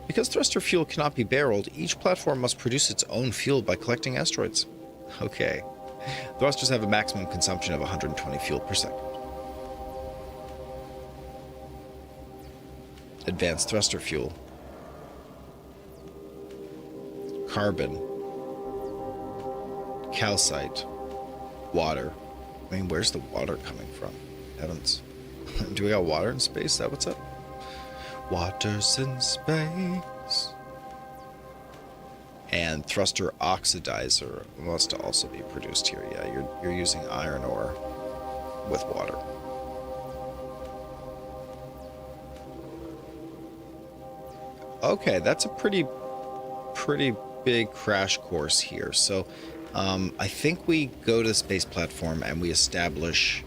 Because thruster fuel cannot be barreled, each platform must produce its own fuel by collecting asteroids. Okay. Thrusters have a maximum consumption of 120 fuel per second. Advanced thruster fuel. Carbon. Calcite. Water. I mean, where's the water coming from? Heavens. Do we got water in space? Is that what's up? Water's in space. And thruster oxidizer must also be produced here. Yeah, you're using iron ore with water. Okay, that's a pretty big crash course here. So I think we go to the space platform and we establish.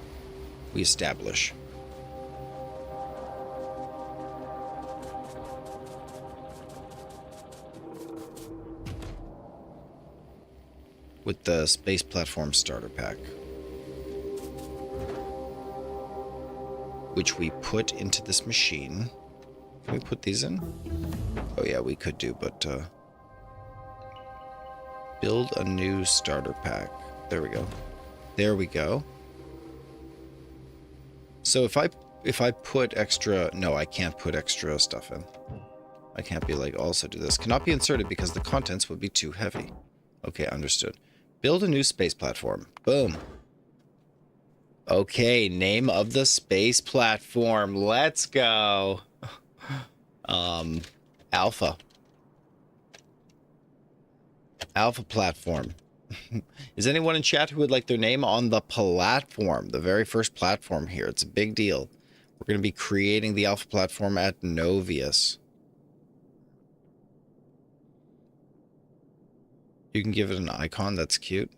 With the space platform starter pack, which we put into this machine. Can we put these in? Oh yeah, we could do, but build a new starter pack. There we go. There we go. So if I put extra, no, I can't put extra stuff in. I can't be like, also do this. Cannot be inserted because the contents would be too heavy. Okay, understood. Build a new space platform. Boom. Okay, name of the space platform. Let's go. Alpha. Alpha platform. Is anyone in chat who would like their name on the platform? The very first platform here. It's a big deal. We're going to be creating the Alpha platform at Novius. You can give it an icon. That's cute.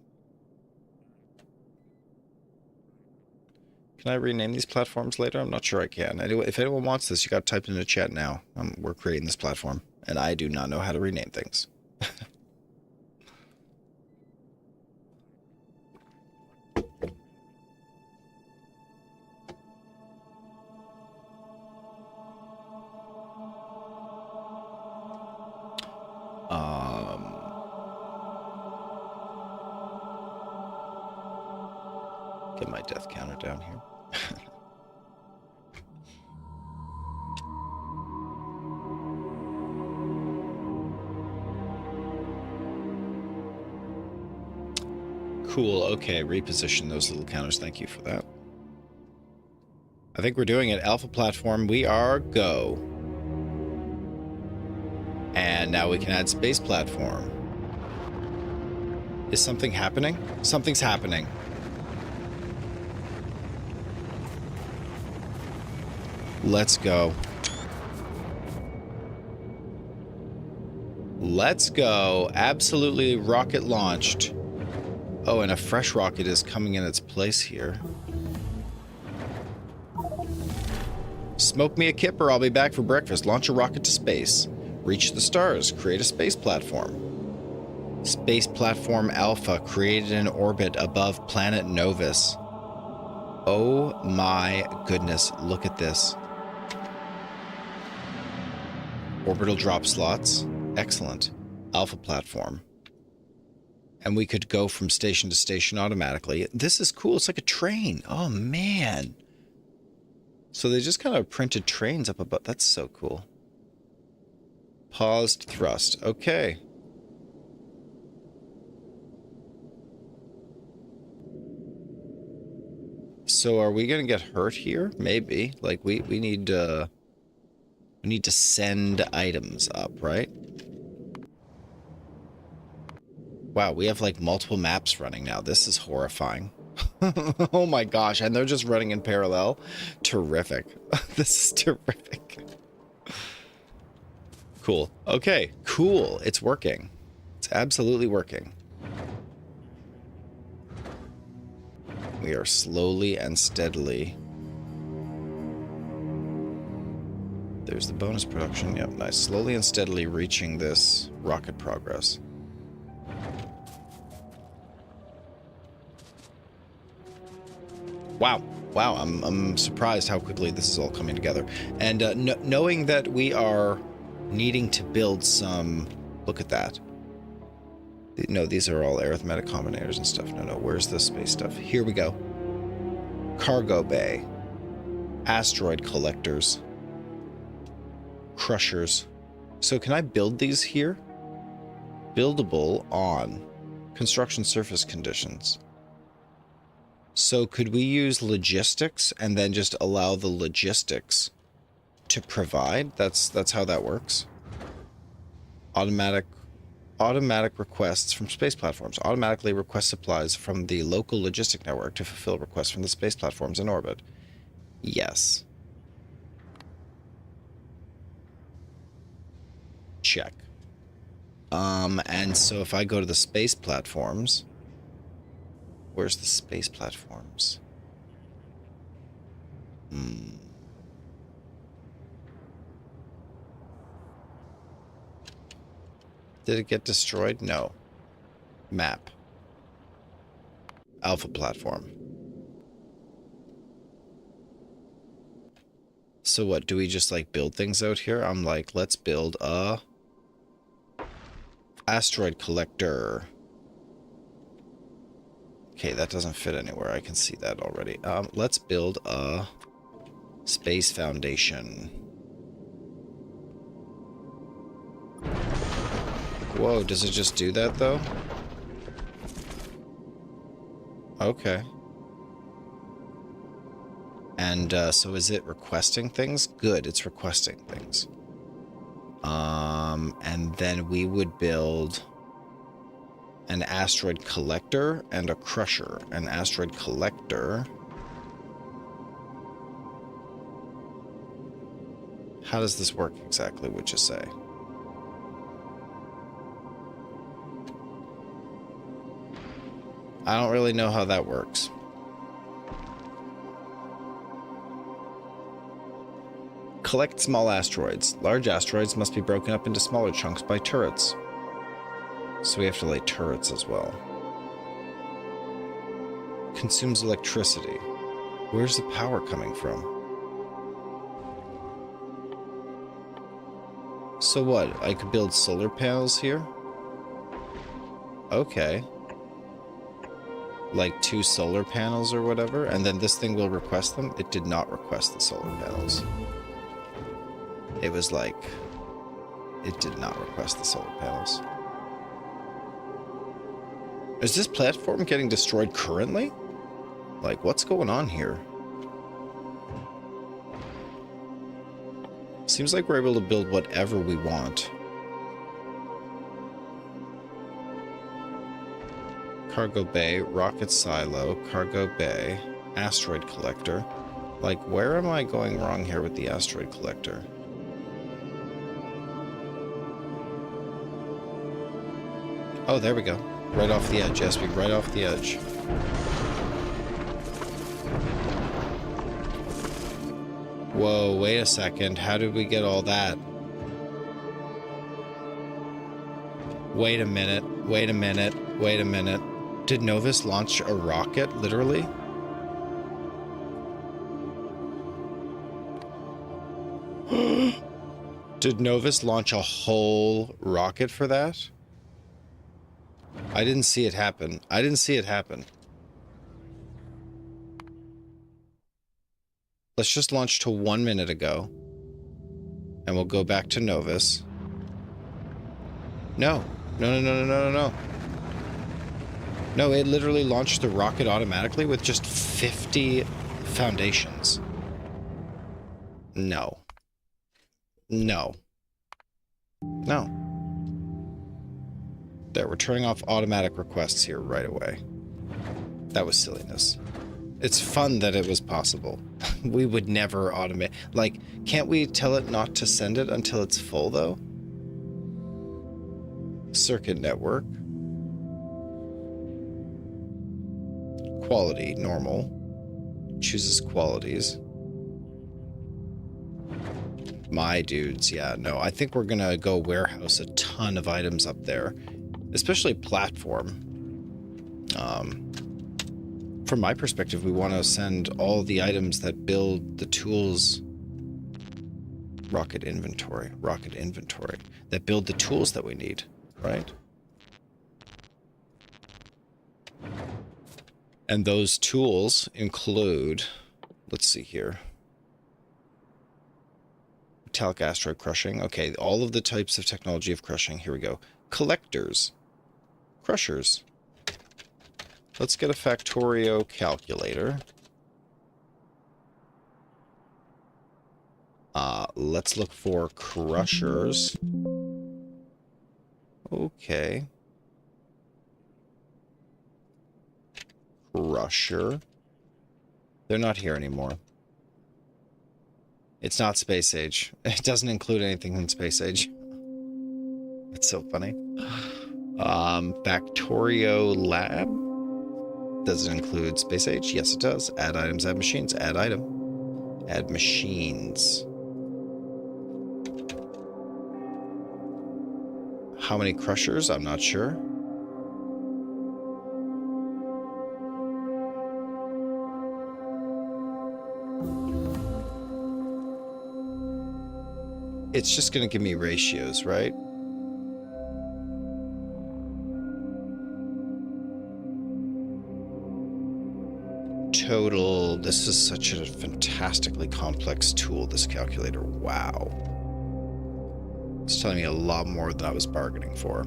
Can I rename these platforms later? I'm not sure I can. Anyway, if anyone wants this, you got to type it in the chat now. We're creating this platform, and I do not know how to rename things. Get my death counter down here. Cool. Okay, reposition those little counters. Thank you for that. I think we're doing it. Alpha platform. We are go. And now we can add space platform. Is something happening? Something's happening. Let's go. Let's go. Absolutely rocket launched. Oh, and a fresh rocket is coming in its place here. Smoke me a kipper. I'll be back for breakfast. Launch a rocket to space. Reach the stars. Create a space platform. Space platform Alpha created in orbit above planet Novus. Oh my goodness. Look at this. Orbital drop slots. Excellent. Alpha platform. And we could go from station to station automatically. This is cool. It's like a train. Oh, man. So they just kind of printed trains up above. That's so cool. Paused thrust. Okay. So are we going to get hurt here? Maybe. Like, we need to send items up, right? Wow, we have like multiple maps running now. This is horrifying. Oh my gosh, and they're just running in parallel. Terrific. This is terrific. Cool. Okay, cool. It's working. It's absolutely working. We are slowly and steadily. There's the bonus production. Yep, nice. Slowly and steadily reaching this rocket progress. Wow. Wow, I'm surprised how quickly this is all coming together. And knowing that we are needing to build some... Look at that. No, these are all arithmetic combinators and stuff. No, where's the space stuff? Here we go. Cargo bay. Asteroid collectors. Crushers. So can I build these here? Buildable on construction surface conditions. So could we use logistics and then just allow the logistics to provide? That's how that works. Automatic requests from space platforms. Automatically request supplies from the local logistic network to fulfill requests from the space platforms in orbit. Yes. Check. And so if I go to the space platforms... Where's the space platforms? Did it get destroyed? No. Map. Alpha platform. So what, do we just like build things out here? I'm like, let's build a asteroid collector. Okay, that doesn't fit anywhere. I can see that already. Let's build a space foundation. Whoa, does it just do that though? Okay. And so is it requesting things? Good, it's requesting things. And then we would build an asteroid collector and a crusher. An asteroid collector. How does this work exactly, would you say? I don't really know how that works. Collect small asteroids. Large asteroids must be broken up into smaller chunks by turrets. So we have to lay turrets as well. Consumes electricity. Where's the power coming from? So what? I could build solar panels here? Okay. Like 2 solar panels or whatever, and then this thing will request them? It did not request the solar panels. It was like... It did not request the solar panels. Is this platform getting destroyed currently? Like, what's going on here? Seems like we're able to build whatever we want. Cargo bay, rocket silo, cargo bay, asteroid collector. Like, where am I going wrong here with the asteroid collector? Oh, there we go. Right off the edge. Yes, right off the edge. Whoa, wait a second. How did we get all that? Wait a minute. Wait a minute. Wait a minute. Did Novus launch a rocket, literally? Did Novus launch a whole rocket for that? I didn't see it happen. I didn't see it happen. Let's just launch to 1 minute ago. And we'll go back to Novus. No. No, no, no, no, no, no, no. No, it literally launched the rocket automatically with just 50 foundations. No. No. No. There, we're turning off automatic requests here right away. That was silliness. It's fun that it was possible. We would never automate. Like, can't we tell it not to send it until it's full, though? Circuit network. Quality, normal. Chooses qualities. My dudes, yeah, no. I think we're gonna go warehouse a ton of items up there. Especially platform. From my perspective, we want to send all the items that build the tools. Rocket inventory. Rocket inventory. That build the tools that we need, right? And those tools include... Let's see here. Metallic asteroid crushing. Okay, all of the types of technology of crushing. Here we go. Collectors. Crushers. Let's get a Factorio calculator. Let's look for crushers. Okay. Crusher. They're not here anymore. It's not Space Age. It doesn't include anything in Space Age. It's so funny. Factorio Lab. Does it include Space Age? Yes, it does. Add items, add machines, add item. Add machines. How many crushers? I'm not sure. It's just going to give me ratios, right? Total. This is such a fantastically complex tool, this calculator. Wow. It's telling me a lot more than I was bargaining for.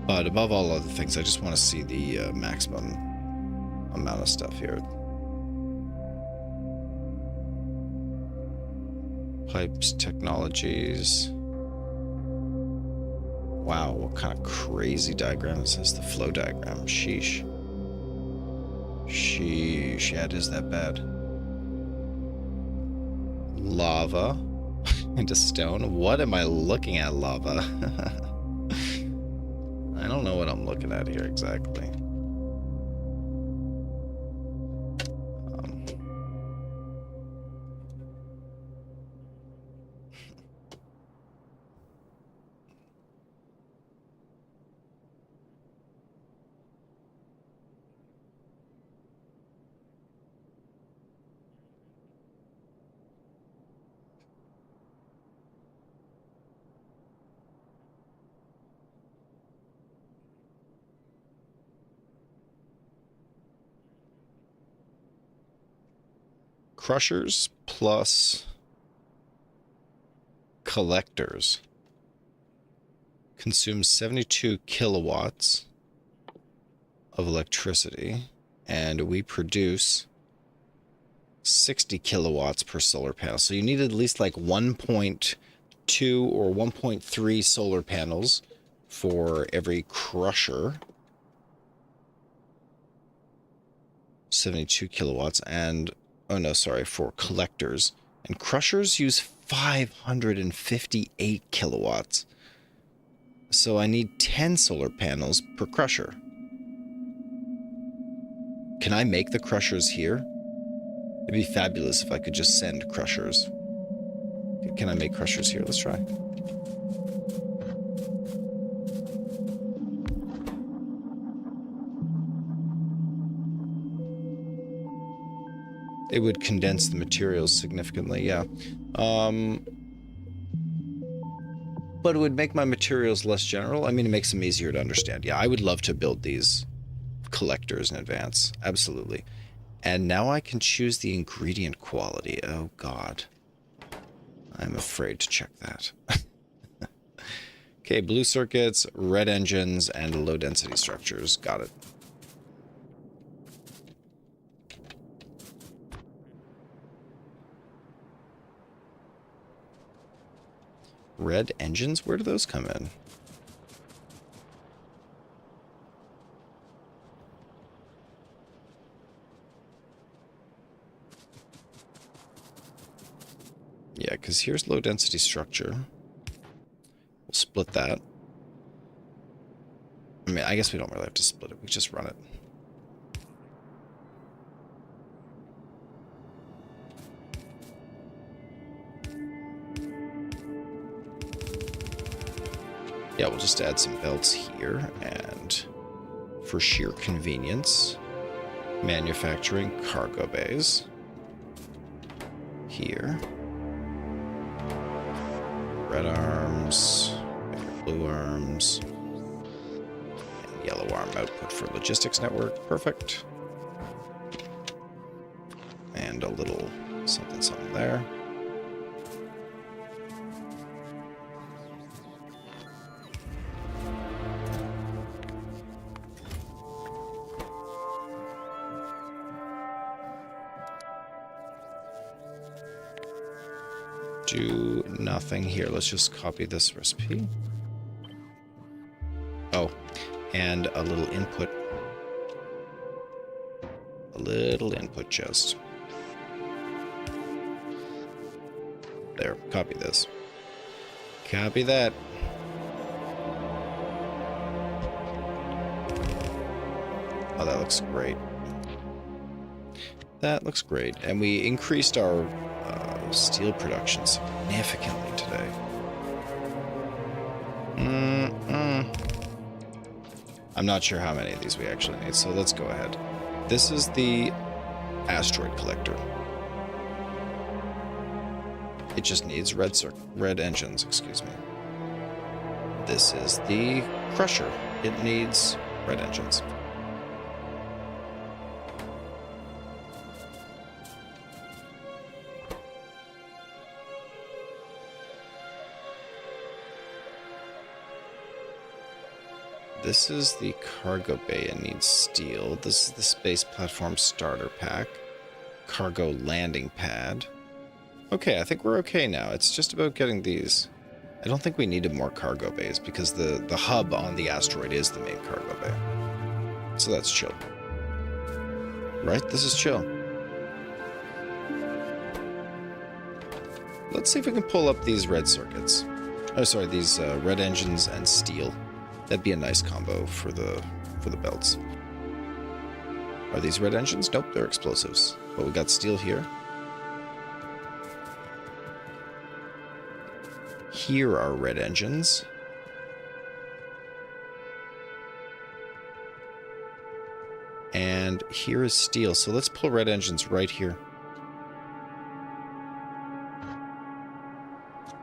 But above all other things, I just want to see the maximum amount of stuff here. Pipes, technologies. Wow, what kind of crazy diagram is this? The flow diagram. Sheesh. Sheesh, yeah, it is that bad. Lava into stone. What am I looking at, lava? I don't know what I'm looking at here exactly. Crushers plus collectors consumes 72 kilowatts of electricity, and we produce 60 kilowatts per solar panel. So you need at least like 1.2 or 1.3 solar panels for every crusher. 72 kilowatts, and oh no, sorry, for collectors. And crushers use 558 kilowatts. So I need 10 solar panels per crusher. Can I make the crushers here? It'd be fabulous if I could just send crushers. Can I make crushers here? Let's try. It would condense the materials significantly, yeah. But it would make my materials less general. I mean, it makes them easier to understand. Yeah, I would love to build these collectors in advance. Absolutely. And now I can choose the ingredient quality. Oh, God. I'm afraid to check that. Okay, blue circuits, red engines, and low-density structures. Got it. Red engines? Where do those come in? Yeah, because here's low density structure. We'll split that. I mean, I guess we don't really have to split it. We just run it. Yeah, we'll just add some belts here, and for sheer convenience, manufacturing cargo bays here. Red arms, blue arms, and yellow arm output for logistics network. Perfect. And a little something there. Do nothing here. Let's just copy this recipe. Oh, and a little input. A little input just. There, copy this. Copy that. Oh, that looks great. That looks great. And we increased our steel production significantly today. I'm not sure how many of these we actually need, so let's go ahead. This is the asteroid collector. It just needs red engines, excuse me. This is the crusher. It needs red engines. This is the cargo bay. It needs steel. This is the space platform starter pack. Cargo landing pad. Okay, I think we're okay now. It's just about getting these. I don't think we needed more cargo bays because the hub on the asteroid is the main cargo bay. So that's chill. Right? This is chill. Let's see if we can pull up these red circuits. Oh, sorry, these red engines and steel. That'd be a nice combo for the belts. Are these red engines? Nope, they're explosives. But we got steel here. Here are red engines. And here is steel. So let's pull red engines right here.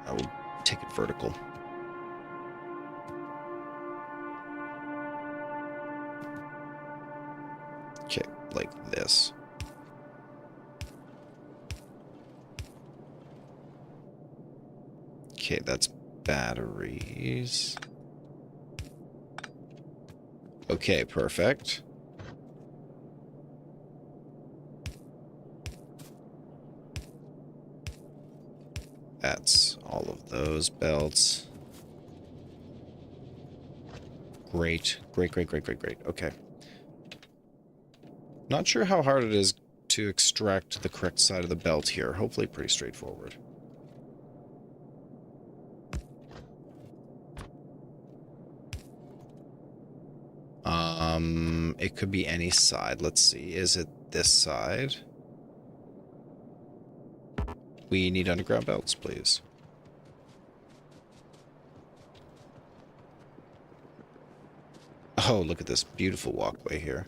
I will take it vertical. Okay, like this. Okay, that's batteries. Okay, perfect. That's all of those belts. Great. Great, great, great, great, great. Okay. Not sure how hard it is to extract the correct side of the belt here. Hopefully pretty straightforward. It could be any side. Let's see. Is it this side? We need underground belts, please. Oh, look at this beautiful walkway here.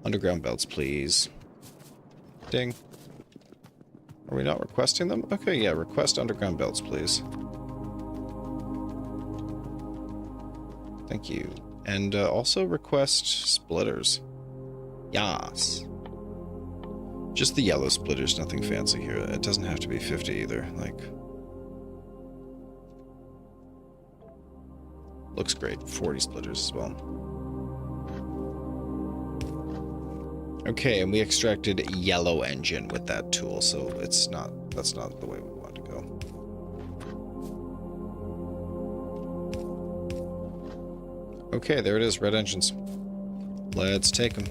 Underground belts, please. Ding. Are we not requesting them? Okay, yeah, request underground belts, please. Thank you. And also request splitters. Yas. Just the yellow splitters, nothing fancy here. It doesn't have to be 50 either. Like, looks great. 40 splitters as well. Okay, and we extracted yellow engine with that tool, so that's not the way we want to go. Okay, there it is, red engines. Let's take them.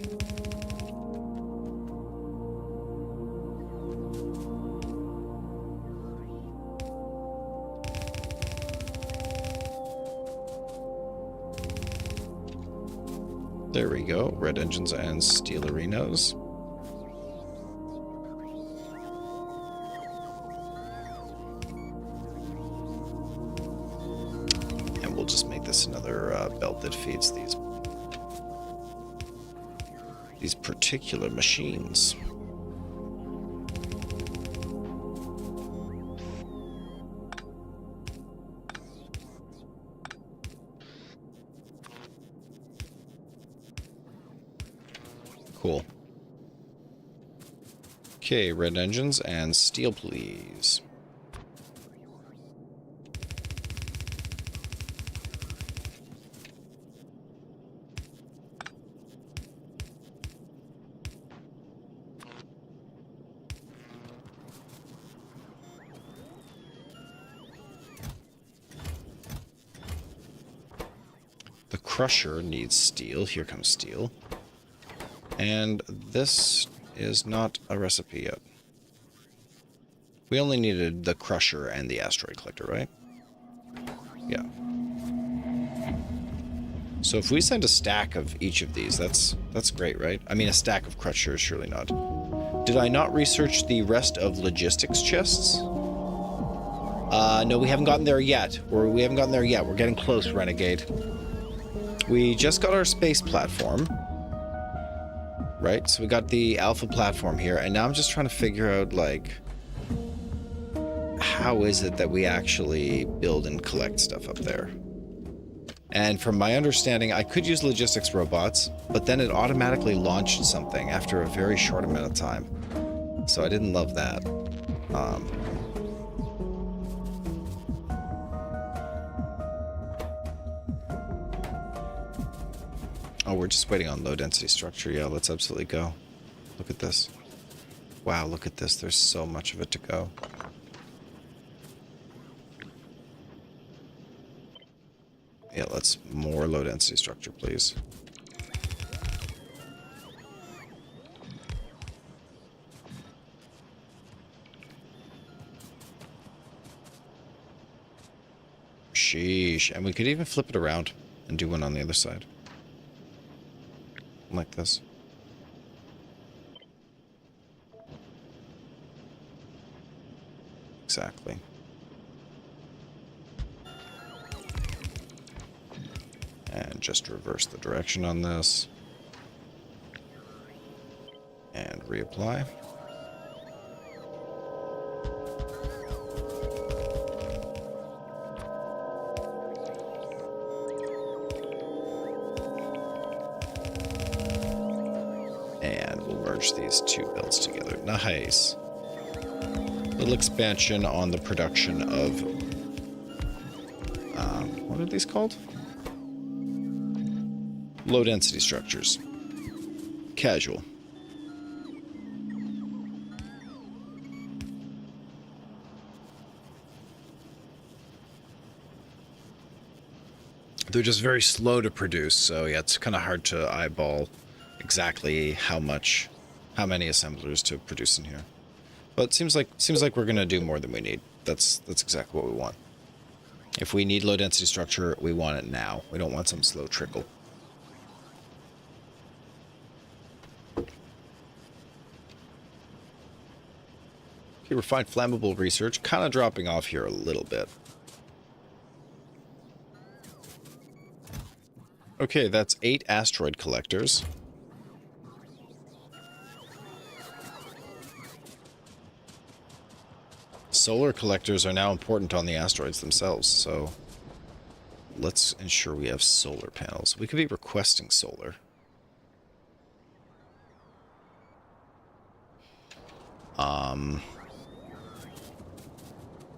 There we go, red engines and steelerinos. And we'll just make this another belt that feeds these particular machines. Cool. Okay, red engines and steel, please. The crusher needs steel. Here comes steel. And this is not a recipe yet. We only needed the crusher and the asteroid collector, right? Yeah. So if we send a stack of each of these, that's great, right? I mean, a stack of crushers, surely not. Did I not research the rest of logistics chests? No, we haven't gotten there yet. We haven't gotten there yet. We're getting close, Renegade. We just got our space platform. Right, so we got the alpha platform here, and now I'm just trying to figure out, like, how is it that we actually build and collect stuff up there? And from my understanding, I could use logistics robots, but then it automatically launched something after a very short amount of time. So I didn't love that. Oh, we're just waiting on low density structure. Yeah, let's absolutely go. Look at this. Wow, look at this. There's so much of it to go. Yeah, let's more low density structure, please. Sheesh. And we could even flip it around and do one on the other side. Like this. Exactly. And just reverse the direction on this. And reapply. And we'll merge these two builds together. Nice. Little expansion on the production of... what are these called? Low density structures. Casual. They're just very slow to produce, so yeah, it's kind of hard to eyeball exactly how many assemblers to produce in here. But it seems like we're gonna do more than we need. That's exactly what we want. If we need low density structure, we want it now. We don't want some slow trickle. Okay, refined flammable research, kind of dropping off here a little bit. Okay, that's 8 asteroid collectors. Solar collectors are now important on the asteroids themselves, so let's ensure we have solar panels. We could be requesting solar.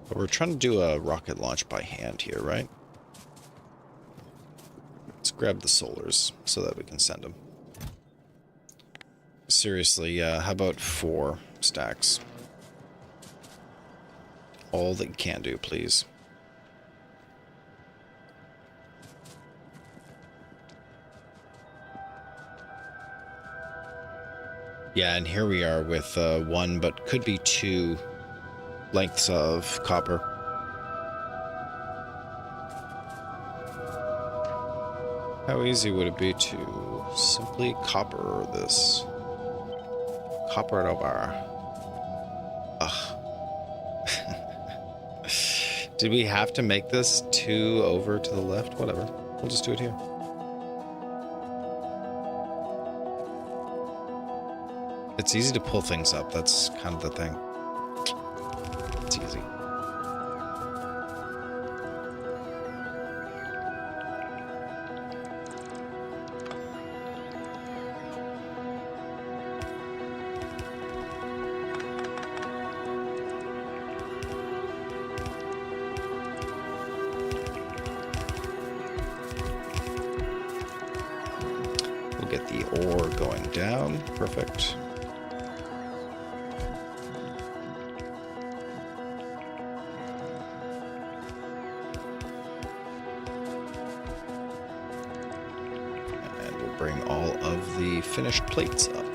But we're trying to do a rocket launch by hand here, right? Let's grab the solars so that we can send them. Seriously, how about 4 stacks? All that you can do, please. Yeah, and here we are with 1, but could be 2 lengths of copper. How easy would it be to simply copper this? Copper it over. Ugh. Did we have to make this 2 over to the left? Whatever. We'll just do it here. It's easy to pull things up. That's kind of the thing. It's easy. We'll get the ore going down. Perfect. Bring all of the finished plates up.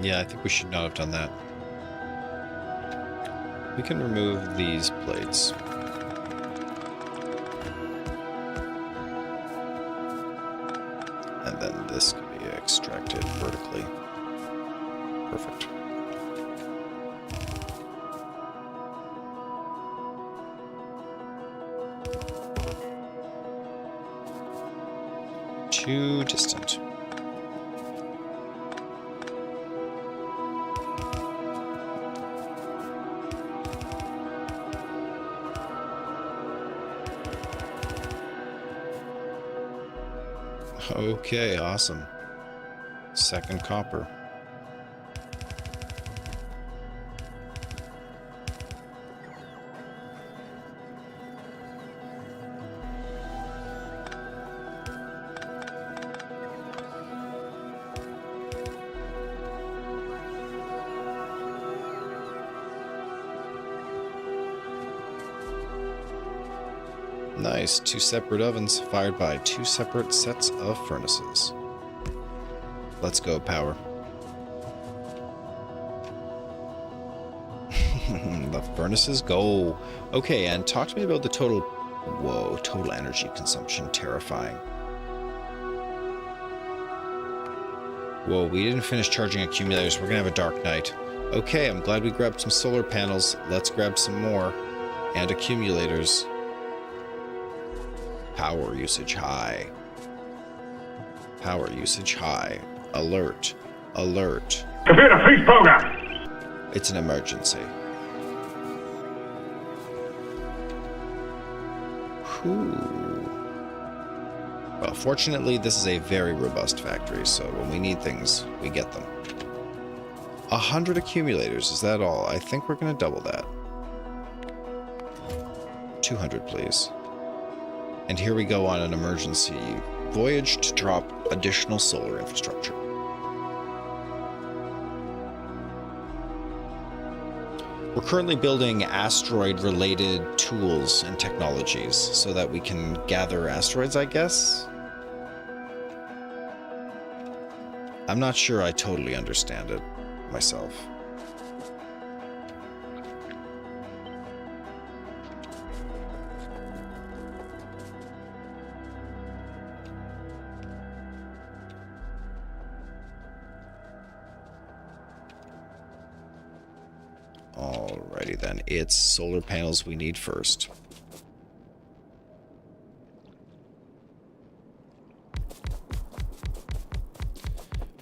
Yeah, I think we should not have done that. We can remove these plates. And then this can be extracted vertically. Perfect. Too distant. Okay, awesome. Second copper. Nice. 2 separate ovens fired by 2 separate sets of furnaces. Let's go, power. The furnaces go. Okay, and talk to me about the total... Whoa, total energy consumption. Terrifying. Whoa, we didn't finish charging accumulators. We're gonna have a dark night. Okay, I'm glad we grabbed some solar panels. Let's grab some more. And accumulators. Power usage high. Power usage high. Alert. Alert. Computer, freeze program. It's an emergency. Whew. Well, fortunately, this is a very robust factory, so when we need things, we get them. 100 accumulators, is that all? I think we're going to double that. 200, please. And here we go on an emergency voyage to drop additional solar infrastructure. We're currently building asteroid-related tools and technologies so that we can gather asteroids, I guess? I'm not sure I totally understand it myself. Alrighty then, it's solar panels we need first.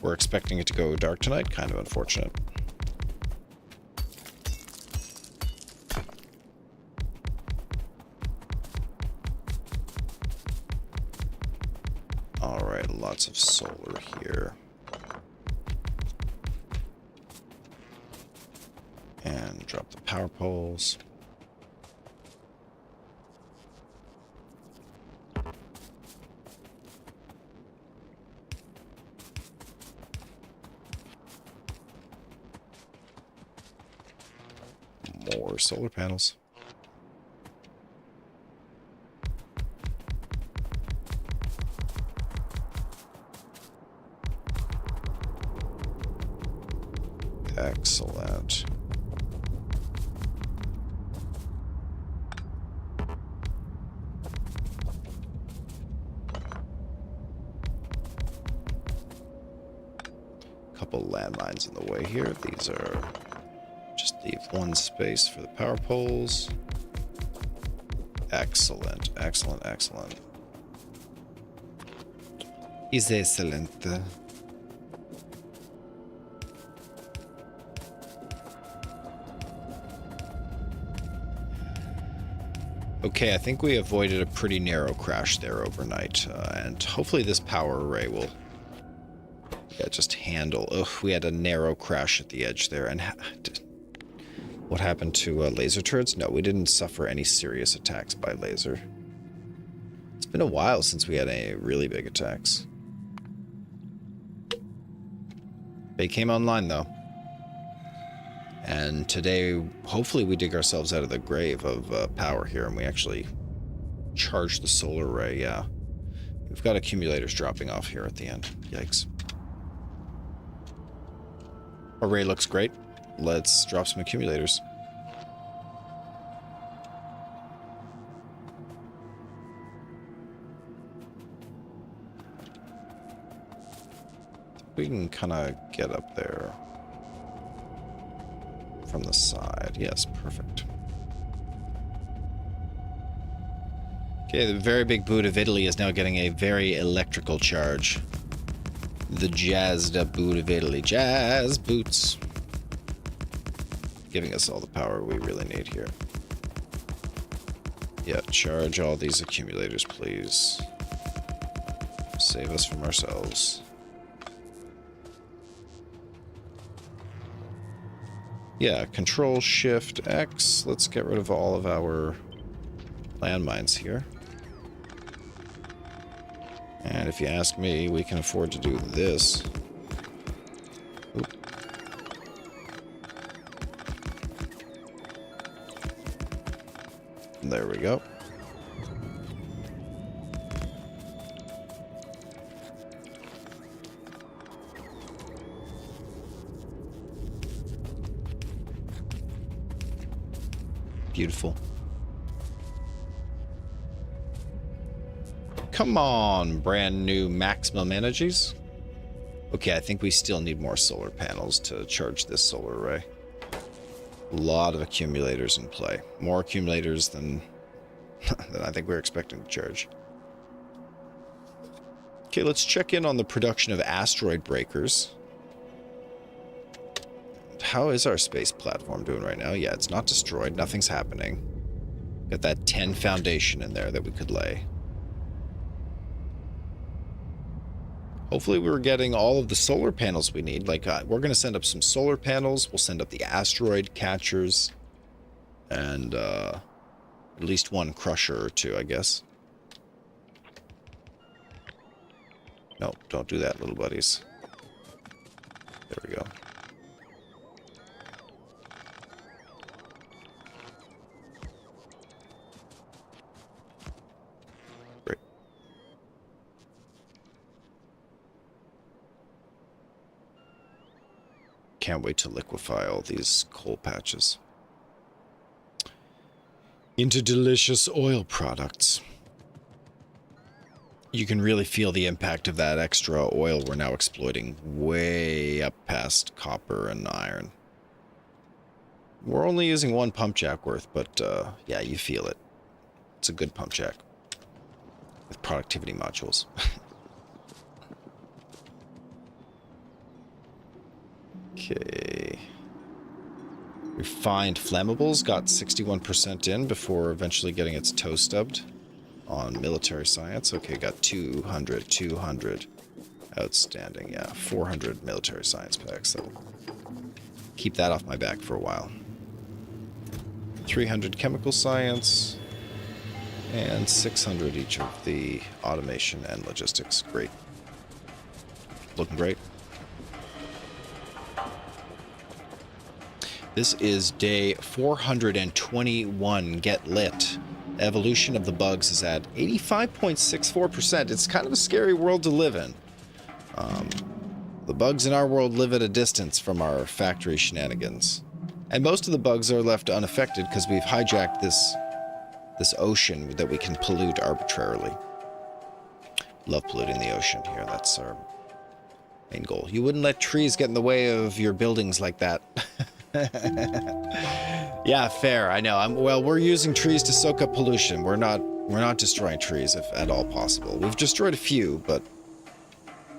We're expecting it to go dark tonight, kind of unfortunate. Alright, lots of solar here. And drop the power poles. More solar panels. Excellent. Couple landmines in the way here. These are... just leave one space for the power poles. Excellent, excellent, excellent. Is excellent. Okay, I think we avoided a pretty narrow crash there overnight, and hopefully this power array will, yeah, just handle. Ugh, we had a narrow crash at the edge there, and what happened to laser turrets? No, we didn't suffer any serious attacks by laser. It's been a while since we had any really big attacks. They came online, though. And today, hopefully we dig ourselves out of the grave of power here, and we actually charge the solar array, yeah. We've got accumulators dropping off here at the end. Yikes. Array looks great. Let's drop some accumulators. We can kind of get up there from the side. Yes, perfect. Okay, the very big boot of Italy is now getting a very electrical charge. The jazzed up boot of Italy. Jazz boots. Giving us all the power we really need here. Yeah, charge all these accumulators, please. Save us from ourselves. Yeah, Control Shift X. Let's get rid of all of our landmines here. And if you ask me, we can afford to do this. Oop. There we go. Beautiful. Come on, brand new maximum energies. Okay, I think we still need more solar panels to charge this solar array. A lot of accumulators in play. More accumulators than I think we were expecting to charge. Okay, let's check in on the production of asteroid breakers. How is our space platform doing right now? Yeah, it's not destroyed. Nothing's happening. Got that 10 foundation in there that we could lay. Hopefully we're getting all of the solar panels we need. Like, we're going to send up some solar panels. We'll send up the asteroid catchers. And, at least one crusher or two, I guess. No, don't do that, little buddies. There we go. Great. Can't wait to liquefy all these coal patches into delicious oil products. You can really feel the impact of that extra oil we're now exploiting way up past copper and iron. We're only using one pump jack worth, but yeah, you feel it. It's a good pump jack with productivity modules. Okay. Refined flammables got 61% in before eventually getting its toe stubbed on military science. Okay, got 200. Outstanding, yeah. 400 military science packs. So keep that off my back for a while. 300 chemical science. And 600 each of the automation and logistics. Great. Looking great. This is day 421. Get lit. Evolution of the bugs is at 85.64%. It's kind of a scary world to live in. The bugs in our world live at a distance from our factory shenanigans. And most of the bugs are left unaffected because we've hijacked this ocean that we can pollute arbitrarily. Love polluting the ocean here. That's our main goal. You wouldn't let trees get in the way of your buildings like that. Yeah, fair. I know. Well, we're using trees to soak up pollution. We're not destroying trees if at all possible. We've destroyed a few, but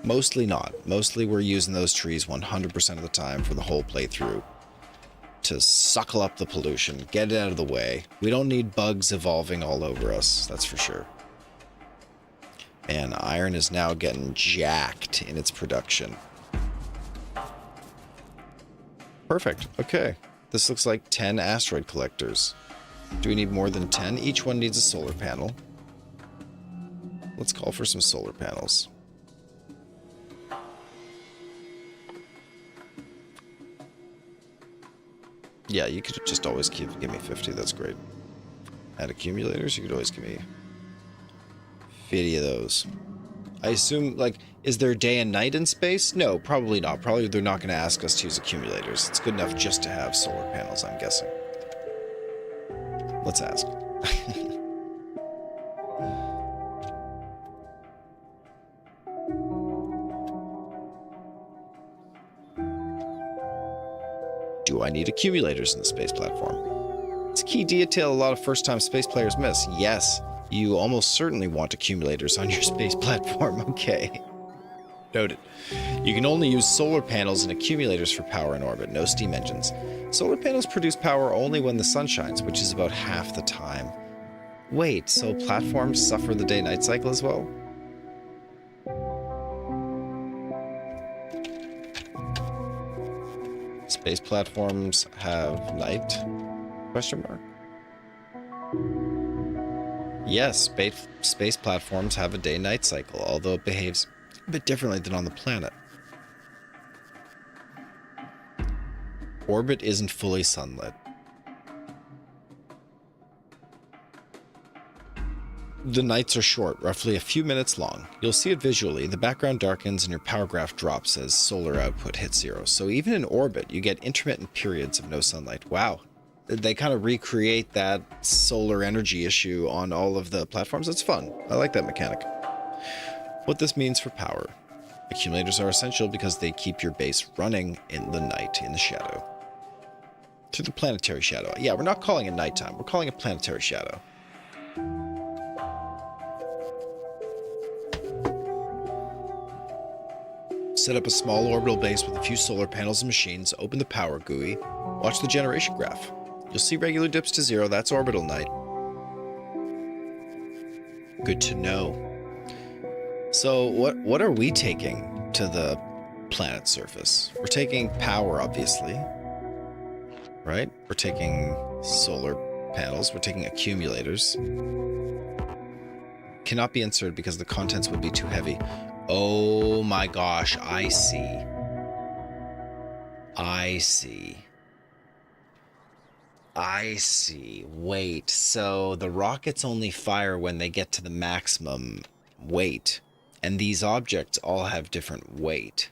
mostly not. Mostly we're using those trees 100% of the time for the whole playthrough to suckle up the pollution, get it out of the way. We don't need bugs evolving all over us, that's for sure. And iron is now getting jacked in its production. Perfect. Okay. This looks like 10 asteroid collectors. Do we need more than 10? Each one needs a solar panel. Let's call for some solar panels. Yeah, you could just always give me 50. That's great. Add accumulators, you could always give me 50 of those. I assume, like, is there day and night in space? No, probably not. Probably they're not going to ask us to use accumulators. It's good enough just to have solar panels, I'm guessing. Let's ask. Do I need accumulators in the space platform? It's a key detail a lot of first-time space players miss. Yes, you almost certainly want accumulators on your space platform. Okay. Noted. You can only use solar panels and accumulators for power in orbit, no steam engines. Solar panels produce power only when the sun shines, which is about half the time. Wait, so platforms suffer the day-night cycle as well? Space platforms have night? Question mark. Yes, space platforms have a day-night cycle, although it behaves a bit differently than on the planet. Orbit isn't fully sunlit. The nights are short, roughly a few minutes long. You'll see it visually. The background darkens and your power graph drops as solar output hits zero. So even in orbit, you get intermittent periods of no sunlight. Wow. they kind of recreate that solar energy issue on all of the platforms. It's fun. I like that mechanic. What this means for power. Accumulators are essential because they keep your base running in the night, in the shadow. Through the planetary shadow. Yeah, we're not calling it nighttime. We're calling it planetary shadow. Set up a small orbital base with a few solar panels and machines. Open the power GUI. Watch the generation graph. You'll see regular dips to zero. That's orbital night. Good to know. So what are we taking to the planet's surface? We're taking power, obviously. Right? We're taking solar panels. We're taking accumulators. Cannot be inserted because the contents would be too heavy. Oh my gosh, I see. I see. I see. Wait, so the rockets only fire when they get to the maximum weight, and these objects all have different weight.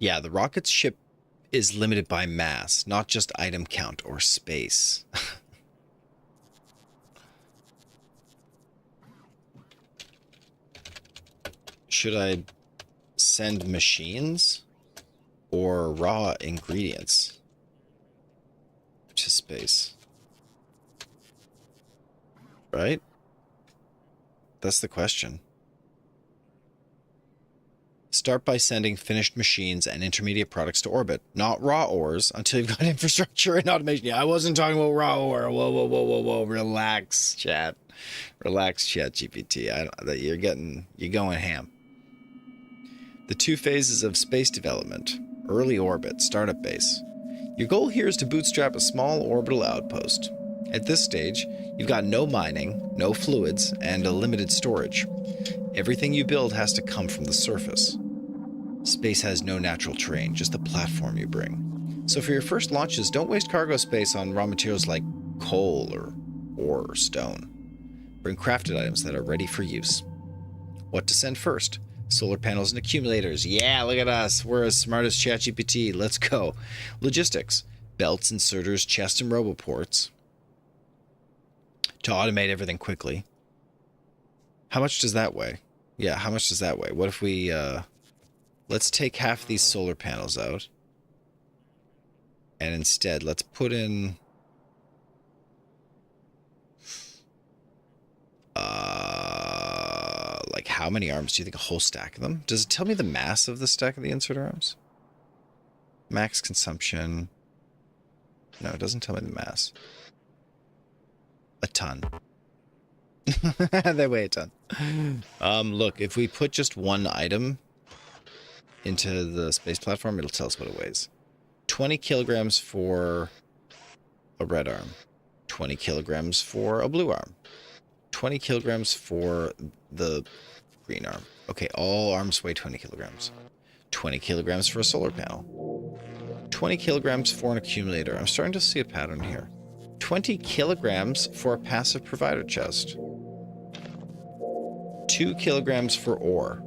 Yeah, the rocket's ship is limited by mass, not just item count or space. Should I send machines or raw ingredients to space? Right? That's the question. Start by sending finished machines and intermediate products to orbit, not raw ores, until you've got infrastructure and automation. Yeah, I wasn't talking about raw ore. Whoa, whoa, whoa, whoa, whoa. Relax, chat. Relax, chat GPT. You're going ham. The 2 phases of space development. Early orbit, startup base. Your goal here is to bootstrap a small orbital outpost. At this stage, you've got no mining, no fluids, and a limited storage. Everything you build has to come from the surface. Space has no natural terrain, just the platform you bring. So for your first launches, don't waste cargo space on raw materials like coal or ore or stone. Bring crafted items that are ready for use. What to send first? Solar panels and accumulators. Yeah, look at us. We're as smart as ChatGPT. Let's go. Logistics. Belts, inserters, chests, and roboports. To automate everything quickly. How much does that weigh? Yeah, how much does that weigh? What if we, let's take half these solar panels out. And instead, let's put in... like how many arms? Do you think a whole stack of them? Does it tell me the mass of the stack of the inserter arms? Max consumption. No, it doesn't tell me the mass. A ton. They weigh a ton. Look, if we put just one item into the space platform, it'll tell us what it weighs. 20 kilograms for a red arm. 20 kilograms for a blue arm. 20 kilograms for the green arm. Okay, all arms weigh 20 kilograms. 20 kilograms for a solar panel. 20 kilograms for an accumulator. I'm starting to see a pattern here. 20 kilograms for a passive provider chest. 2 kilograms for ore.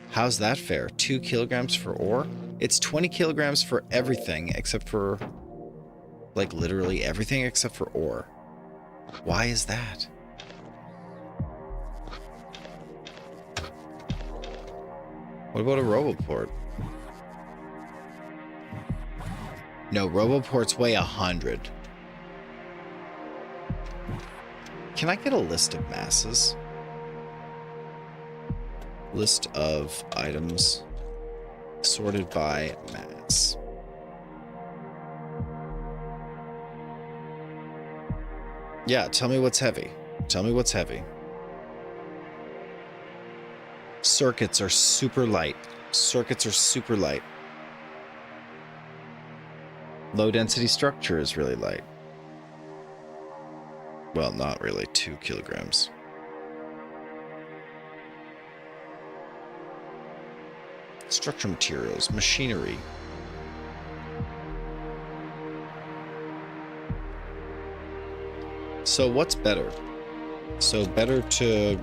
How's that fair? 2 kilograms for ore? It's 20 kilograms for everything except for... like, literally everything except for ore. Why is that? What about a roboport? No, roboports weigh 100. Can I get a list of masses? List of items sorted by mass. Yeah, tell me what's heavy. Tell me what's heavy. Circuits are super light. Circuits are super light. Low density structure is really light. Well, not really. 2 kilograms. Structure materials, machinery. So what's better? So better to...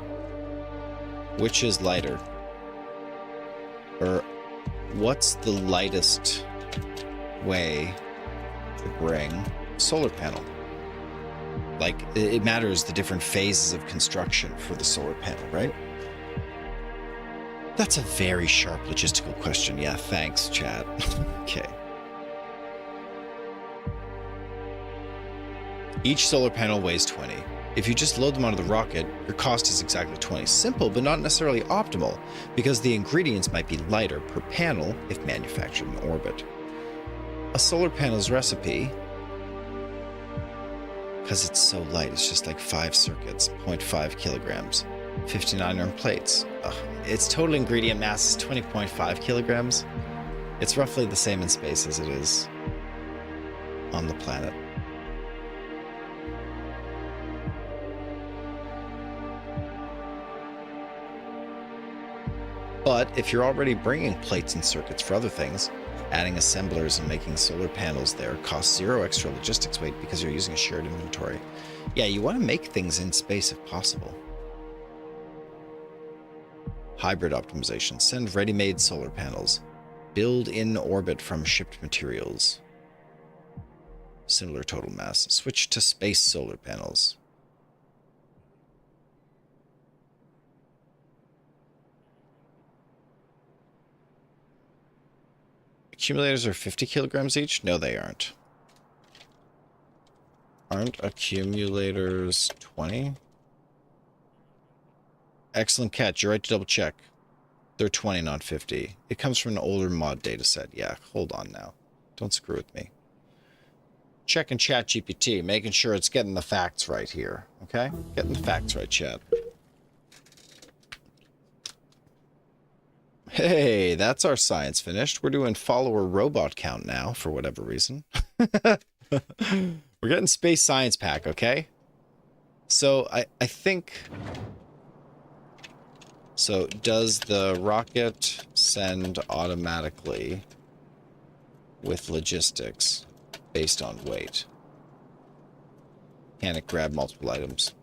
Which is lighter? Or what's the lightest way to bring a solar panel? Like, it matters the different phases of construction for the solar panel, right? That's a very sharp logistical question. Yeah, thanks, chat. Okay. Each solar panel weighs 20. If you just load them onto the rocket, your cost is exactly 20. Simple, but not necessarily optimal, because the ingredients might be lighter per panel if manufactured in orbit. A solar panel's recipe, because it's so light, it's just like 5 circuits, 0.5 kilograms, 59 iron plates. Ugh. Its total ingredient mass is 20.5 kilograms. It's roughly the same in space as it is on the planet. But if you're already bringing plates and circuits for other things, adding assemblers and making solar panels there costs 0 extra logistics weight because you're using a shared inventory. Yeah, you want to make things in space if possible. Hybrid optimization. Send ready-made solar panels. Build in orbit from shipped materials. Similar total mass. Switch to space solar panels. Accumulators are 50 kilograms each? No, they aren't. Aren't accumulators 20? Excellent catch. You're right to double check. They're 20, not 50. It comes from an older mod dataset. Yeah, hold on now. Don't screw with me. Checking chat GPT, making sure it's getting the facts right here. Okay? Getting the facts right, chat. Hey, that's our science finished. We're doing follower robot count now, for whatever reason. We're getting space science pack, okay? So, I think... So, does the rocket send automatically with logistics based on weight? Can it grab multiple items?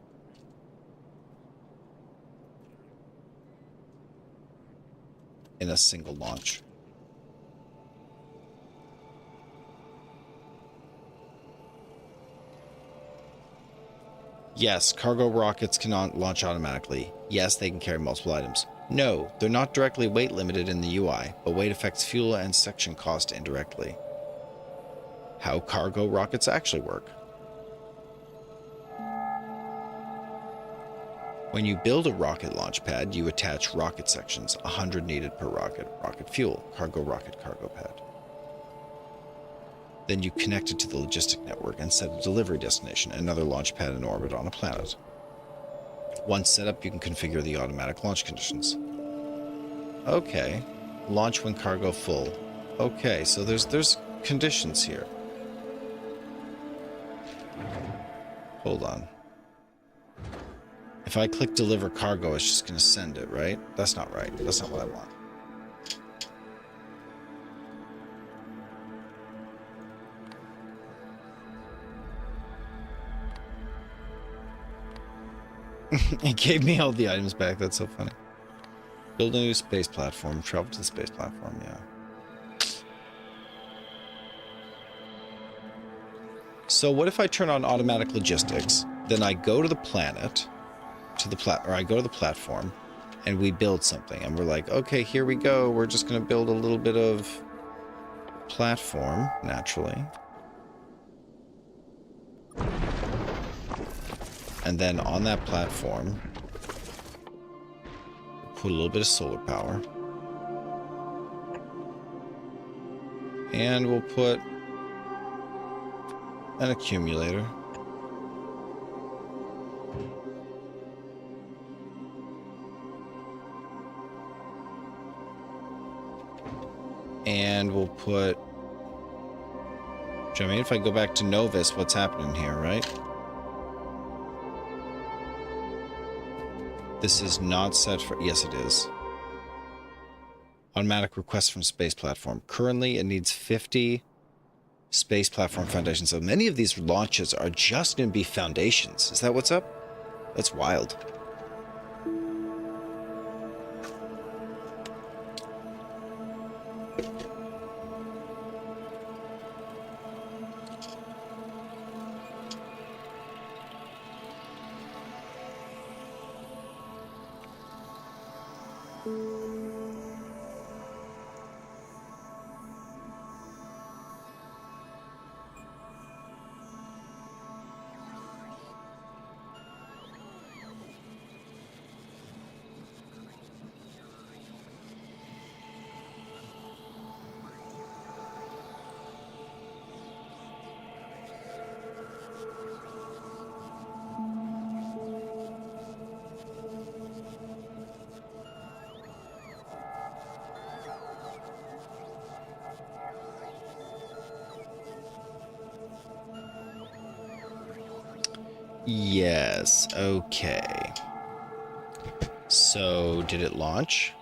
In a single launch. Yes, cargo rockets cannot launch automatically. Yes, they can carry multiple items. No, they're not directly weight limited in the UI, but weight affects fuel and section cost indirectly. How cargo rockets actually work. When you build a rocket launch pad, you attach rocket sections, 100 needed per rocket. Rocket fuel, cargo rocket, cargo pad. Then you connect it to the logistic network and set a delivery destination, another launch pad in orbit on a planet. Once set up, you can configure the automatic launch conditions. Okay. Launch when cargo full. Okay, so there's conditions here. Hold on. If I click deliver cargo, it's just going to send it, right? That's not right. That's not what I want. It gave me all the items back. That's so funny. Build a new space platform. Travel to the space platform, yeah. So what if I turn on automatic logistics, then I go to the planet... I go to the platform and we build something and we're like, okay, here we go. We're just going to build a little bit of platform naturally. And then on that platform, we'll put a little bit of solar power. And we'll put an accumulator. And we'll put... I mean, if I go back to Novus, what's happening here, right? This is not set for... Yes, it is. Automatic request from space platform. Currently, it needs 50 space platform foundations. So many of these launches are just going to be foundations. Is that what's up? That's wild. Yes, okay. So, did it launch?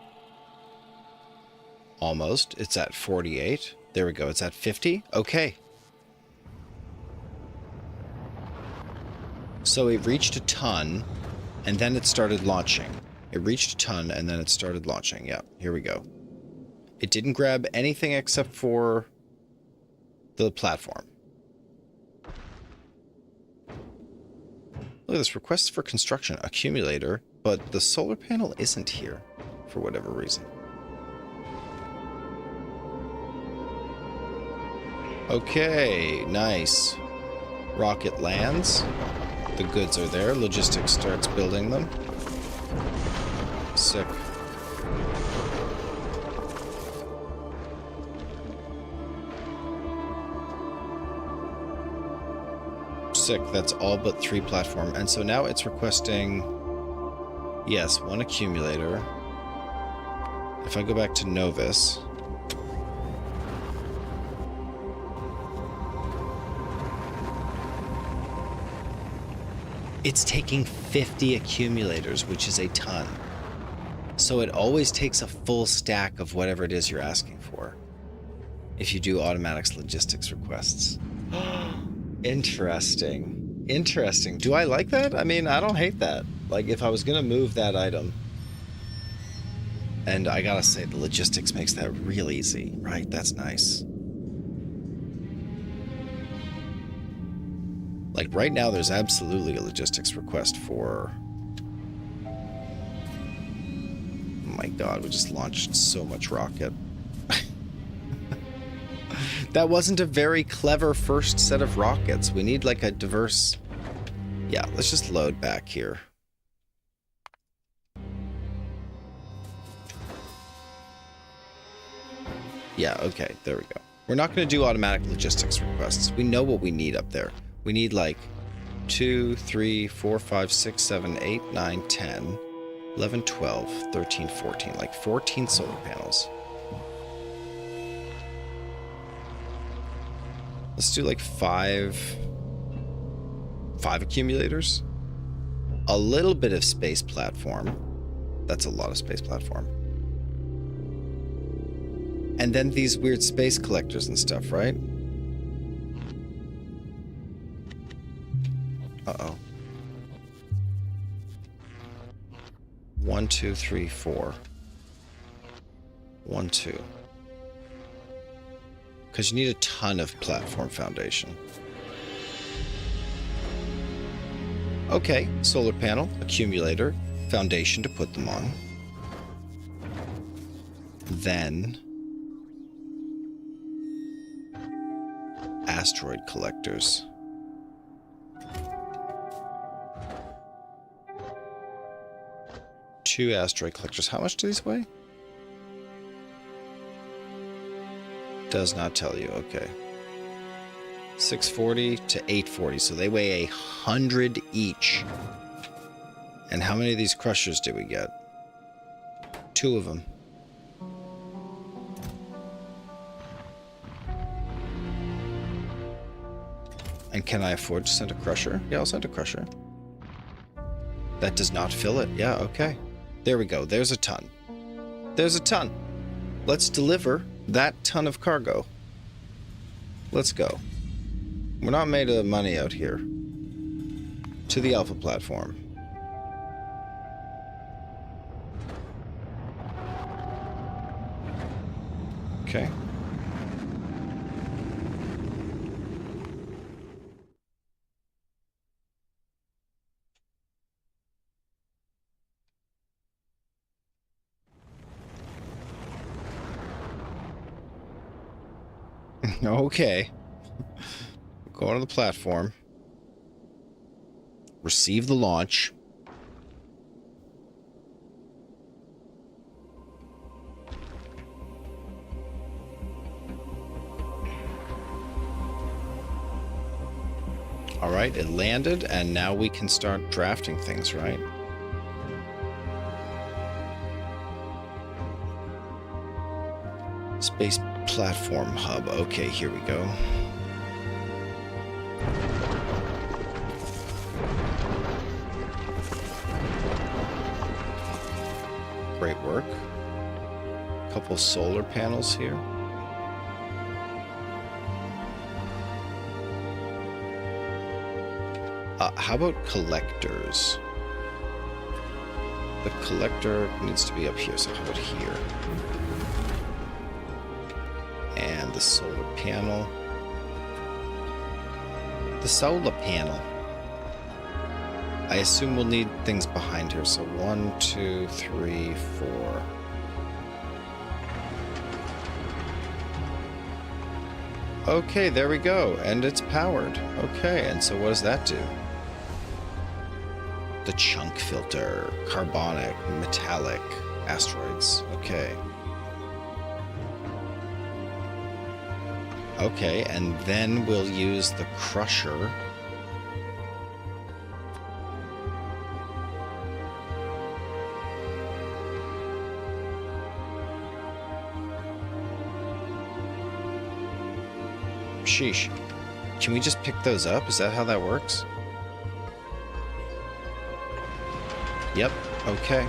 Almost. It's at 48. There we go. It's at 50. Okay. So it reached a ton, and then it started launching. It reached a ton, and then it started launching. Yeah, here we go. It didn't grab anything except for the platform. Look at this. Request for construction accumulator, but the solar panel isn't here for whatever reason. Okay, nice. Rocket lands. The goods are there. Logistics starts building them. Sick. Sick. That's all but 3 platform. And so now it's requesting, yes, 1 accumulator. If I go back to Novus, it's taking 50 accumulators, which is a ton. So it always takes a full stack of whatever it is you're asking for if you do automatics logistics requests. Interesting. Interesting. Do I like that? I mean, I don't hate that. Like, if I was going to move that item, and I gotta say, the logistics makes that real easy, right? That's nice. Like, right now, there's absolutely a logistics request for... Oh my god, we just launched so much rocket. That wasn't a very clever first set of rockets. We need, like, a diverse... Yeah, let's just load back here. Yeah, okay, there we go. We're not going to do automatic logistics requests. We know what we need up there. We need like 2, 3, 4, 5, 6, 7, 8, 9, 10, 11, 12, 13, 14. Like 14 solar panels. Let's do like 5 accumulators. A little bit of space platform. That's a lot of space platform. And then these weird space collectors and stuff, right? Uh-oh. 1, 2, 3, 4. 1, 2. Because you need a ton of platform foundation. Okay, solar panel, accumulator, foundation to put them on. Then... asteroid collectors. Two asteroid collectors. How much do these weigh? Does not tell you. Okay. 640 to 840. So they weigh 100 each. And how many of these crushers do we get? 2 of them. And can I afford to send a crusher? Yeah, I'll send a crusher. That does not fill it. Yeah, okay. There we go. There's a ton. There's a ton. Let's deliver that ton of cargo. Let's go. We're not made of money out here. To the Alpha platform. Okay. Okay. Go on to the platform. Receive the launch. All right, it landed, and now we can start drafting things, right? Space platform hub. Okay, here we go. Great work. Couple solar panels here. How about collectors? The collector needs to be up here, so how about here? And the solar panel. The solar panel. I assume we'll need things behind here, so 1, 2, 3, 4. Okay, there we go, and it's powered. Okay, and so what does that do? The chunk filter, carbonic, metallic, asteroids. Okay. Okay, and then we'll use the crusher. Sheesh. Can we just pick those up? Is that how that works? Yep, okay.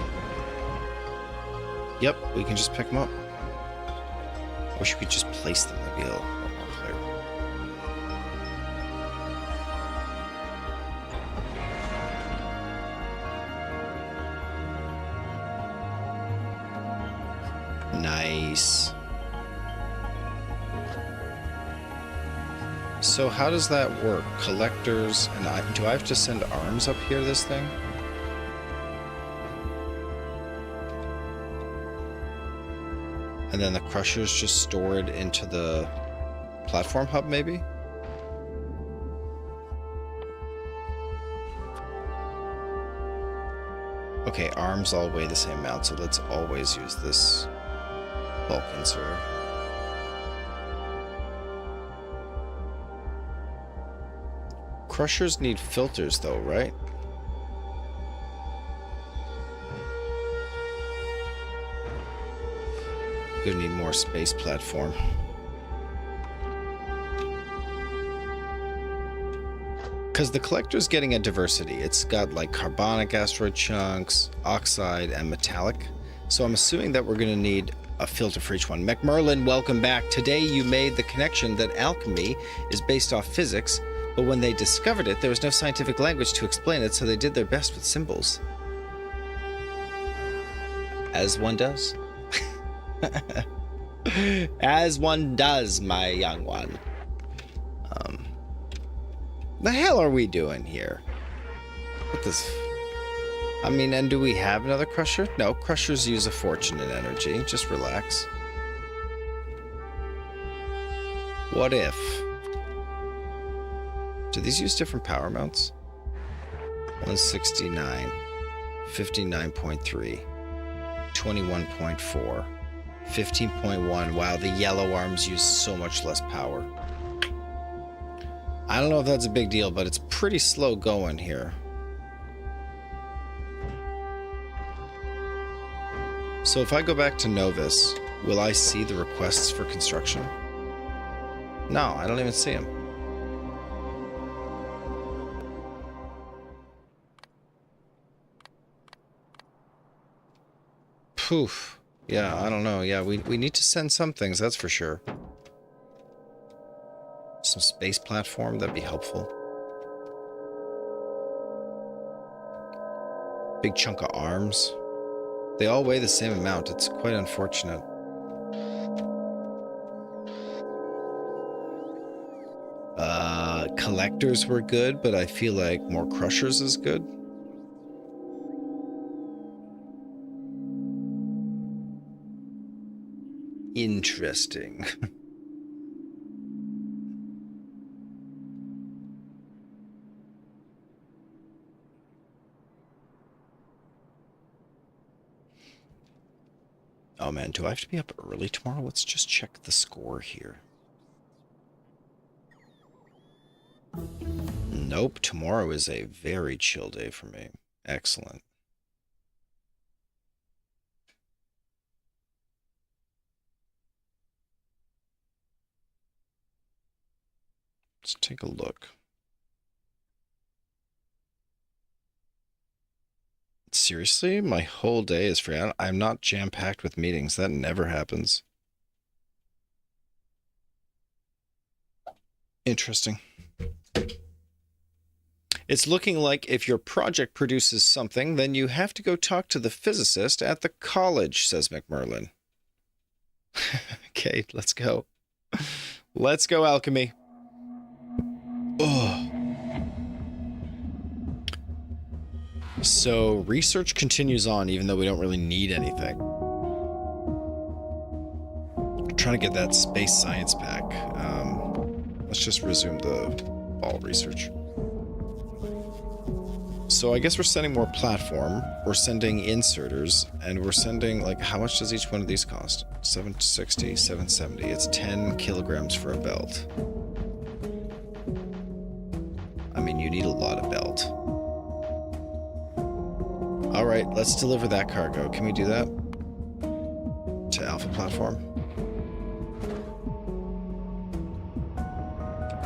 Yep, we can just pick them up. Wish we could just place them. That'd be a little more clear. Nice. So how does that work? Collectors, and do I have to send arms up here, this thing? And then the crushers just store it into the platform hub, maybe? Okay, arms all weigh the same amount, so let's always use this bulk inserter. Crushers need filters, though, right? Gonna need more space platform. Because the collector's getting a diversity. It's got like carbonic asteroid chunks, oxide, and metallic. So I'm assuming that we're gonna need a filter for each one. McMerlin, welcome back. Today you made the connection that alchemy is based off physics, but when they discovered it, there was no scientific language to explain it, so they did their best with symbols. As one does. As one does, my young one. The hell are we doing here? What this? I mean, and do we have another crusher? No, crushers use a fortune in energy. Just relax. What if? Do these use different power amounts? 169, 59.3, 21.4. 15.1. Wow, the yellow arms use so much less power. I don't know if that's a big deal, but it's pretty slow going here. So if I go back to Novus, will I see the requests for construction? No, I don't even see them. Poof. Yeah, I don't know. Yeah, we need to send some things, that's for sure. Some space platform, that'd be helpful. Big chunk of arms. They all weigh the same amount. It's quite unfortunate. collectors were good, but I feel like more crushers is good. Interesting. Oh man, do I have to be up early tomorrow? Let's just check the score here. Nope, tomorrow is a very chill day for me. Excellent. Let's take a look. Seriously? My whole day is free. I'm not jam-packed with meetings. That never happens. Interesting. It's looking like if your project produces something, then you have to go talk to the physicist at the college, says McMerlin. Okay, let's go. Let's go, alchemy. Oh. So research continues on even though we don't really need anything. I'm trying to get that space science back. Let's just resume the ball research. So I guess we're sending more platform, we're sending inserters, and we're sending, like, how much does each one of these cost? 760, 770. It's 10 kilograms for a belt. I mean, you need a lot of belt. All right, let's deliver that cargo. Can we do that? To Alpha Platform?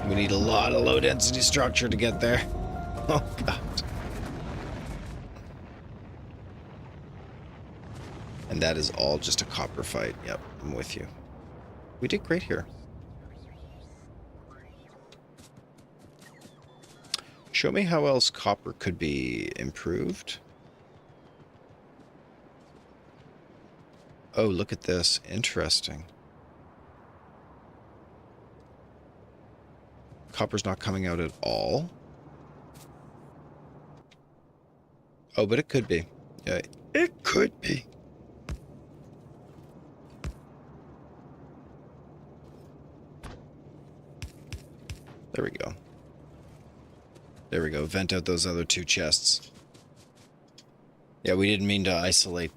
We need a lot of low density structure to get there. Oh, God. And that is all just a copper fight. Yep, I'm with you. We did great here. Show me how else copper could be improved. Oh, look at this. Interesting. Copper's not coming out at all. Oh, but it could be. Yeah, it could be. There we go. There we go. Vent out those other two chests. Yeah, we didn't mean to isolate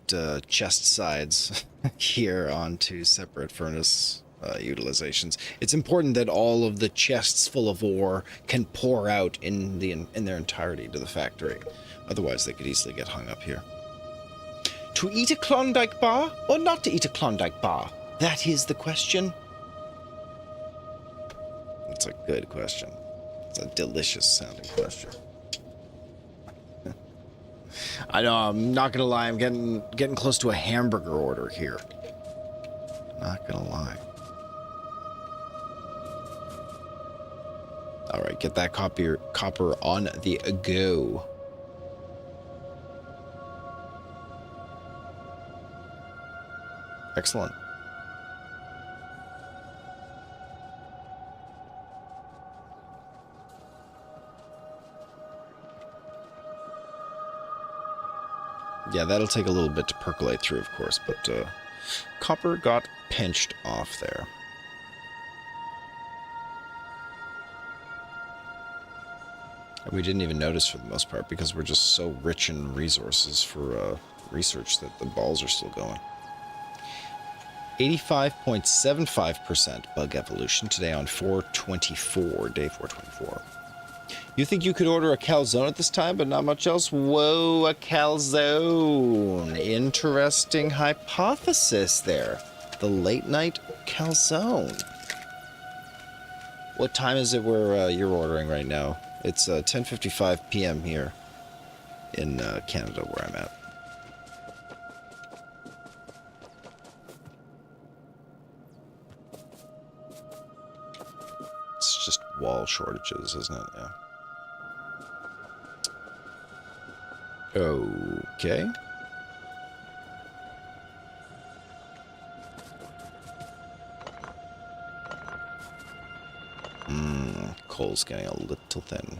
chest sides here onto separate furnace utilizations. It's important that all of the chests full of ore can pour out in their entirety to the factory. Otherwise, they could easily get hung up here. To eat a Klondike bar or not to eat a Klondike bar? That is the question. That's a good question. It's a delicious sounding question. I know, I'm not gonna lie, I'm getting close to a hamburger order here. Not gonna lie. Alright, get that copper on the go. Excellent. Yeah, that'll take a little bit to percolate through, of course, but copper got pinched off there. And we didn't even notice for the most part because we're just so rich in resources for research that the balls are still going. 85.75% bug evolution today on 424, day 424. You think you could order a calzone at this time, but not much else? Whoa, a calzone. Interesting hypothesis there. The late night calzone. What time is it where you're ordering right now? It's 10:55 p.m. here in Canada, where I'm at. It's just wall shortages, isn't it? Yeah. Okay. Coal's getting a little thin.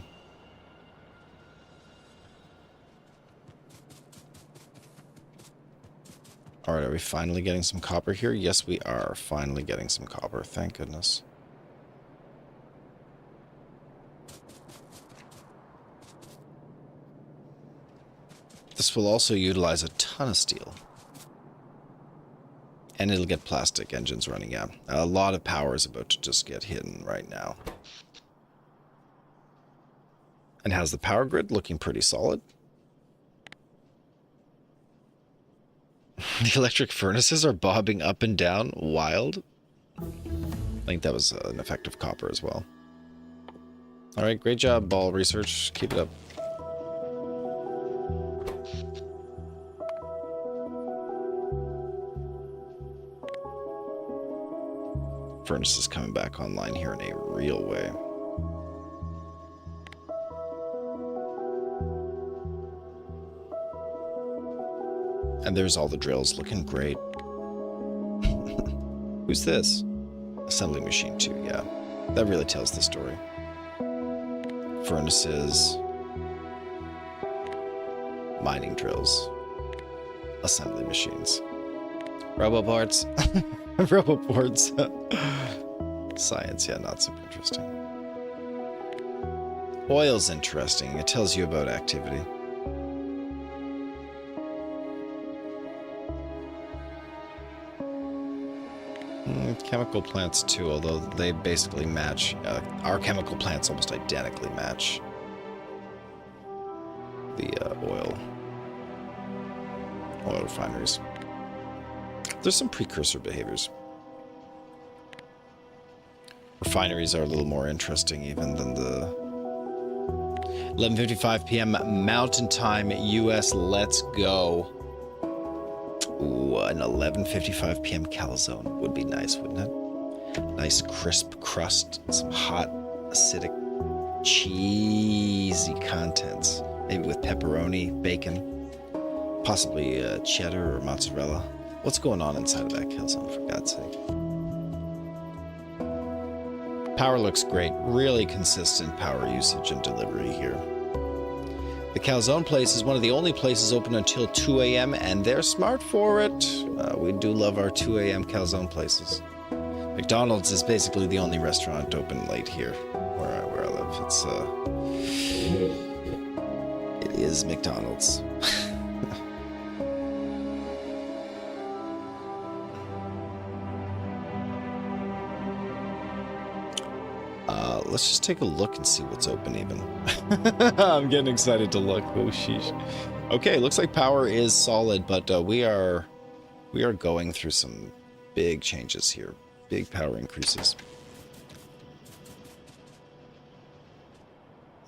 Alright, are we finally getting some copper here? Yes, we are finally getting some copper. Thank goodness. This will also utilize a ton of steel. And it'll get plastic engines running, yeah. A lot of power is about to just get hidden right now. And how's the power grid? Looking pretty solid. The electric furnaces are bobbing up and down. Wild. I think that was an effect of copper as well. Alright, great job, ball research. Keep it up. Furnace is coming back online here in a real way. And there's all the drills looking great. Who's this? Assembly machine 2, yeah. That really tells the story. Furnaces. Mining drills. Assembly machines. Roboports. Roboports. Science, yeah, not super interesting. Oil's interesting. It tells you about activity. Chemical plants too, although they basically match. Our chemical plants almost identically match the oil refineries. There's some precursor behaviors. Refineries are a little more interesting even than the 11:55 p.m. Mountain Time, US. Let's go. Ooh, an 11:55 p.m. calzone would be nice, wouldn't it? Nice crisp crust, some hot, acidic, cheesy contents. Maybe with pepperoni, bacon, possibly cheddar or mozzarella. What's going on inside of that calzone, for God's sake? Power looks great. Really consistent power usage and delivery here. The calzone place is one of the only places open until 2 a.m. and they're smart for it. We do love our 2 a.m. calzone places. McDonald's is basically the only restaurant open late here, where I live. It is McDonald's. Let's just take a look and see what's open even. I'm getting excited to look. Oh, sheesh. Okay, looks like power is solid, but we are going through some big changes here. Big power increases.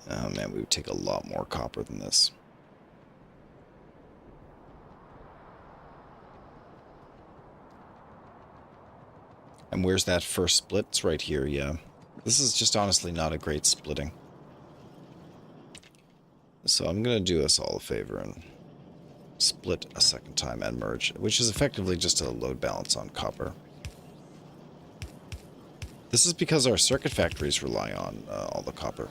Oh man, we would take a lot more copper than this. And where's that first split? It's right here, yeah. This is just honestly not a great splitting. So I'm going to do us all a favor and split a second time and merge, which is effectively just a load balance on copper. This is because our circuit factories rely on all the copper.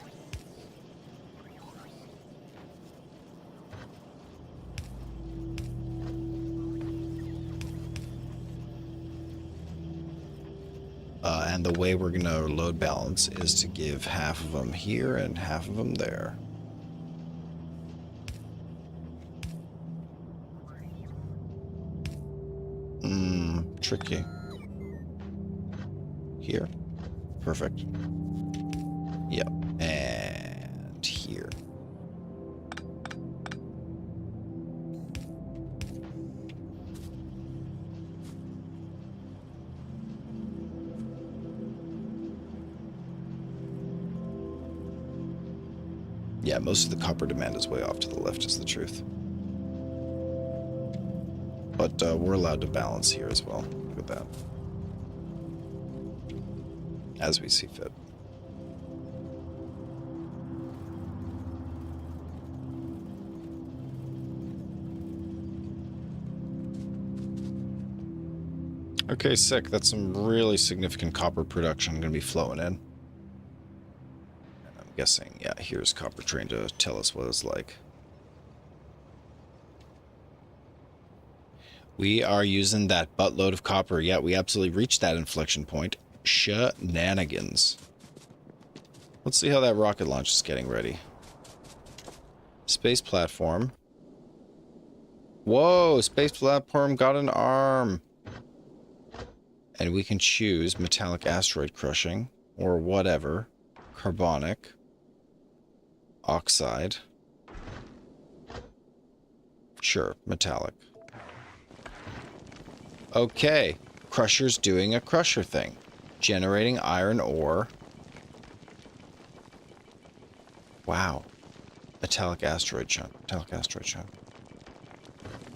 And the way we're going to load balance is to give half of them here and half of them there. Tricky. Here. Perfect. Yep. And here. Yeah, most of the copper demand is way off to the left, is the truth. But we're allowed to balance here as well. Look at that. As we see fit. Okay, sick. That's some really significant copper production going to be flowing in. Guessing, yeah, here's Copper Train to tell us what it's like. We are using that buttload of copper. Yeah, we absolutely reached that inflection point. Shenanigans. Let's see how that rocket launch is getting ready. Space platform. Whoa, space platform got an arm. And we can choose metallic asteroid crushing or whatever. Carbonic. Oxide. Sure, metallic. Okay, Crusher's doing a Crusher thing. Generating iron ore. Wow. Metallic asteroid chunk. Metallic asteroid chunk.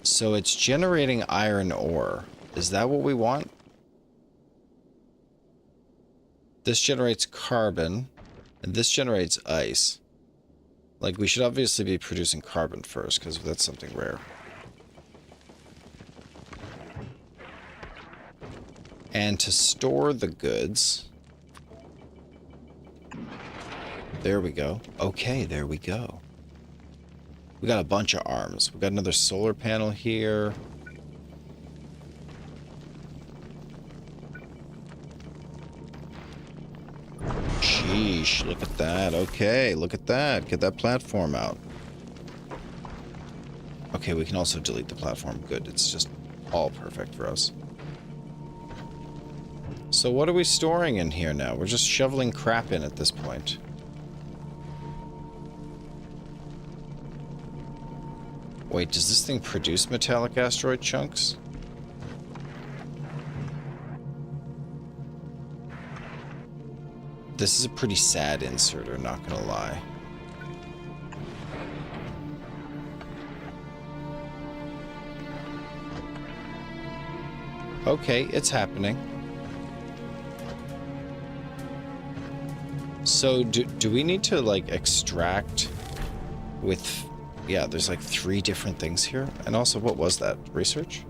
So it's generating iron ore. Is that what we want? This generates carbon. And this generates ice. Like, we should obviously be producing carbon first, because that's something rare. And to store the goods... There we go. Okay, there we go. We got a bunch of arms. We got another solar panel here. Sheesh, look at that. Okay, look at that. Get that platform out. Okay, we can also delete the platform. Good, it's just all perfect for us. So what are we storing in here now? We're just shoveling crap in at this point. Wait, does this thing produce metallic asteroid chunks? This is a pretty sad inserter, not gonna lie. Okay, it's happening. So, do we need to, like, extract with... Yeah, there's like 3 different things here. And also, what was that? Research?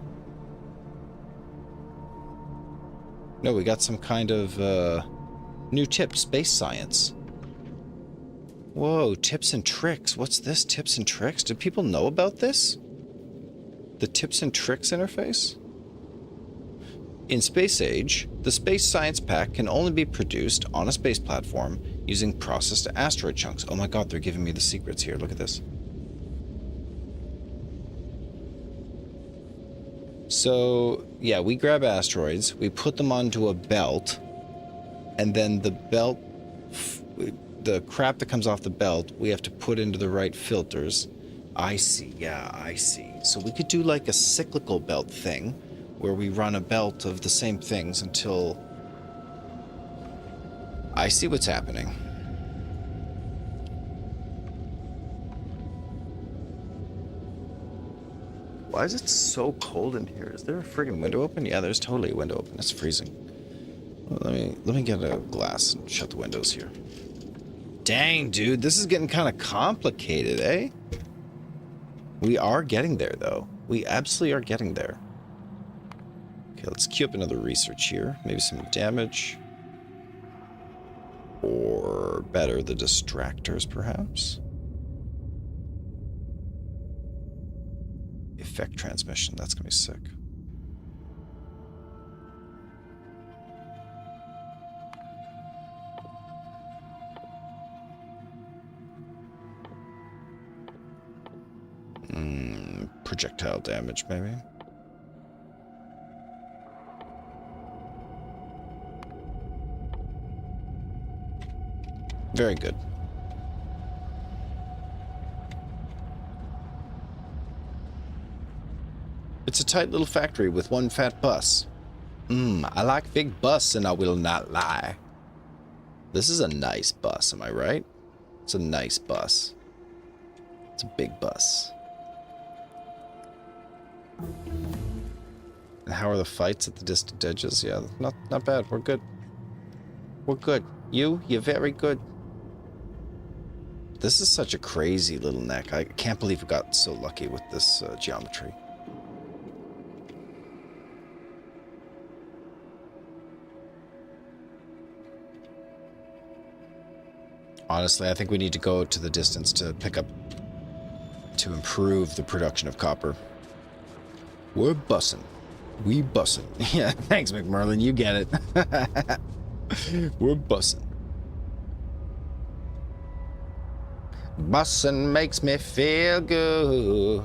No, we got some kind of, new tip. Space science. Whoa, tips and tricks. What's this? Tips and tricks? Do people know about this? The tips and tricks interface? In Space Age, the Space Science Pack can only be produced on a space platform using processed asteroid chunks. Oh my god, they're giving me the secrets here. Look at this. So, yeah, we grab asteroids, we put them onto a belt, and then the belt, the crap that comes off the belt, we have to put into the right filters. I see, yeah, I see. So we could do like a cyclical belt thing, where we run a belt of the same things until... I see what's happening. Why is it so cold in here? Is there a friggin' window open? Yeah, there's totally a window open. It's freezing. Well, let me get a glass and shut the windows here. Dang, dude, this is getting kind of complicated, eh? We are getting there, though. We absolutely are getting there. Okay, let's queue up another research here. Maybe some damage. Or better, the distractors, perhaps? Effect transmission, that's gonna be sick. Projectile damage, maybe? Very good. It's a tight little factory with one fat bus. I like big bus and I will not lie. This is a nice bus, am I right? It's a nice bus. It's a big bus. And how are the fights at the distant edges? Yeah, not bad. We're good. We're good. You're very good. This is such a crazy little neck. I can't believe we got so lucky with this geometry. Honestly, I think we need to go to the distance to pick up, to improve the production of copper. We're bussin'. We bussin'. Yeah, thanks, McMerlin. You get it. We're bussin'. Bussin' makes me feel good.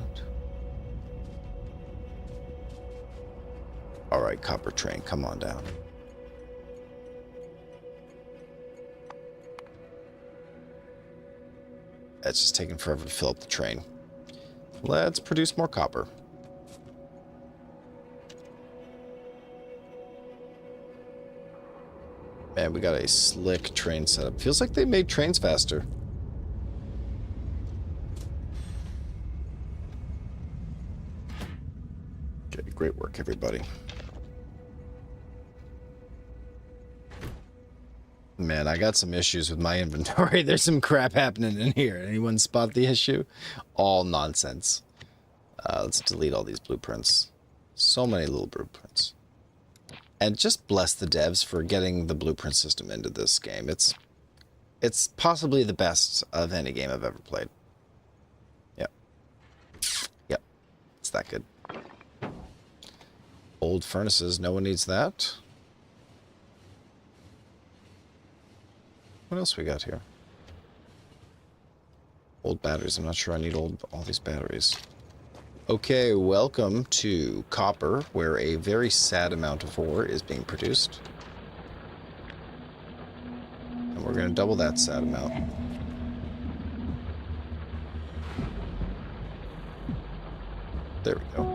All right, copper train, come on down. It's just taking forever to fill up the train. Let's produce more copper. Man, we got a slick train setup. Feels like they made trains faster. Okay, great work, everybody. Man, I got some issues with my inventory. There's some crap happening in here. Anyone spot the issue? All nonsense. Let's delete all these blueprints. So many little blueprints. And just bless the devs for getting the blueprint system into this game. It's possibly the best of any game I've ever played. Yep. Yep. It's that good. Old furnaces. No one needs that. What else we got here? Old batteries. I'm not sure I need all these batteries. Okay, welcome to Copper, where a very sad amount of ore is being produced. And we're going to double that sad amount. There we go.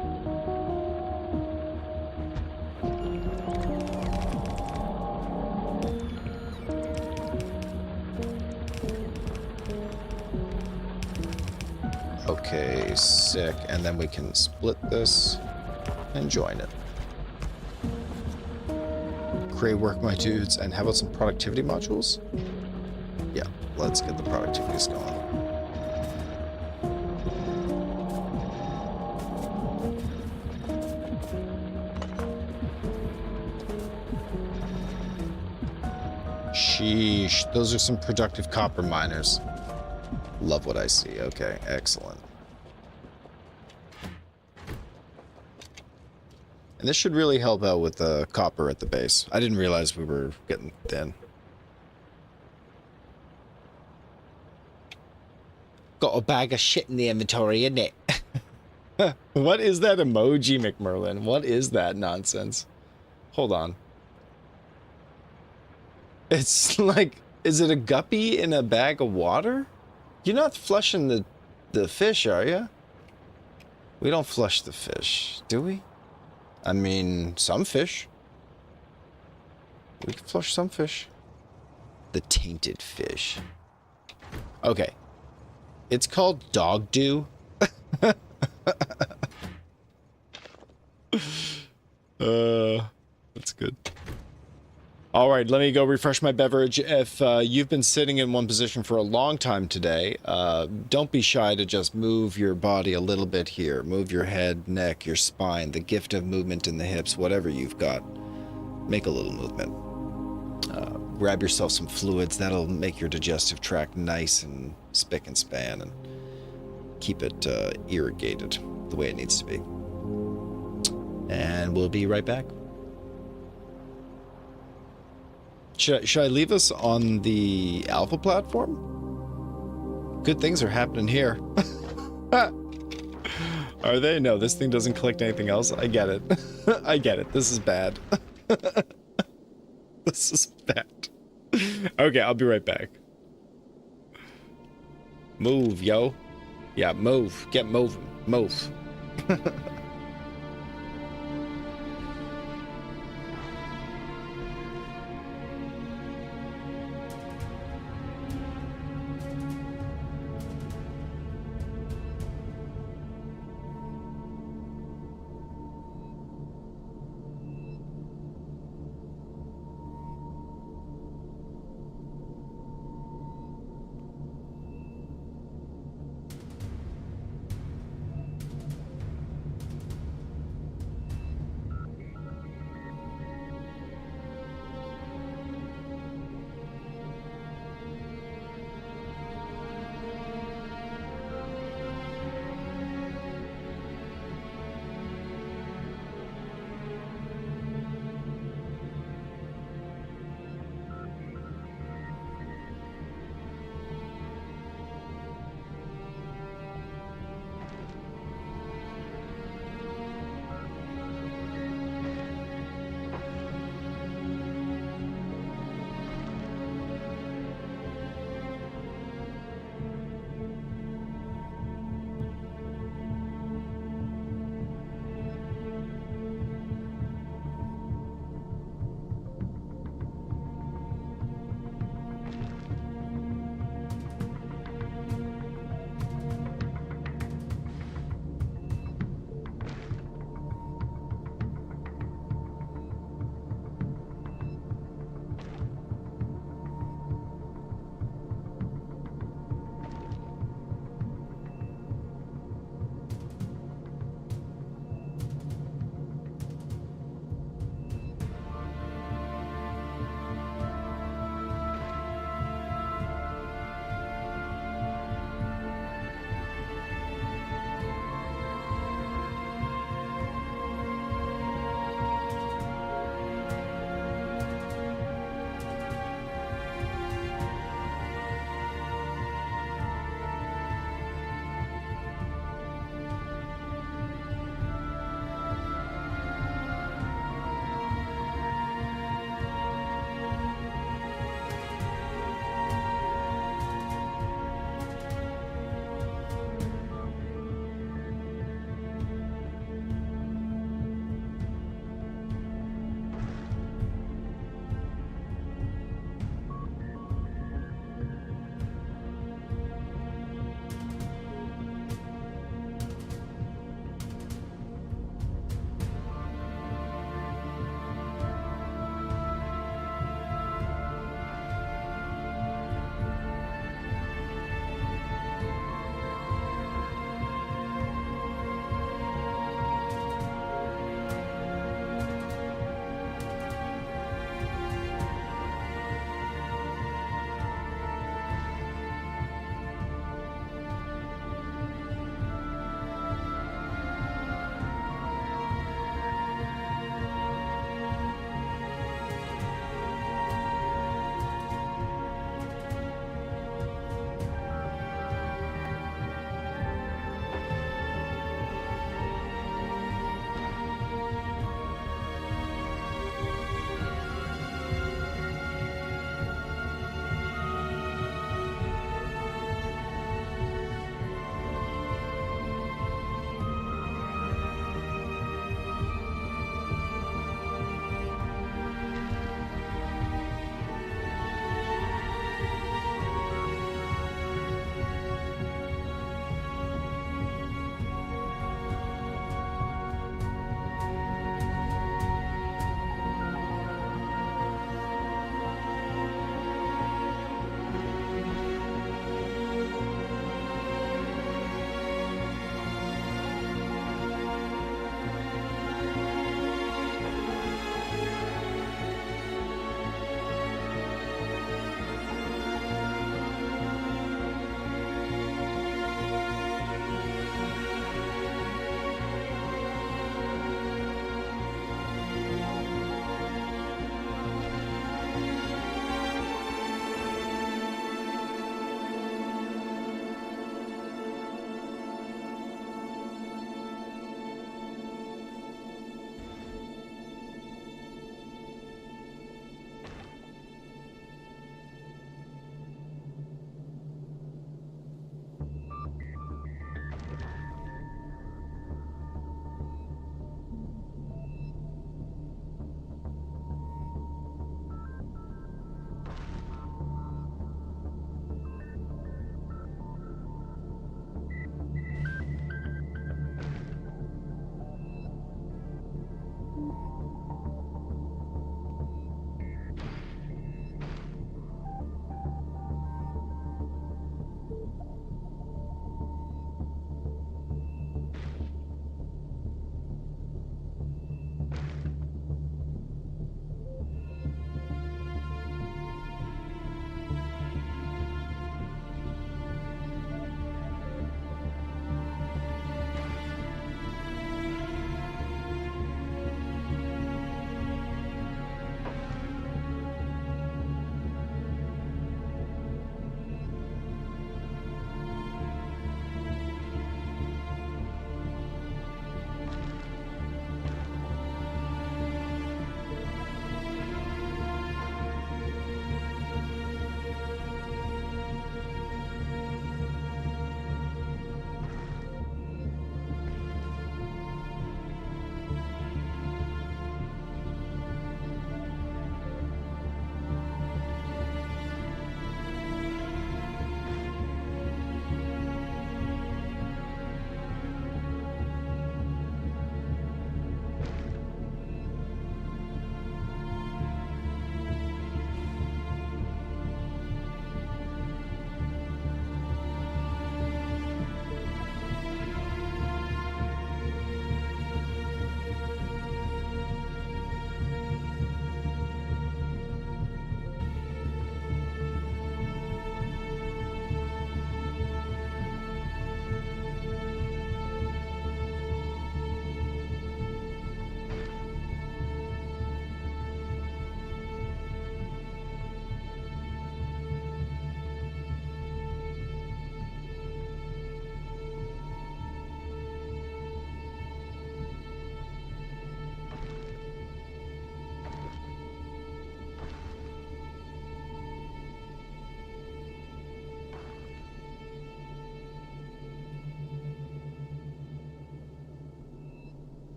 Okay, sick. And then we can split this and join it. Great work, my dudes. And how about some productivity modules? Yeah, let's get the productivities going. Sheesh, those are some productive copper miners. Love what I see. Okay, excellent. And this should really help out with the copper at the base. I didn't realize we were getting thin. Got a bag of shit in the inventory, isn't it? What is that emoji, McMerlin? What is that nonsense? Hold on. It's like, is it a guppy in a bag of water? You're not flushing the fish, are you? We don't flush the fish, do we? I mean, some fish. We can flush some fish. The tainted fish. Okay. It's called dog dew. That's good. All right, let me go refresh my beverage. If you've been sitting in one position for a long time today, don't be shy to just move your body a little bit here. Move your head, neck, your spine, the gift of movement in the hips, whatever you've got. Make a little movement. Grab yourself some fluids. That'll make your digestive tract nice and spick and span and keep it irrigated the way it needs to be. And we'll be right back. Should I leave us on the alpha platform? Good things are happening here. Are they? No, this thing doesn't collect anything else. I get it. I get it. This is bad. This is bad. Okay, I'll be right back. Move, yo. Yeah, move. Get moving. Move.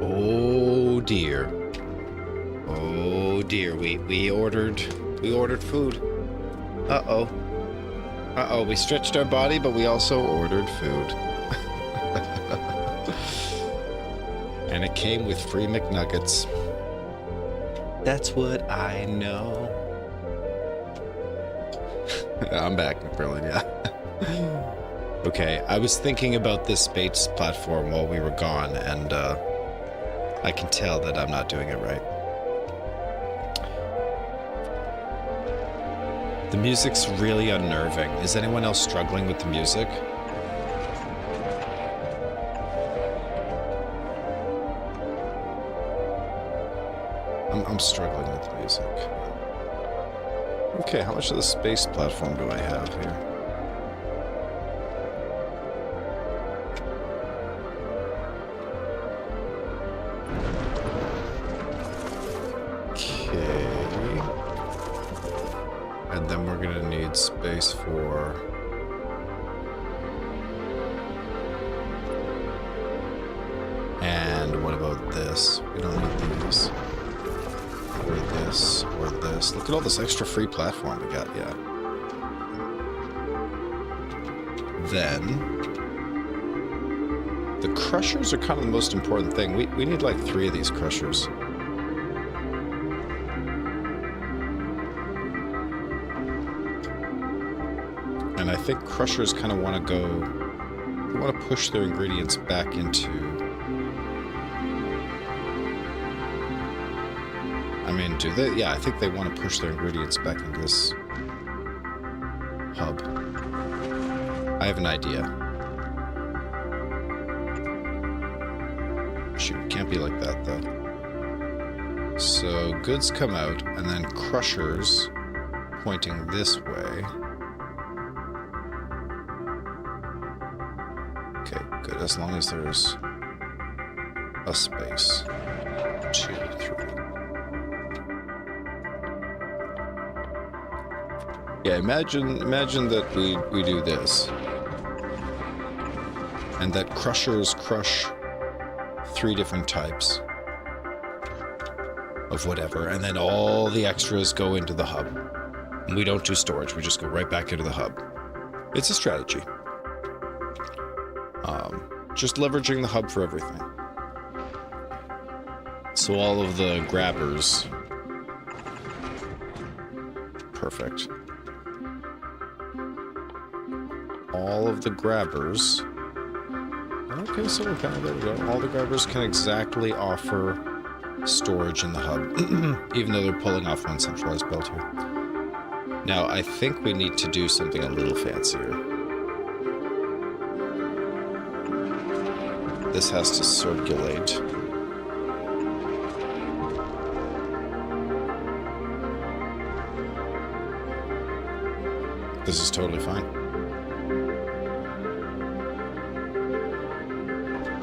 Oh dear. Oh dear. We ordered food. Uh-oh. Uh-oh, we stretched our body, but we also ordered food. And it came with free McNuggets. That's what I know. I'm back, McBurlin, yeah. Okay, I was thinking about this space platform while we were gone, and I can tell that I'm not doing it right. The music's really unnerving. Is anyone else struggling with the music? I'm struggling with the music. Okay, how much of the space platform do I have here? Okay. And then we're gonna need space for... And what about this? We don't need these. Or this, or this. Look at all this extra free platform we got, yeah. Then... the crushers are kind of the most important thing. We need like 3 of these crushers. And I think crushers kind of want to go... they want to push their ingredients back into... I mean, do they? Yeah, I think they want to push their ingredients back into this hub. I have an idea. Shoot, can't be like that, though. So, goods come out, and then crushers pointing this way. Okay, good, as long as there's a space. 2, 3. Yeah, imagine that we do this. And that crushers crush 3 different types of whatever, and then all the extras go into the hub. And we don't do storage, we just go right back into the hub. It's a strategy. Just leveraging the hub for everything. So all of the grabbers... perfect. All of the grabbers... okay, so there we go. All the grabbers can exactly offer storage in the hub, even though they're pulling off one centralized belt here. Now, I think we need to do something a little fancier. This has to circulate. This is totally fine.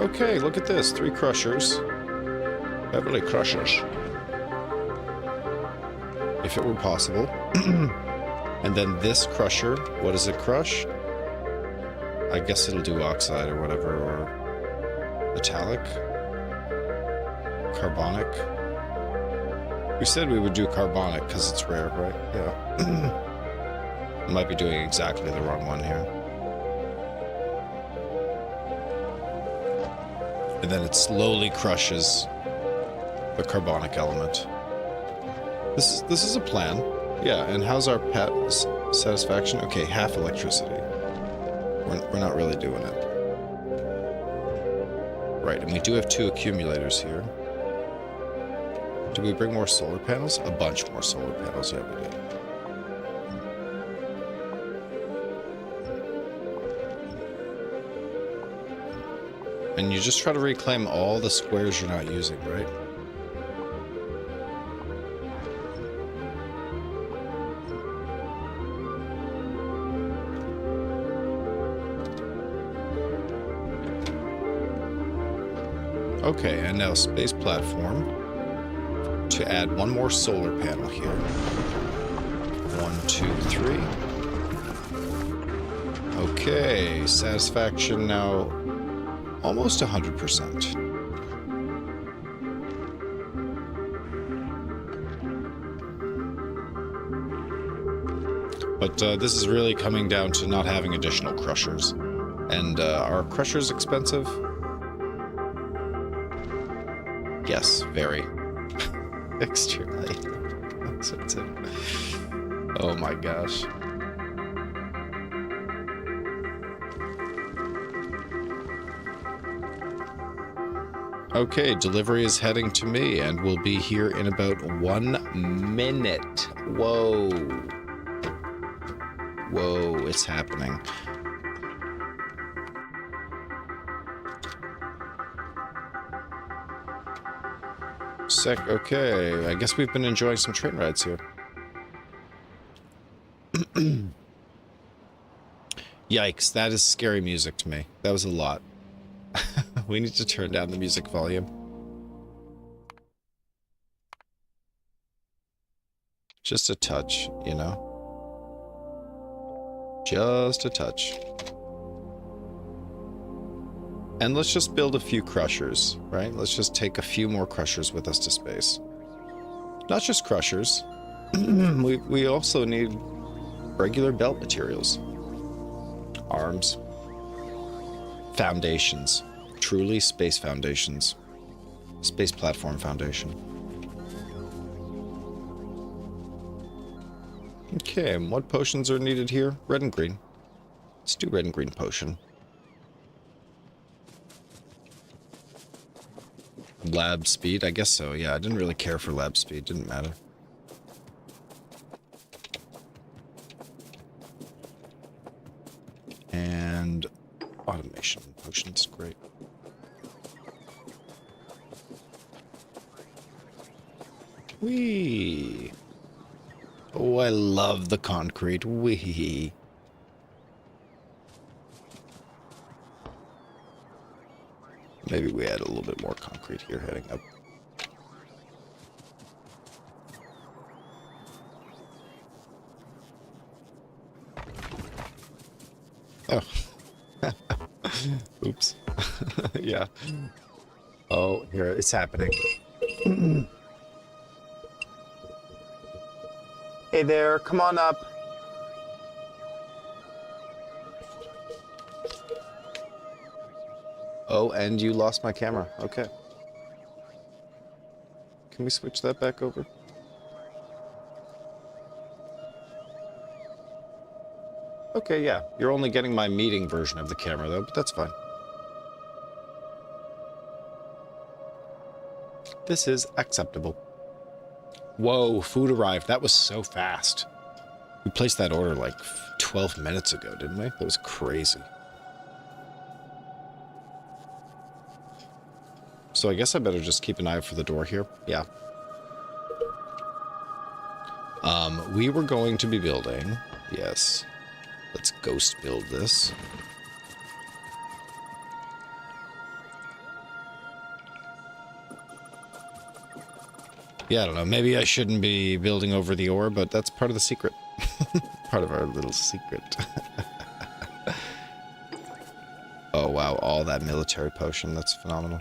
Okay, look at this. 3 crushers. Beverly crushers. If it were possible. And then this crusher, what does it crush? I guess it'll do oxide or whatever, or metallic. Carbonic. We said we would do carbonic because it's rare, right? Yeah. Might be doing exactly the wrong one here. And then it slowly crushes the carbonic element. This is a plan. Yeah, and how's our pet satisfaction? Okay, half electricity. We're not really doing it. Right, and we do have 2 accumulators here. Do we bring more solar panels? A bunch more solar panels, yeah we did. And you just try to reclaim all the squares you're not using, right? Okay, and now space platform to add 1 more solar panel here. 1, 2, 3. Okay, satisfaction now almost 100%. But this is really coming down to not having additional crushers. And are crushers expensive? Yes, very. Extremely expensive. Oh my gosh. Okay, delivery is heading to me and will be here in about 1 minute. Whoa. Whoa, it's happening. Okay, I guess we've been enjoying some train rides here. Yikes, that is scary music to me. That was a lot. We need to turn down the music volume. Just a touch, you know? Just a touch. And let's just build a few crushers, right? Let's just take a few more crushers with us to space. Not just crushers. we also need regular belt materials. Arms. Foundations. Truly space foundations. Space platform foundation. Okay, and what potions are needed here? Red and green. Let's do red and green potion. Lab speed? I guess so, yeah. I didn't really care for lab speed. Didn't matter. And automation potions. Great. Whee! Oh, I love the concrete. Whee! Maybe we add a little bit more concrete here heading up. Oh. Oops. Yeah. Oh, here, it's happening. Hey there, come on up. Oh, and you lost my camera. Okay. Can we switch that back over? Okay, yeah. You're only getting my meeting version of the camera, though, but that's fine. This is acceptable. Whoa, food arrived. That was so fast. We placed that order like 12 minutes ago, didn't we? That was crazy. So I guess I better just keep an eye out for the door here. Yeah. We were going to be building. Yes. Let's ghost build this. Yeah, I don't know. Maybe I shouldn't be building over the ore, but that's part of the secret. Part of our little secret. Oh, wow. All that military potion. That's phenomenal.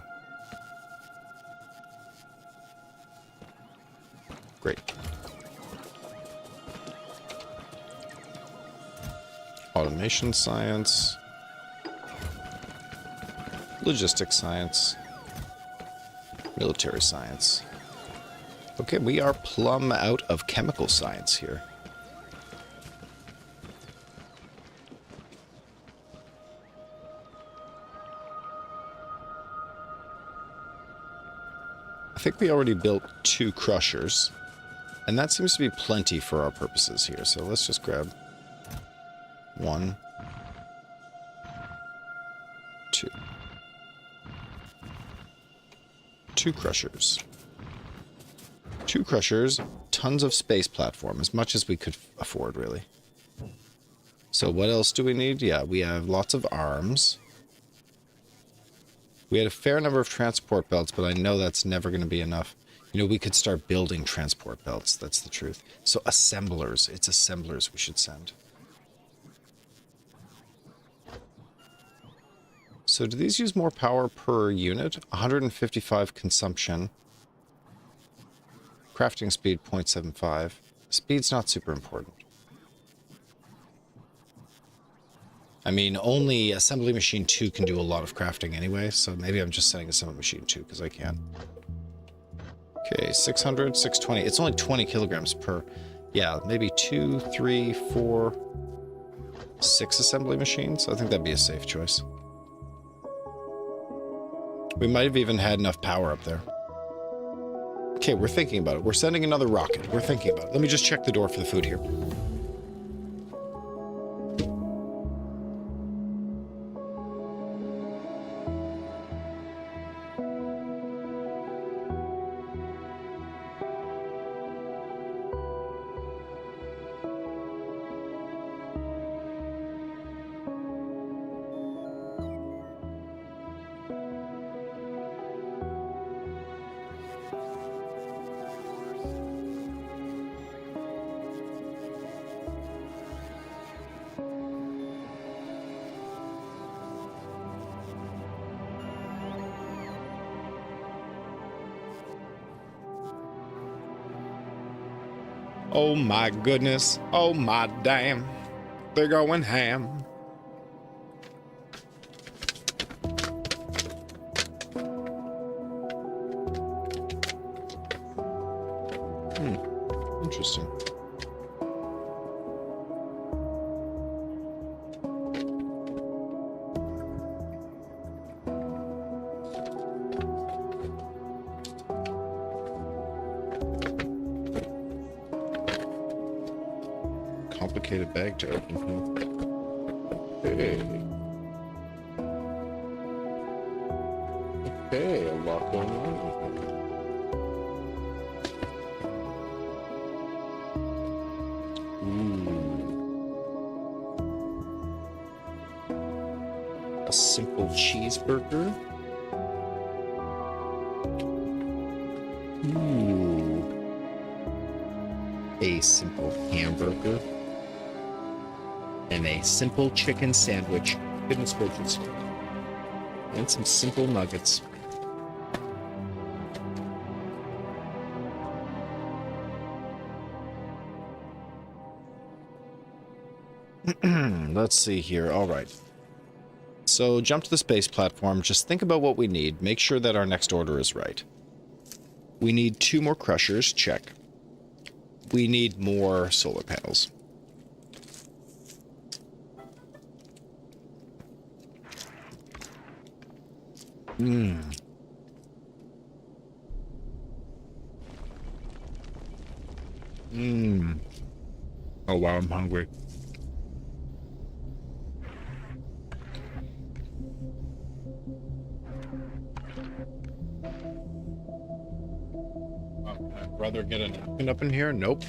Great. Automation science. Logistics science. Military science. Okay, we are plumb out of chemical science here. I think we already built 2 crushers, and that seems to be plenty for our purposes here, so let's just grab 1, 2. 2 crushers. 2 crushers, tons of space platform, as much as we could afford, really. So what else do we need? Yeah, we have lots of arms. We had a fair number of transport belts, but I know that's never going to be enough. You know, we could start building transport belts, that's the truth. So assemblers, it's assemblers we should send. So do these use more power per unit? 155 consumption. Crafting speed 0.75. Speed's not super important. I mean, only assembly machine 2 can do a lot of crafting anyway, so maybe I'm just setting assembly machine 2 because I can. Okay, 600, 620. It's only 20 kilograms per. Yeah, maybe 2, 3, 4, 6 assembly machines. I think that'd be a safe choice. We might have even had enough power up there. Okay, we're thinking about it. We're sending another rocket. We're thinking about it. Let me just check the door for the food here. Oh my goodness. Oh my damn. They're going ham. Interesting. Complicated bag to open. Hey. Okay, a lot going on here. A simple cheeseburger. A simple hamburger. And a simple chicken sandwich. Goodness gracious. And some simple nuggets. Let's see here. All right. So jump to the space platform. Just think about what we need. Make sure that our next order is right. We need 2 more crushers. Check. We need more solar panels. Oh wow, I'm hungry. Can I brother get a napkin up in here? Nope.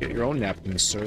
Get your own napkin, sir.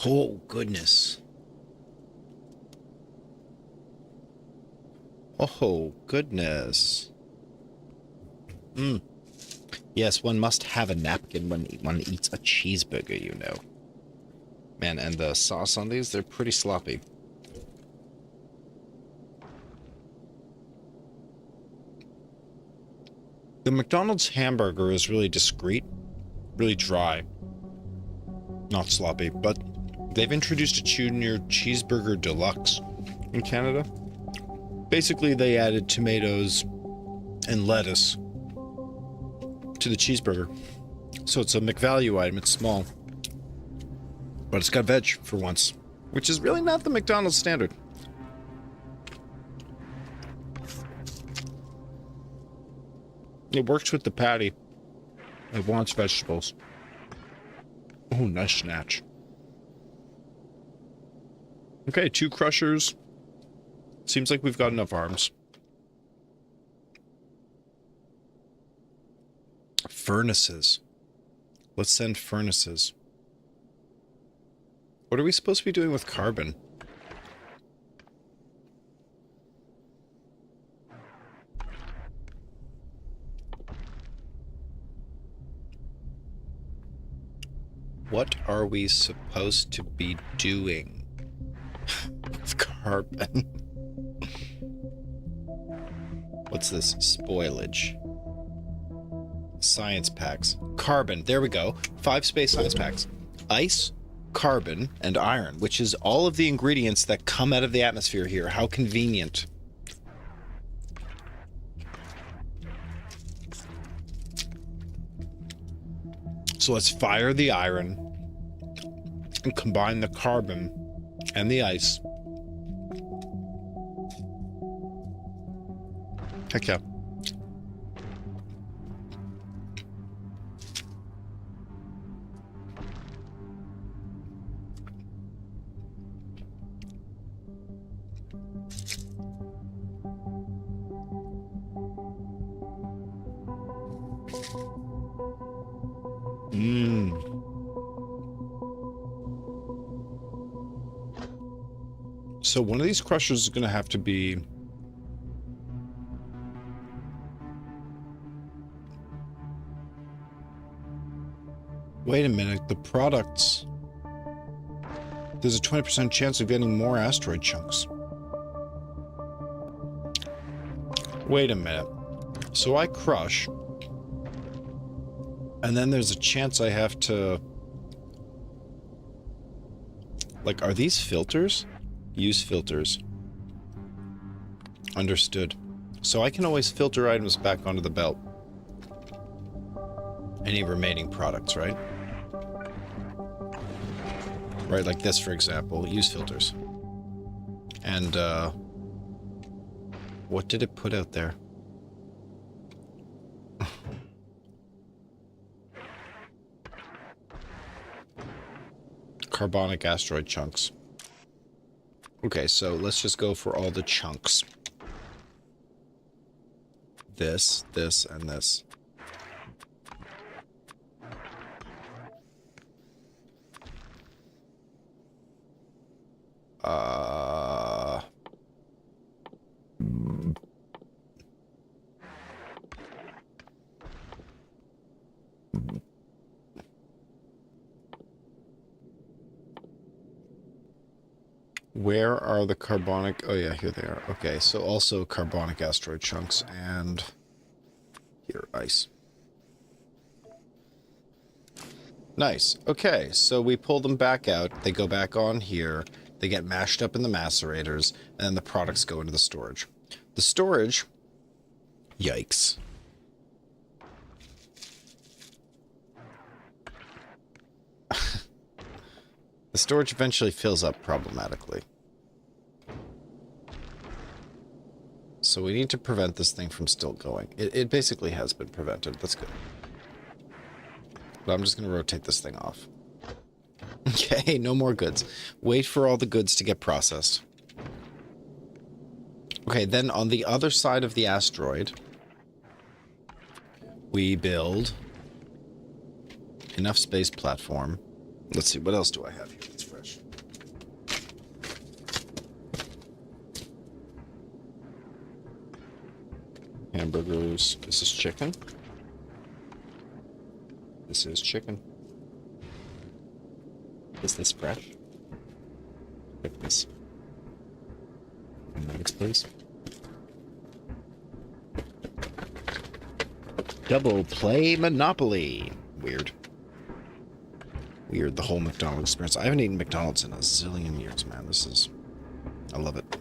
Oh, goodness. Oh, goodness. Yes, one must have a napkin when one eats a cheeseburger, you know. Man, and the sauce on these, they're pretty sloppy. The McDonald's hamburger is really discreet, really dry. Not sloppy, but they've introduced a Junior Cheeseburger Deluxe in Canada. Basically, they added tomatoes and lettuce to the cheeseburger. So it's a McValue item, it's small. But it's got veg for once, which is really not the McDonald's standard. It works with the patty. It wants vegetables. Oh, nice snatch. Okay, 2 crushers. Seems like we've got enough arms. Furnaces. Let's send furnaces. What are we supposed to be doing with carbon? What are we supposed to be doing with carbon? What's this? Spoilage. Science packs. Carbon. There we go. 5 space science packs. Ice, carbon, and iron, which is all of the ingredients that come out of the atmosphere here. How convenient. So let's fire the iron and combine the carbon and the ice. Heck yeah. So one of these crushers is going to have to be... Wait a minute, the products... There's a 20% chance of getting more asteroid chunks. Wait a minute. So I crush... And then there's a chance I have to... Like, are these filters? Use filters. Understood. So I can always filter items back onto the belt. Any remaining products, right? Right, like this, for example. Use filters. And, what did it put out there? Carbonic asteroid chunks. Okay, so let's just go for all the chunks. This, and this. Where are the carbonic... Oh yeah, here they are. Okay, so also carbonic asteroid chunks, and here, ice. Nice. Okay, so we pull them back out. They go back on here. They get mashed up in the macerators, and then the products go into the storage. The storage... Yikes. The storage eventually fills up problematically. So we need to prevent this thing from still going. It basically has been prevented. That's good. But I'm just going to rotate this thing off. Okay, no more goods. Wait for all the goods to get processed. Okay, then on the other side of the asteroid, we build enough space platform. Let's see, what else do I have here that's fresh? Hamburgers. This is chicken. This is chicken. Is this fresh? Look this. Nuggets, please. Double play Monopoly. Weird. Weird, the whole McDonald's experience. I haven't eaten McDonald's in a zillion years, man. This is... I love it.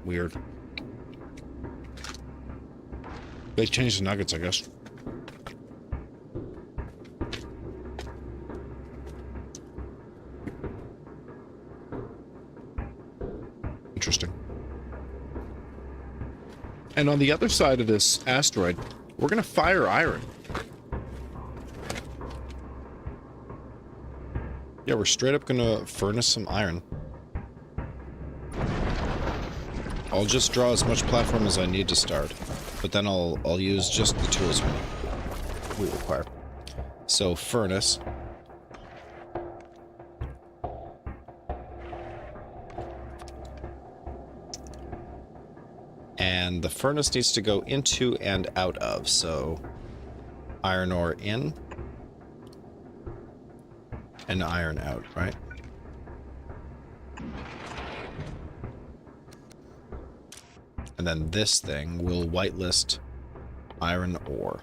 Weird. They changed the nuggets, I guess. Interesting. And on the other side of this asteroid, we're going to fire iron. Yeah, we're straight up going to furnace some iron. I'll just draw as much platform as I need to start, but then I'll use just the tools we require. So, furnace. And the furnace needs to go into and out of, so iron ore in and iron out, right? And then this thing will whitelist iron ore.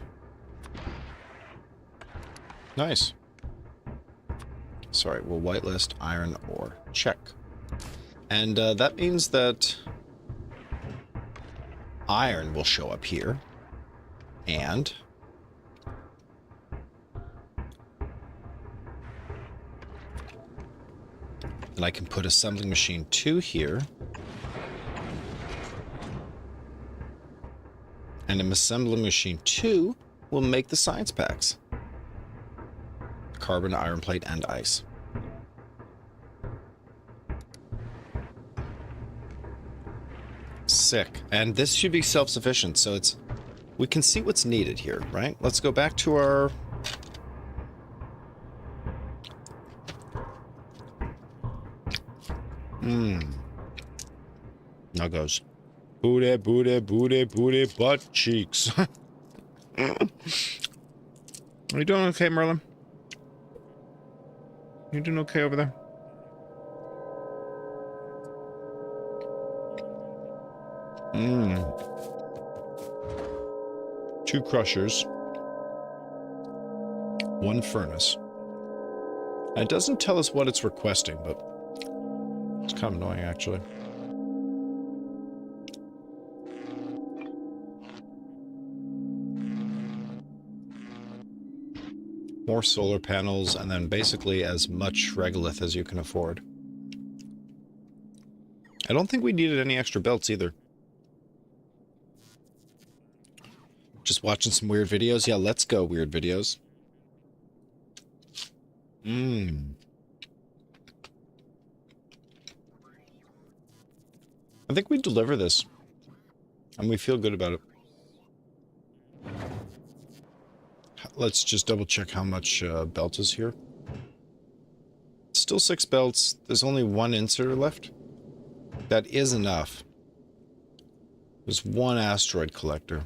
Nice. Sorry, we'll whitelist iron ore. Check. And that means that iron will show up here. And then I can put assembling machine 2 here. And an assembling machine 2 will make the science packs. Carbon, iron plate, and ice. Sick. And this should be self-sufficient, so it's... We can see what's needed here, right? Let's go back to our... Now goes. Booty, booty, booty, booty, butt cheeks. Are you doing okay, Merlin? You doing okay over there? Two crushers. One furnace. And it doesn't tell us what it's requesting, but it's kind of annoying, actually. More solar panels, and then basically as much regolith as you can afford. I don't think we needed any extra belts either. Just watching some weird videos? Yeah, let's go, weird videos. I think we deliver this. And we feel good about it. Let's just double check how much belt is here. Still 6 belts. There's only 1 inserter left. That is enough. There's 1 asteroid collector.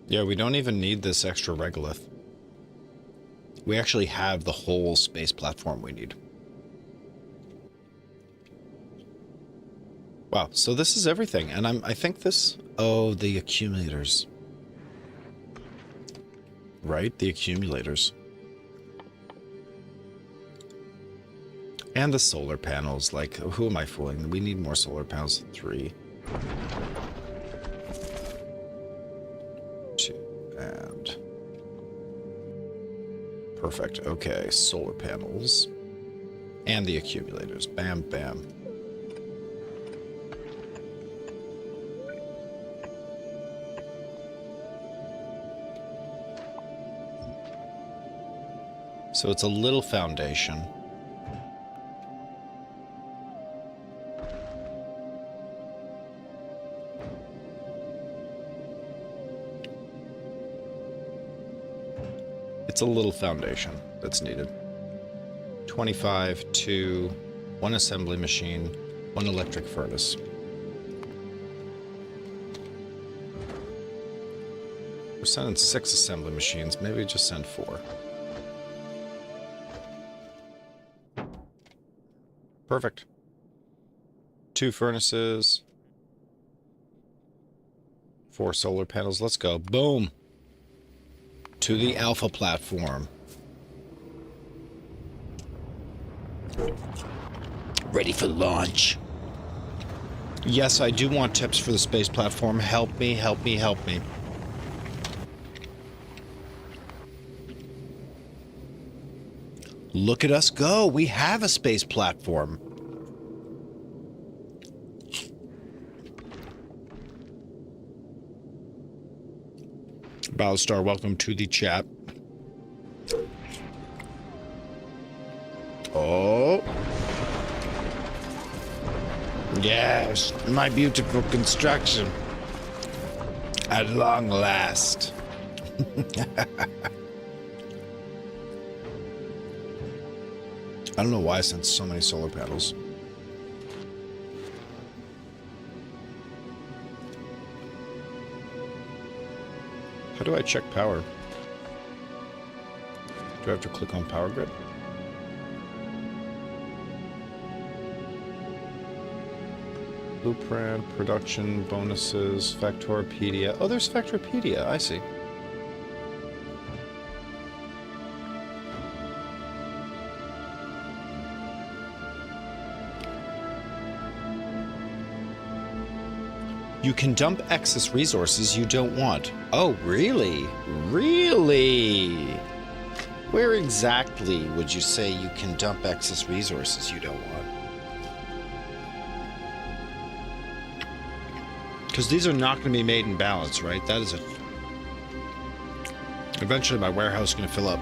Yeah, we don't even need this extra regolith. We actually have the whole space platform we need. Wow, so this is everything, and I think this... Oh, the accumulators. Right, the accumulators. And the solar panels, like, who am I fooling? We need more solar panels. 3. 2, and... Perfect. Okay, solar panels. And the accumulators. Bam, bam. So it's a little foundation. It's a little foundation that's needed. 25 to 1 assembly machine, 1 electric furnace. We're sending 6 assembly machines. Maybe just send 4. Perfect. 2 furnaces. 4 solar panels. Let's go. Boom. To the Alpha platform. Ready for launch. Yes, I do want tips for the space platform. Help me, help me, help me. Look at us go. We have a space platform. Battlestar, welcome to the chat. Oh. Yes, my beautiful construction. At long last. I don't know why I sent so many solar panels. How do I check power? Do I have to click on power grid? Blueprint, production, bonuses, Factoripedia. Oh, there's Factoripedia. I see. You can dump excess resources you don't want. Oh, really? Really? Where exactly would you say you can dump excess resources you don't want? Because these are not going to be made in balance, right? That is a... Eventually my warehouse is going to fill up.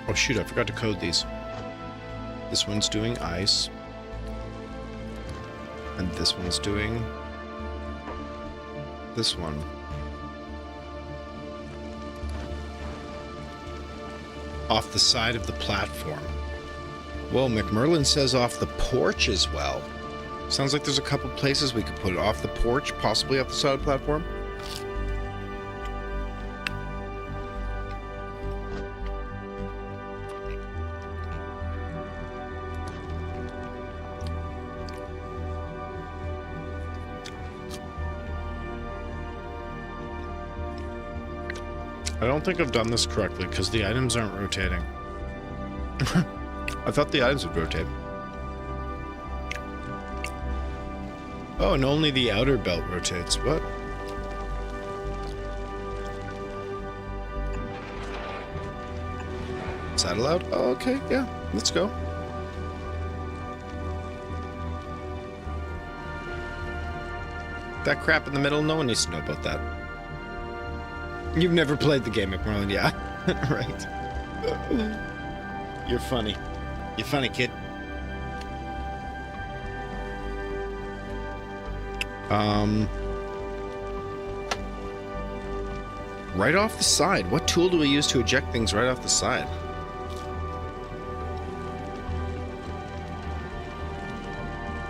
Oh shoot, I forgot to code these. This one's doing ice. And this one's doing this one. Off the side of the platform. Whoa, McMerlin says off the porch as well. Sounds like there's a couple places we could put it. Off the porch, possibly off the side of the platform. I don't think I've done this correctly because the items aren't rotating. I thought the items would rotate. Oh, and only the outer belt rotates. What? Is that allowed? Oh, okay. Yeah, let's go. That crap in the middle, no one needs to know about that. You've never played the game, McMerlin. Yeah, right. You're funny. You're funny, kid. Right off the side. What tool do we use to eject things right off the side?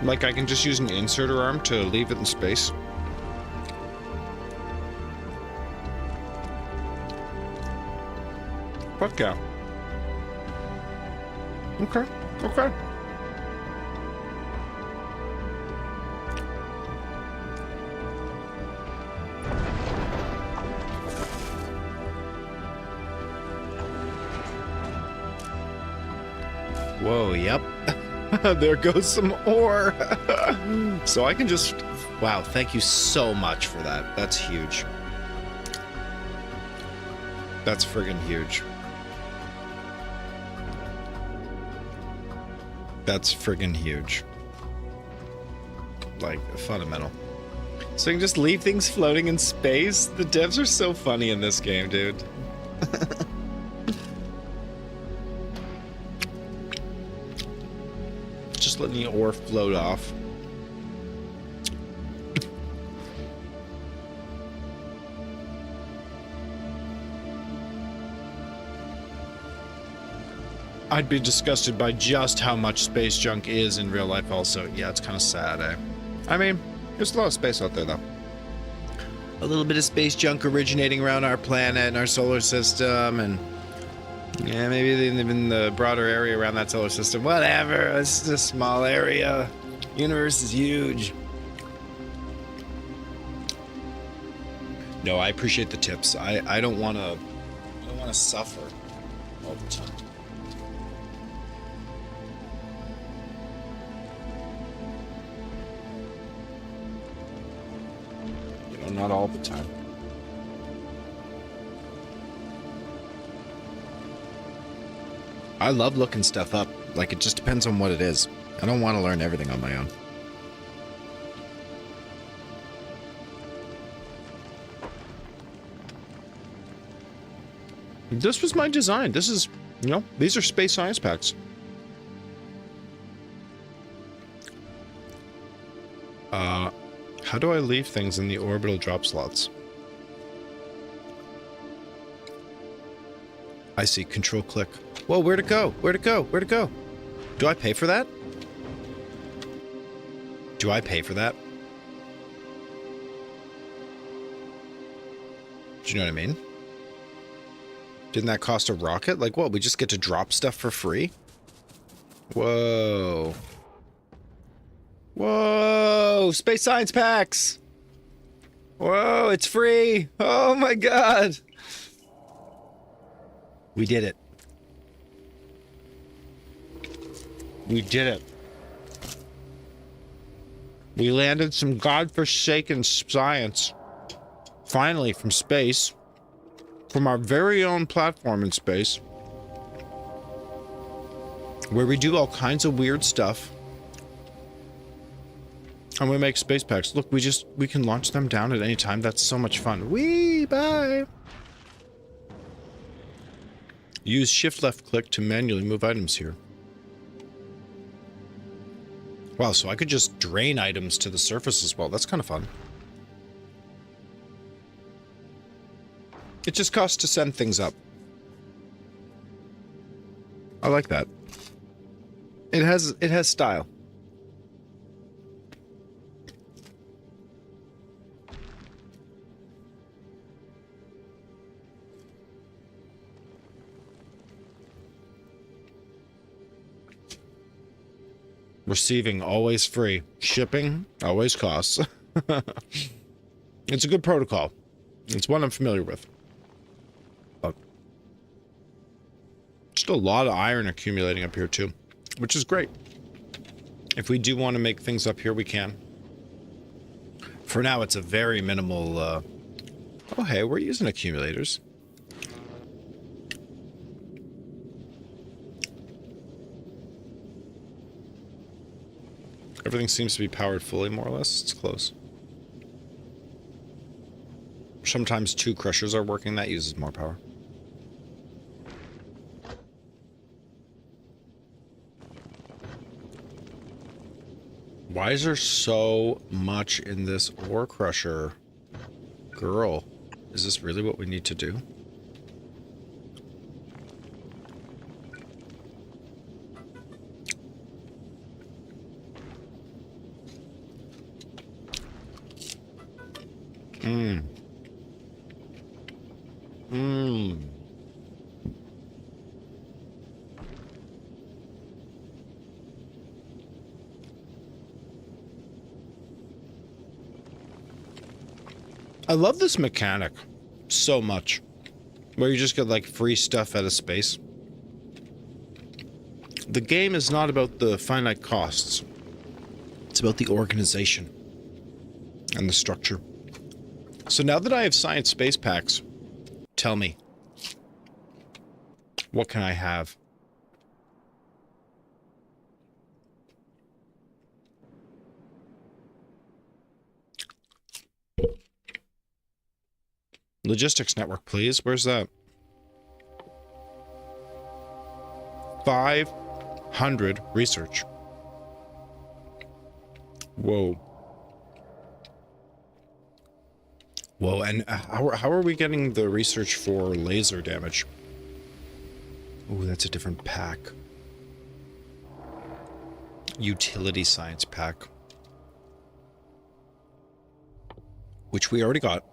Like I can just use an inserter arm to leave it in space. Fuck yeah. Okay. Okay. Whoa, yep. There goes some ore. So I can just... Wow, thank you so much for that. That's huge. That's friggin' huge. That's friggin' huge. Like, fundamental. So you can just leave things floating in space? The devs are so funny in this game, dude. Just letting the ore float off. I'd be disgusted by just how much space junk is in real life also. Yeah, it's kind of sad, eh? I mean, there's a lot of space out there, though. A little bit of space junk originating around our planet and our solar system, and yeah, maybe even the broader area around that solar system. Whatever, it's just a small area. Universe is huge. No, I appreciate the tips. I don't want to suffer all the time. You know, not all the time. I love looking stuff up. Like, it just depends on what it is. I don't want to learn everything on my own. This was my design. This is, you know, these are space science packs. How do I leave things in the orbital drop slots? I see. Control click. Whoa, where'd it go? Where'd it go? Where'd it go? Do I pay for that? Do I pay for that? Do you know what I mean? Didn't that cost a rocket? Like, what? We just get to drop stuff for free? Whoa. Whoa! Space science packs! Whoa, it's free! Oh my god! We did it. We did it. We landed some godforsaken science. Finally, from space. From our very own platform in space. Where we do all kinds of weird stuff. And we make space packs. Look, we can launch them down at any time. That's so much fun. Whee! Bye! Use shift left click to manually move items here. Wow, so I could just drain items to the surface as well. That's kind of fun. It just costs to send things up. I like that. It has style. Receiving always free. Shipping always costs. It's a good protocol. It's one I'm familiar with. Just a lot of iron accumulating up here too, which is great. If we do want to make things up here, we can. For now, it's a very minimal... Oh, hey, we're using accumulators. Everything seems to be powered fully, more or less. It's close. Sometimes 2 crushers are working. That uses more power. Why is there so much in this ore crusher? Girl, is this really what we need to do? I love this mechanic so much, where you just get like free stuff out of space. The game is not about the finite costs. It's about the organization and the structure. So now that I have science space packs, tell me, what can I have? Logistics network, please. Where's that? 500 research. Whoa. Whoa, and how are we getting the research for laser damage? Ooh, that's a different pack. Utility science pack. Which we already got.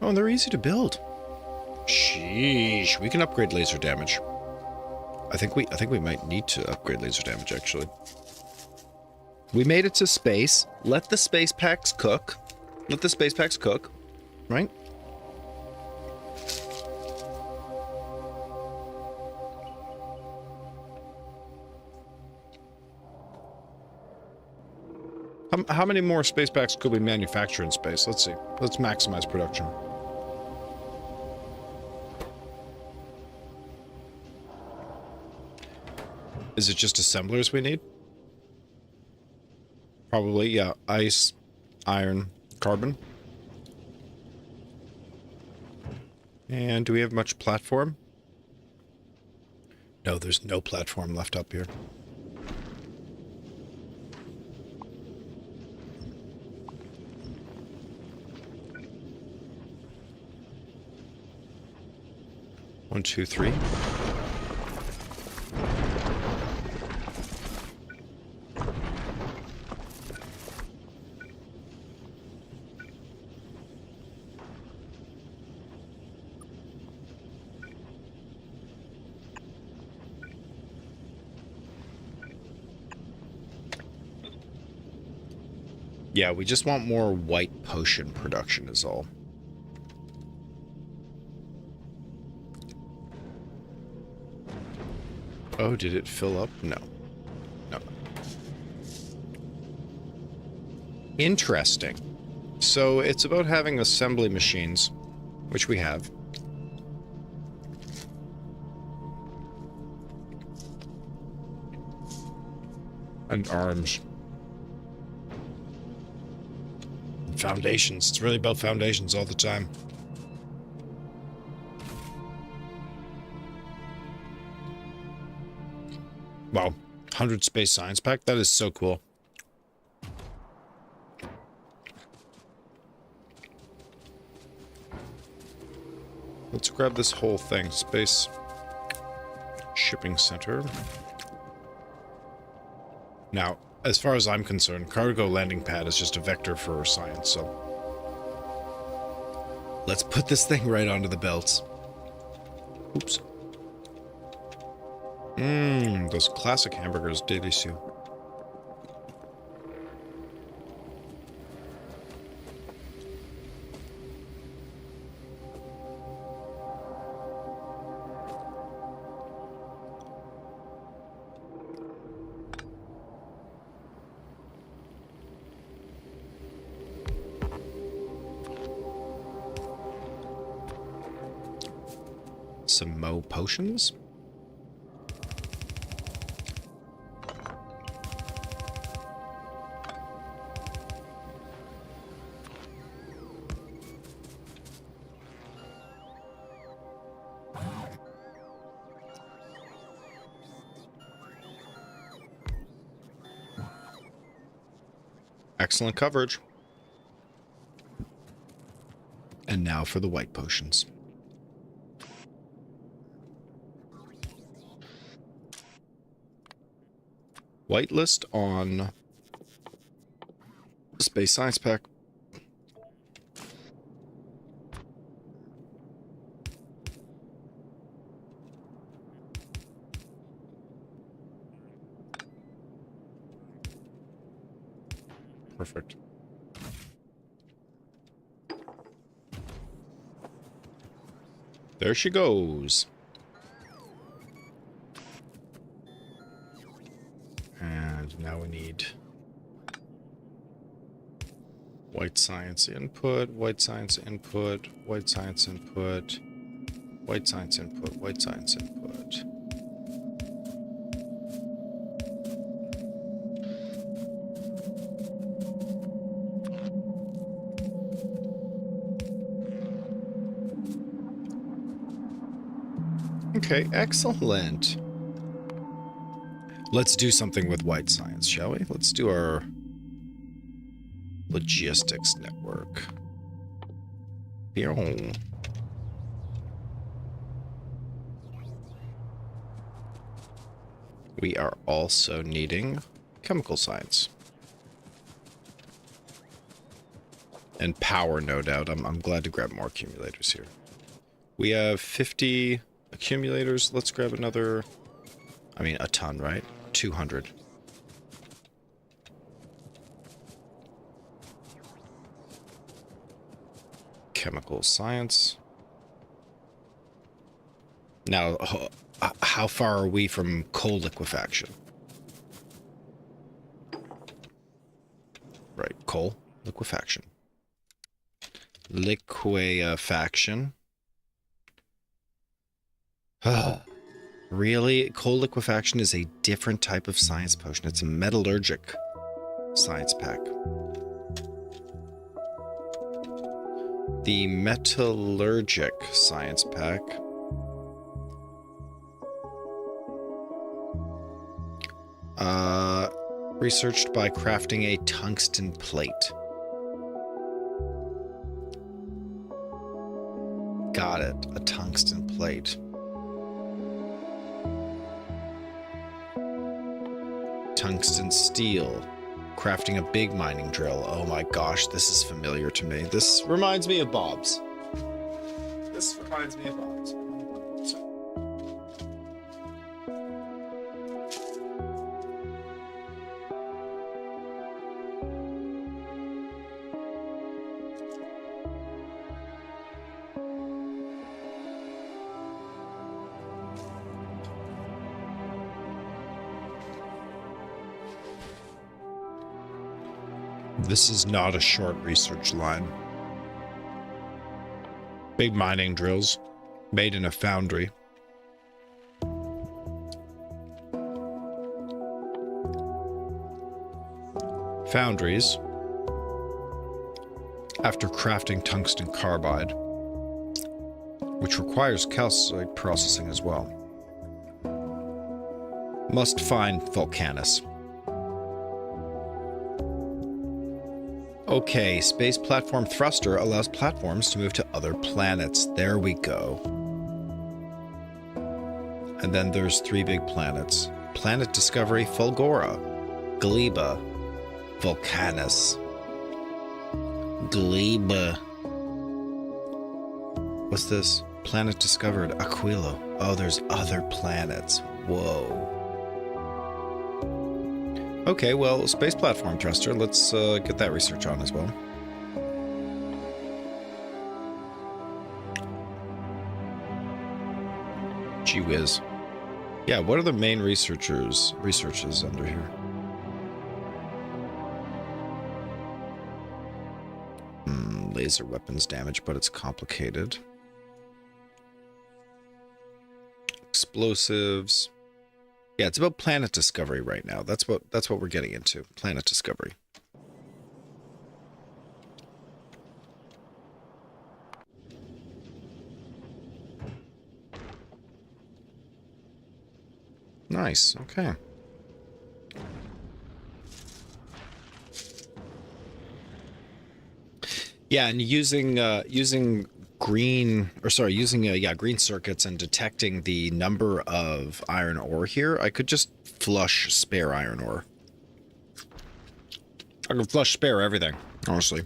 Oh, and they're easy to build. Sheesh, we can upgrade laser damage. I think we might need to upgrade laser damage, actually. We made it to space. Let the space packs cook. Let the space packs cook, right? How many more space packs could we manufacture in space? Let's see. Let's maximize production. Is it just assemblers we need? Probably, yeah. Ice, iron, carbon. And do we have much platform? No, there's no platform left up here. One, two, three. Yeah, we just want more white potion production is all. Oh, did it fill up? No. No. Interesting. So it's about having assembly machines, which we have. And arms. Foundations. It's really about foundations all the time. Wow. 100 space science pack? That is so cool. Let's grab this whole thing. Space shipping center. Now, as far as I'm concerned, cargo landing pad is just a vector for science, so let's put this thing right onto the belts. Oops. Those classic hamburgers, délicieux. Some Mo potions. Excellent coverage. And now for the white potions. Whitelist on Space Science Pack. Perfect. There she goes. And now we need white science input, white science input, white science input, white science input, white science input. Okay, excellent. Let's do something with white science, shall we? Let's do our logistics network. We are also needing chemical science. And power, no doubt. I'm glad to grab more accumulators here. We have 50 accumulators. Let's grab another... I mean, a ton, right? 200. Chemical science. Now, how far are we from coal liquefaction? Right, coal liquefaction. Liquefaction. Really? Coal liquefaction is a different type of science potion. It's a metallurgic science pack. The metallurgic science pack researched by crafting a tungsten plate. Got it, a tungsten plate. Tungsten steel. Crafting a big mining drill. Oh my gosh, this is familiar to me. This reminds me of Bob's. This reminds me of Bob's. This is not a short research line. Big mining drills made in a foundry. Foundries, after crafting tungsten carbide, which requires calcite processing as well, must find Vulcanus. Okay, space platform thruster allows platforms to move to other planets. There we go. And then there's 3 big planets. Planet Discovery, Fulgora, Gleba, Vulcanus. Gleba. What's this? Planet discovered, Aquilo. Oh, there's other planets. Whoa. Okay, well, space platform thruster. Let's get that research on as well. Gee whiz. Yeah, what are the main researches under here? Laser weapons damage, but it's complicated. Explosives. Yeah, it's about planet discovery right now. That's what we're getting into. Planet discovery. Nice. Okay. Yeah, and using green circuits and detecting the number of iron ore here, I could just flush spare iron ore. I can flush spare everything, honestly.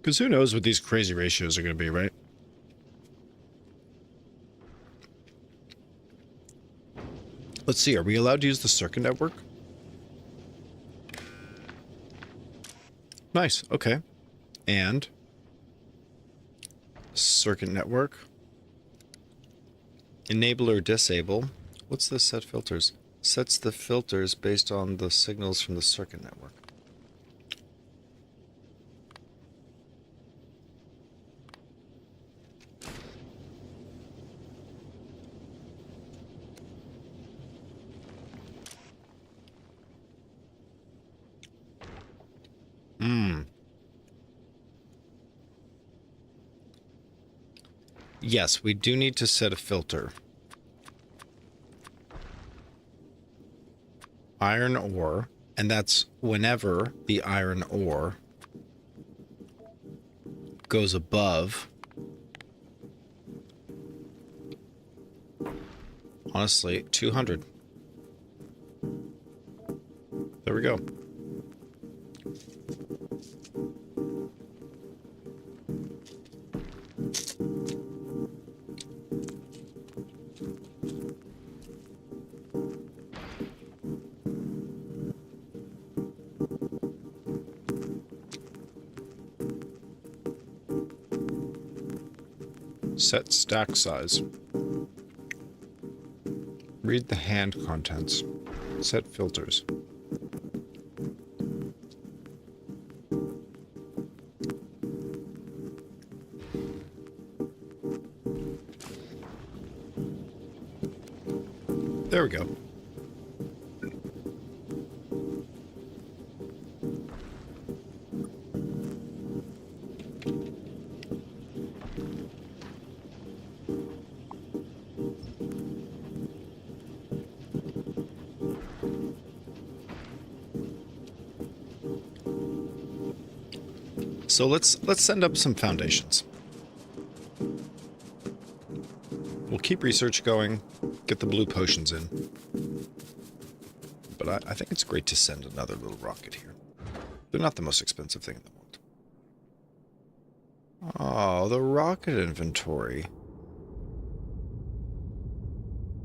Because who knows what these crazy ratios are going to be, right? Let's see, are we allowed to use the circuit network? Nice, okay. And circuit network. Enable or disable. What's the set filters? Sets the filters based on the signals from the circuit network. Yes, we do need to set a filter. Iron ore. And that's whenever the iron ore goes above, honestly, 200. There we go. Set stack size. Read the hand contents. Set filters. There we go. So let's send up some foundations. We'll keep research going, get the blue potions in. But I think it's great to send another little rocket here. They're not the most expensive thing in the world. Oh, the rocket inventory.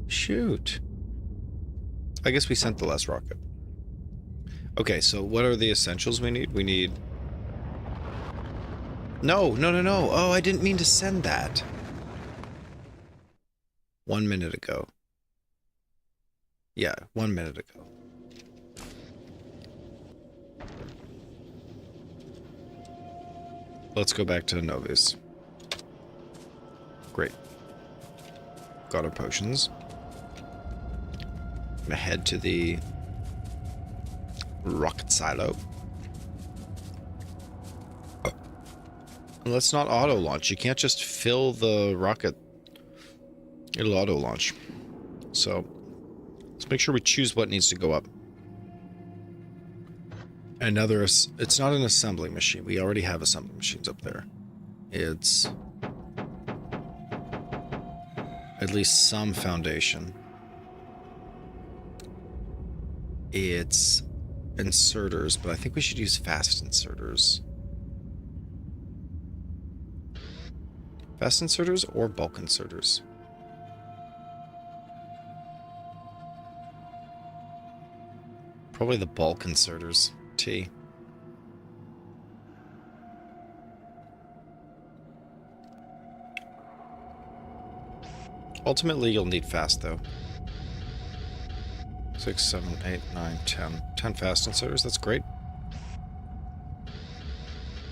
Shoot. I guess we sent the last rocket. Okay, so what are the essentials we need? We need... No. Oh, I didn't mean to send that. 1 minute ago. Yeah, 1 minute ago. Let's go back to Novice. Great. Got our potions. I'm gonna head to the rocket silo. Let's not auto launch. You can't just fill the rocket. It'll auto launch. So let's make sure we choose what needs to go up. Another, it's not an assembly machine. We already have assembly machines up there. It's at least some foundation. It's inserters, but I think we should use fast inserters. Fast inserters or bulk inserters? Probably the bulk inserters. T. Ultimately, you'll need fast, though. 6, 7, 8, 9, 10. 10 fast inserters, that's great.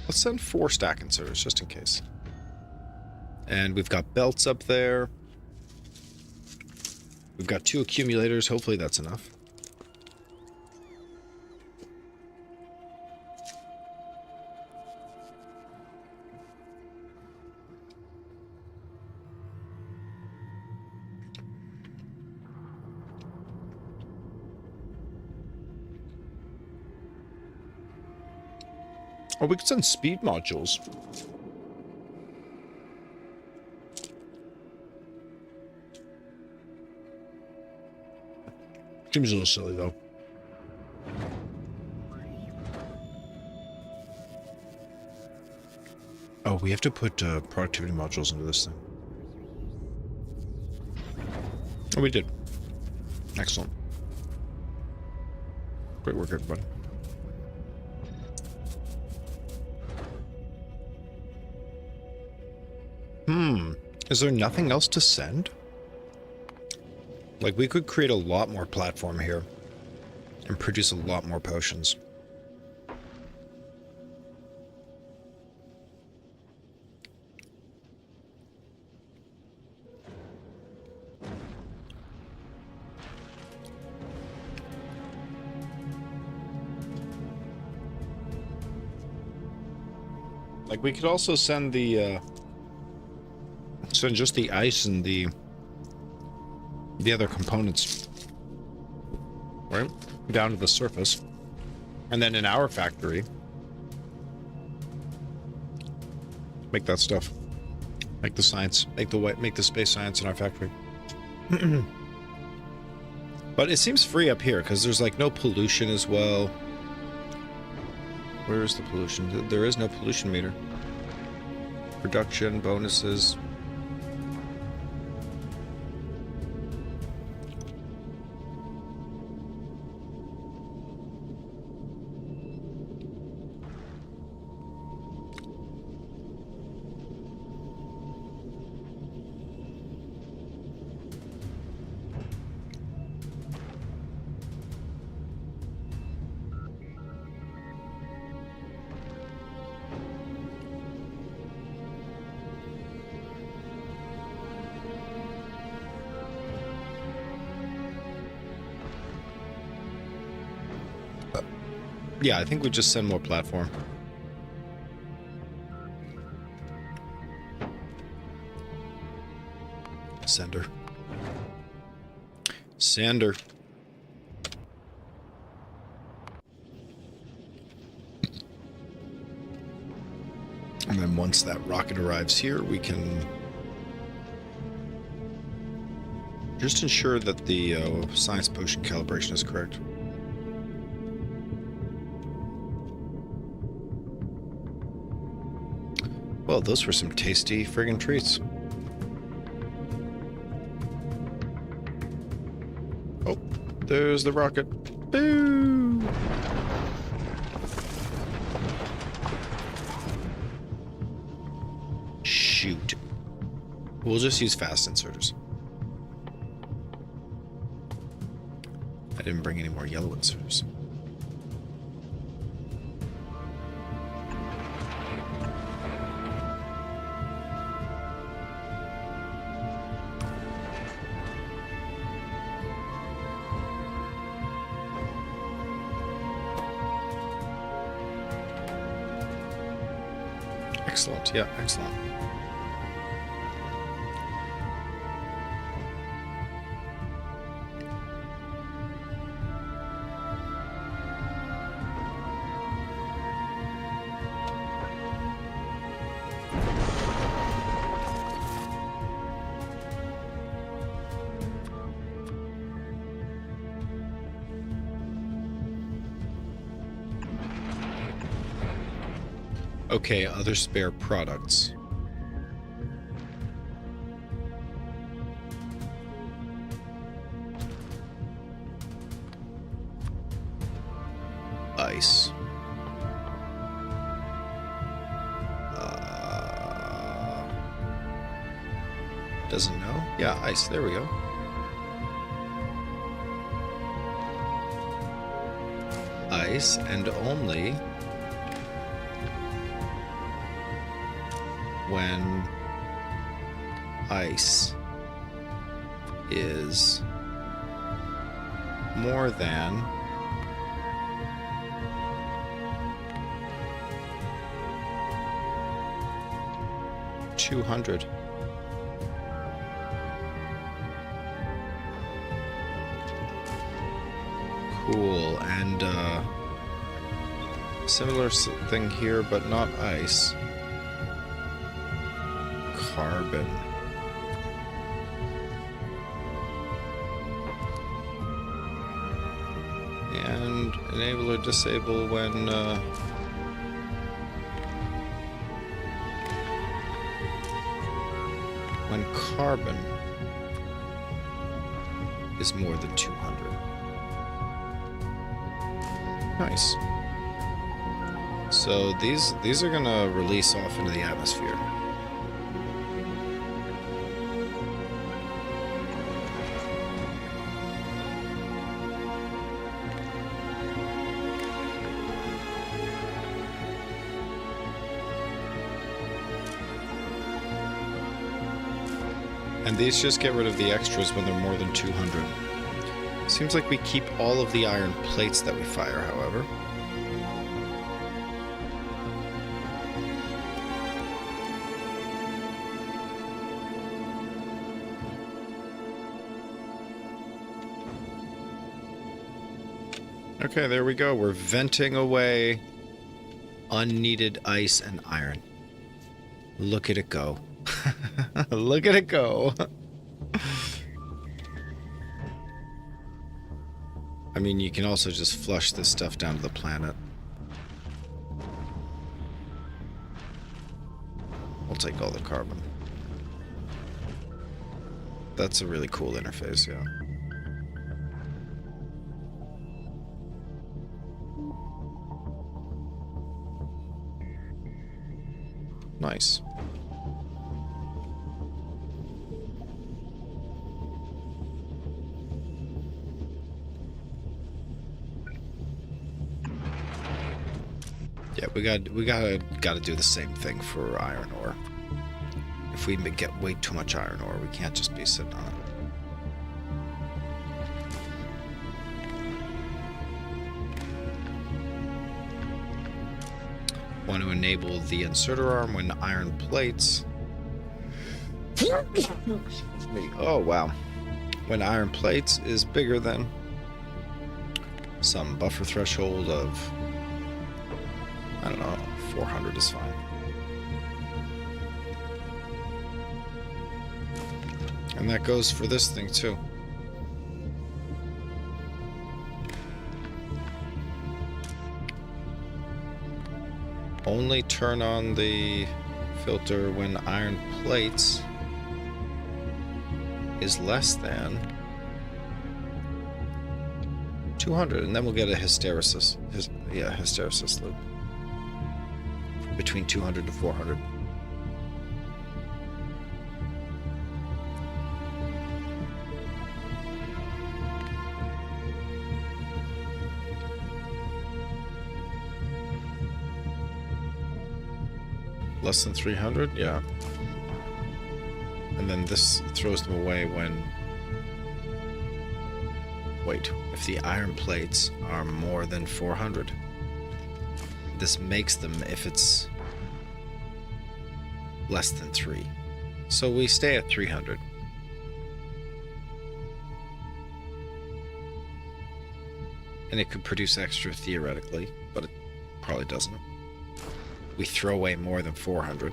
Let's send 4 stack inserters, just in case. And we've got belts up there. We've got 2 accumulators, hopefully that's enough. Or we could send speed modules. Seems a little silly, though. Oh, we have to put productivity modules into this thing. Oh, we did. Excellent. Great work, everybody. Is there nothing else to send? Like, we could create a lot more platform here and produce a lot more potions. Like, we could also send the, send just the ice and the other components, right, down to the surface. And then in our factory, make that stuff. Make the science, make the space science in our factory. But it seems free up here because there's like no pollution as well. Where is the pollution? There is no pollution meter. Production, bonuses. Yeah, I think we just send more platform. Sender. Sender. And then once that rocket arrives here, we can just ensure that the science potion calibration is correct. Well, those were some tasty friggin' treats. Oh, there's the rocket. Boo! Shoot. We'll just use fast inserters. I didn't bring any more yellow inserters. Excellent. Yeah, excellent. Okay, other spare products. Ice. Doesn't know? Yeah, ice. There we go. Ice and only when ice is more than 200. Cool, and similar thing here, but not ice. Carbon. And enable or disable when carbon is more than 200. Nice. So these are gonna release off into the atmosphere. And these just get rid of the extras when they're more than 200. Seems like we keep all of the iron plates that we fire, however. Okay, there we go. We're venting away unneeded ice and iron. Look at it go. Look at it go. I mean, you can also just flush this stuff down to the planet. We'll take all the carbon. That's a really cool interface, yeah. Nice. Yeah, we gotta do the same thing for iron ore. If we get way too much iron ore, we can't just be sitting on it. Want to enable the inserter arm when iron plates. Excuse me. Oh wow. When iron plates is bigger than some buffer threshold of, I don't know, 400 is fine. And that goes for this thing too. Only turn on the filter when iron plates is less than 200, and then we'll get a hysteresis. Hysteresis loop. Between 200 to 400. Less than 300? Yeah. And then this throws them away when... Wait, if the iron plates are more than 400. This makes them if it's less than 3. So we stay at 300. And it could produce extra theoretically, but it probably doesn't. We throw away more than 400.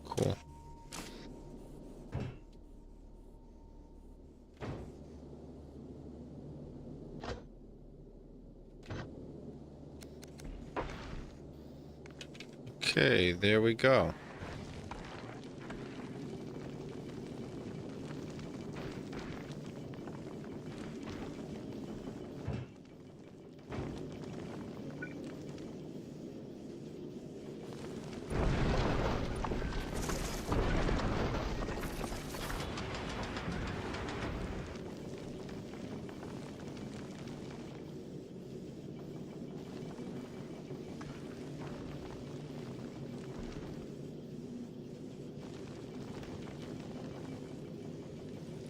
Cool. Okay, there we go.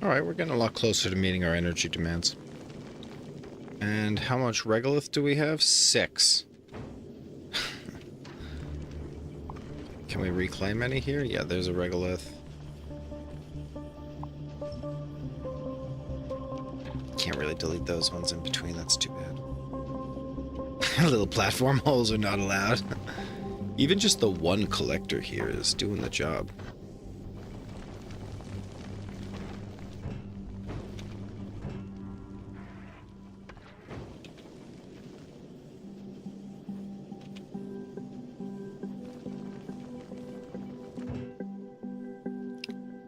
Alright, we're getting a lot closer to meeting our energy demands. And how much regolith do we have? 6. Can we reclaim any here? Yeah, there's a regolith. Can't really delete those ones in between, that's too bad. Little platform holes are not allowed. Even just the one collector here is doing the job.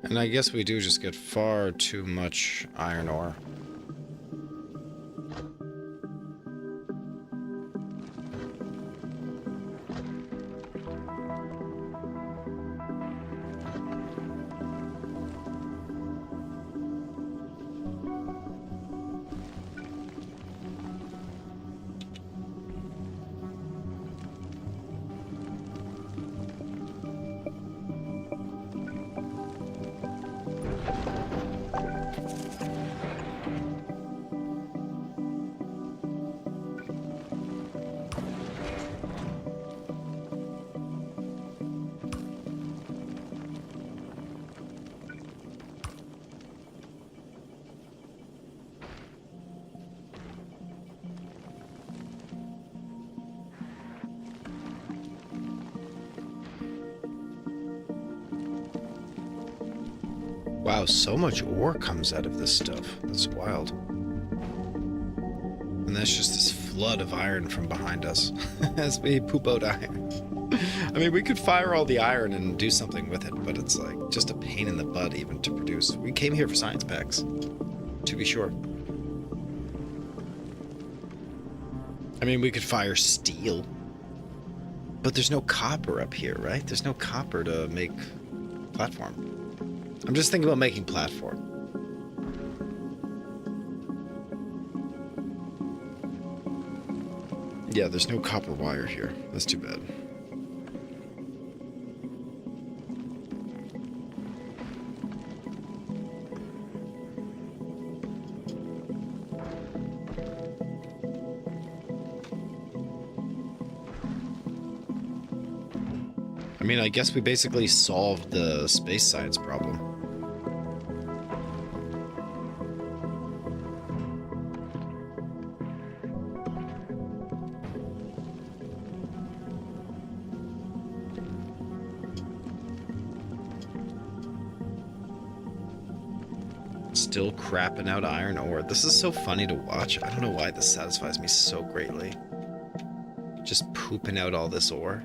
And I guess we do just get far too much iron ore. Wow, so much ore comes out of this stuff. That's wild. And that's just this flood of iron from behind us as we poop out iron. I mean, we could fire all the iron and do something with it, but it's like just a pain in the butt even to produce. We came here for science packs, to be sure. I mean, we could fire steel, but there's no copper up here, right? There's no copper to make platform. I'm just thinking about making platform. Yeah, there's no copper wire here. That's too bad. I mean, I guess we basically solved the space science problem. Still crapping out iron ore. This is so funny to watch. I don't know why this satisfies me so greatly. Just pooping out all this ore.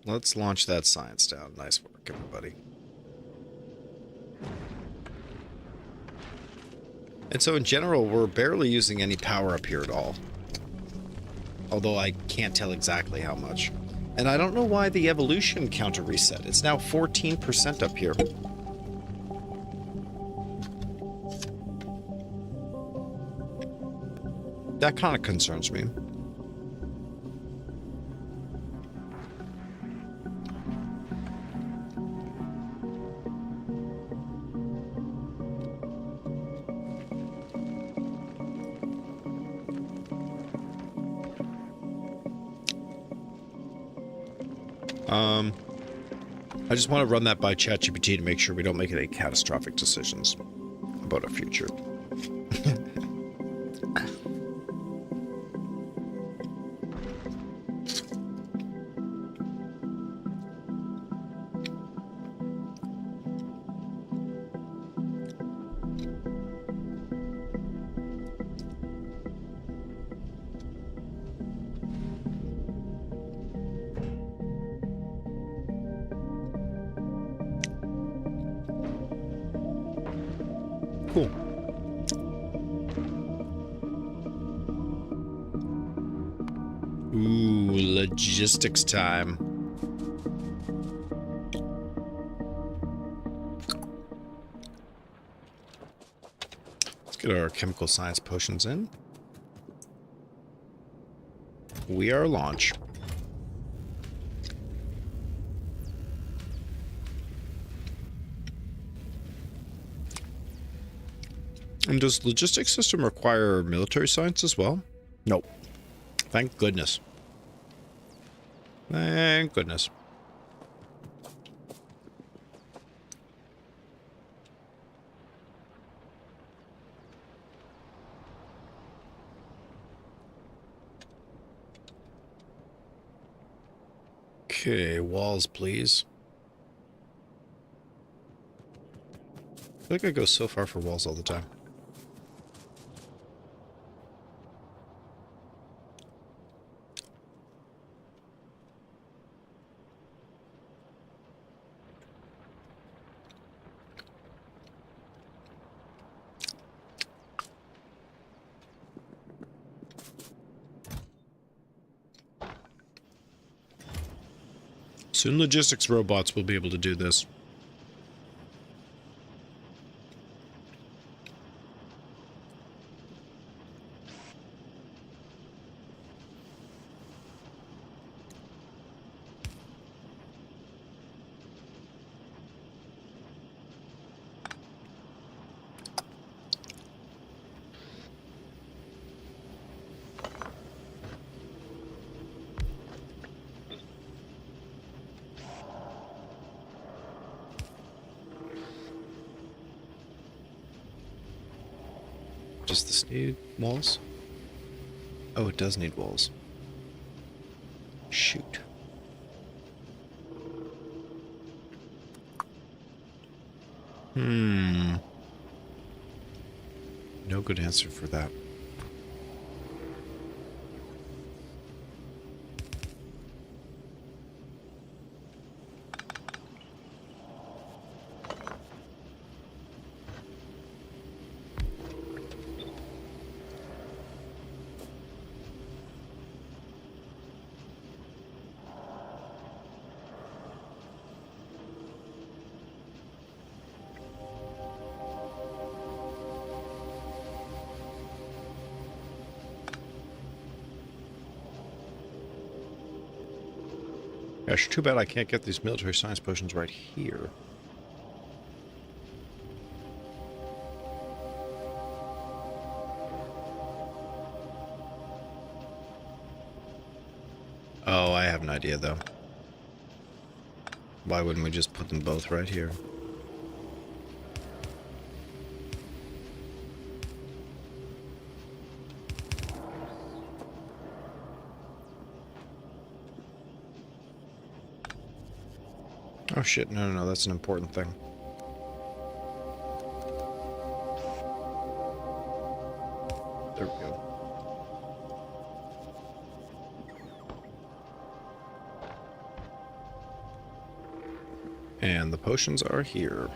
Let's launch that science down. Nice work, everybody. And so in general, we're barely using any power up here at all. Although I can't tell exactly how much. And I don't know why the evolution counter reset. It's now 14% up here. That kind of concerns me. I just want to run that by ChatGPT to make sure we don't make any catastrophic decisions about our future. Cool. Ooh, logistics time. Let's get our chemical science potions in. We are launch. And does logistics system require military science as well? Nope. Thank goodness. Thank goodness. Okay, walls, please. I feel like I go so far for walls all the time. Soon logistics robots will be able to do this. Does this need walls? Oh, it does need walls. Shoot. No good answer for that. Gosh, too bad I can't get these military science potions right here. Oh, I have an idea, though. Why wouldn't we just put them both right here? Oh shit, no, that's an important thing. There we go. And the potions are here.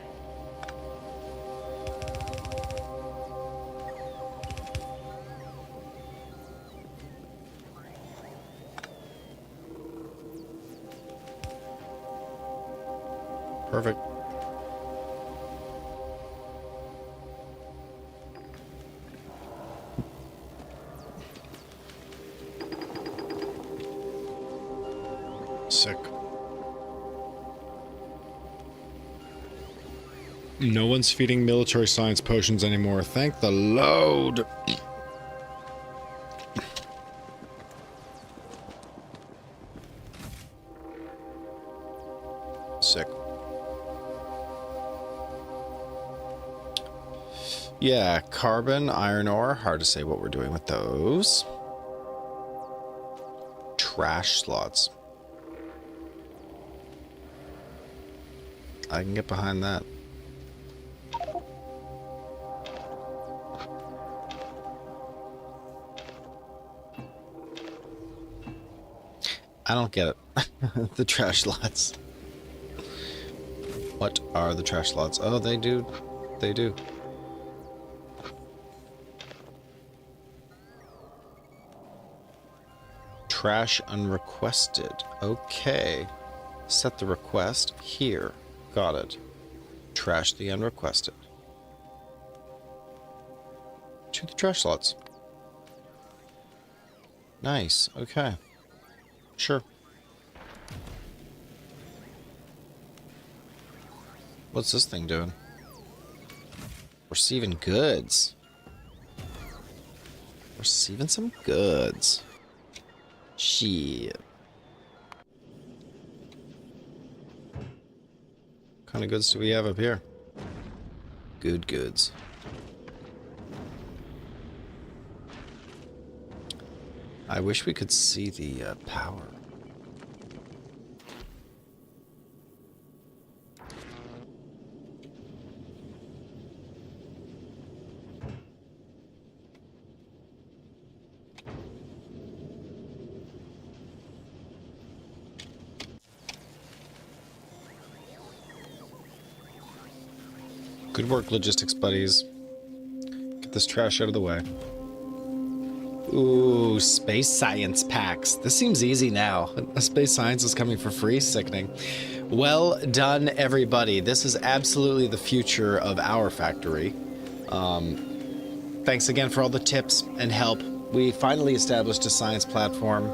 Perfect. Sick. No one's feeding military science potions anymore. Thank the Lord. Sick. Yeah, carbon, iron ore. Hard to say what we're doing with those. Trash slots. I can get behind that. I don't get it. The trash slots. What are the trash slots? Oh, they do. They do. Trash unrequested. Okay. Set the request here. Got it. Trash the unrequested. To the trash slots. Nice. Okay. Sure. What's this thing doing? Receiving goods. Receiving some goods. Shit. What kind of goods do we have up here? Good goods. I wish we could see the power. Good work, logistics buddies. Get this trash out of the way. Ooh, space science packs. This seems easy now. Space science is coming for free. Sickening. Well done, everybody. This is absolutely the future of our factory. Thanks again for all the tips and help. We finally established a science platform.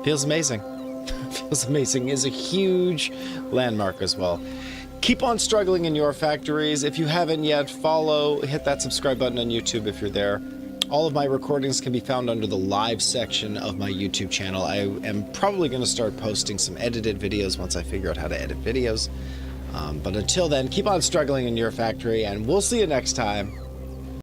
Feels amazing. Feels amazing. Is a huge landmark as well. Keep on struggling in your factories. If you haven't yet, follow, hit that subscribe button on YouTube if you're there. All of my recordings can be found under the live section of my YouTube channel. I am probably going to start posting some edited videos once I figure out how to edit videos. But until then, keep on struggling in your factory, and we'll see you next time.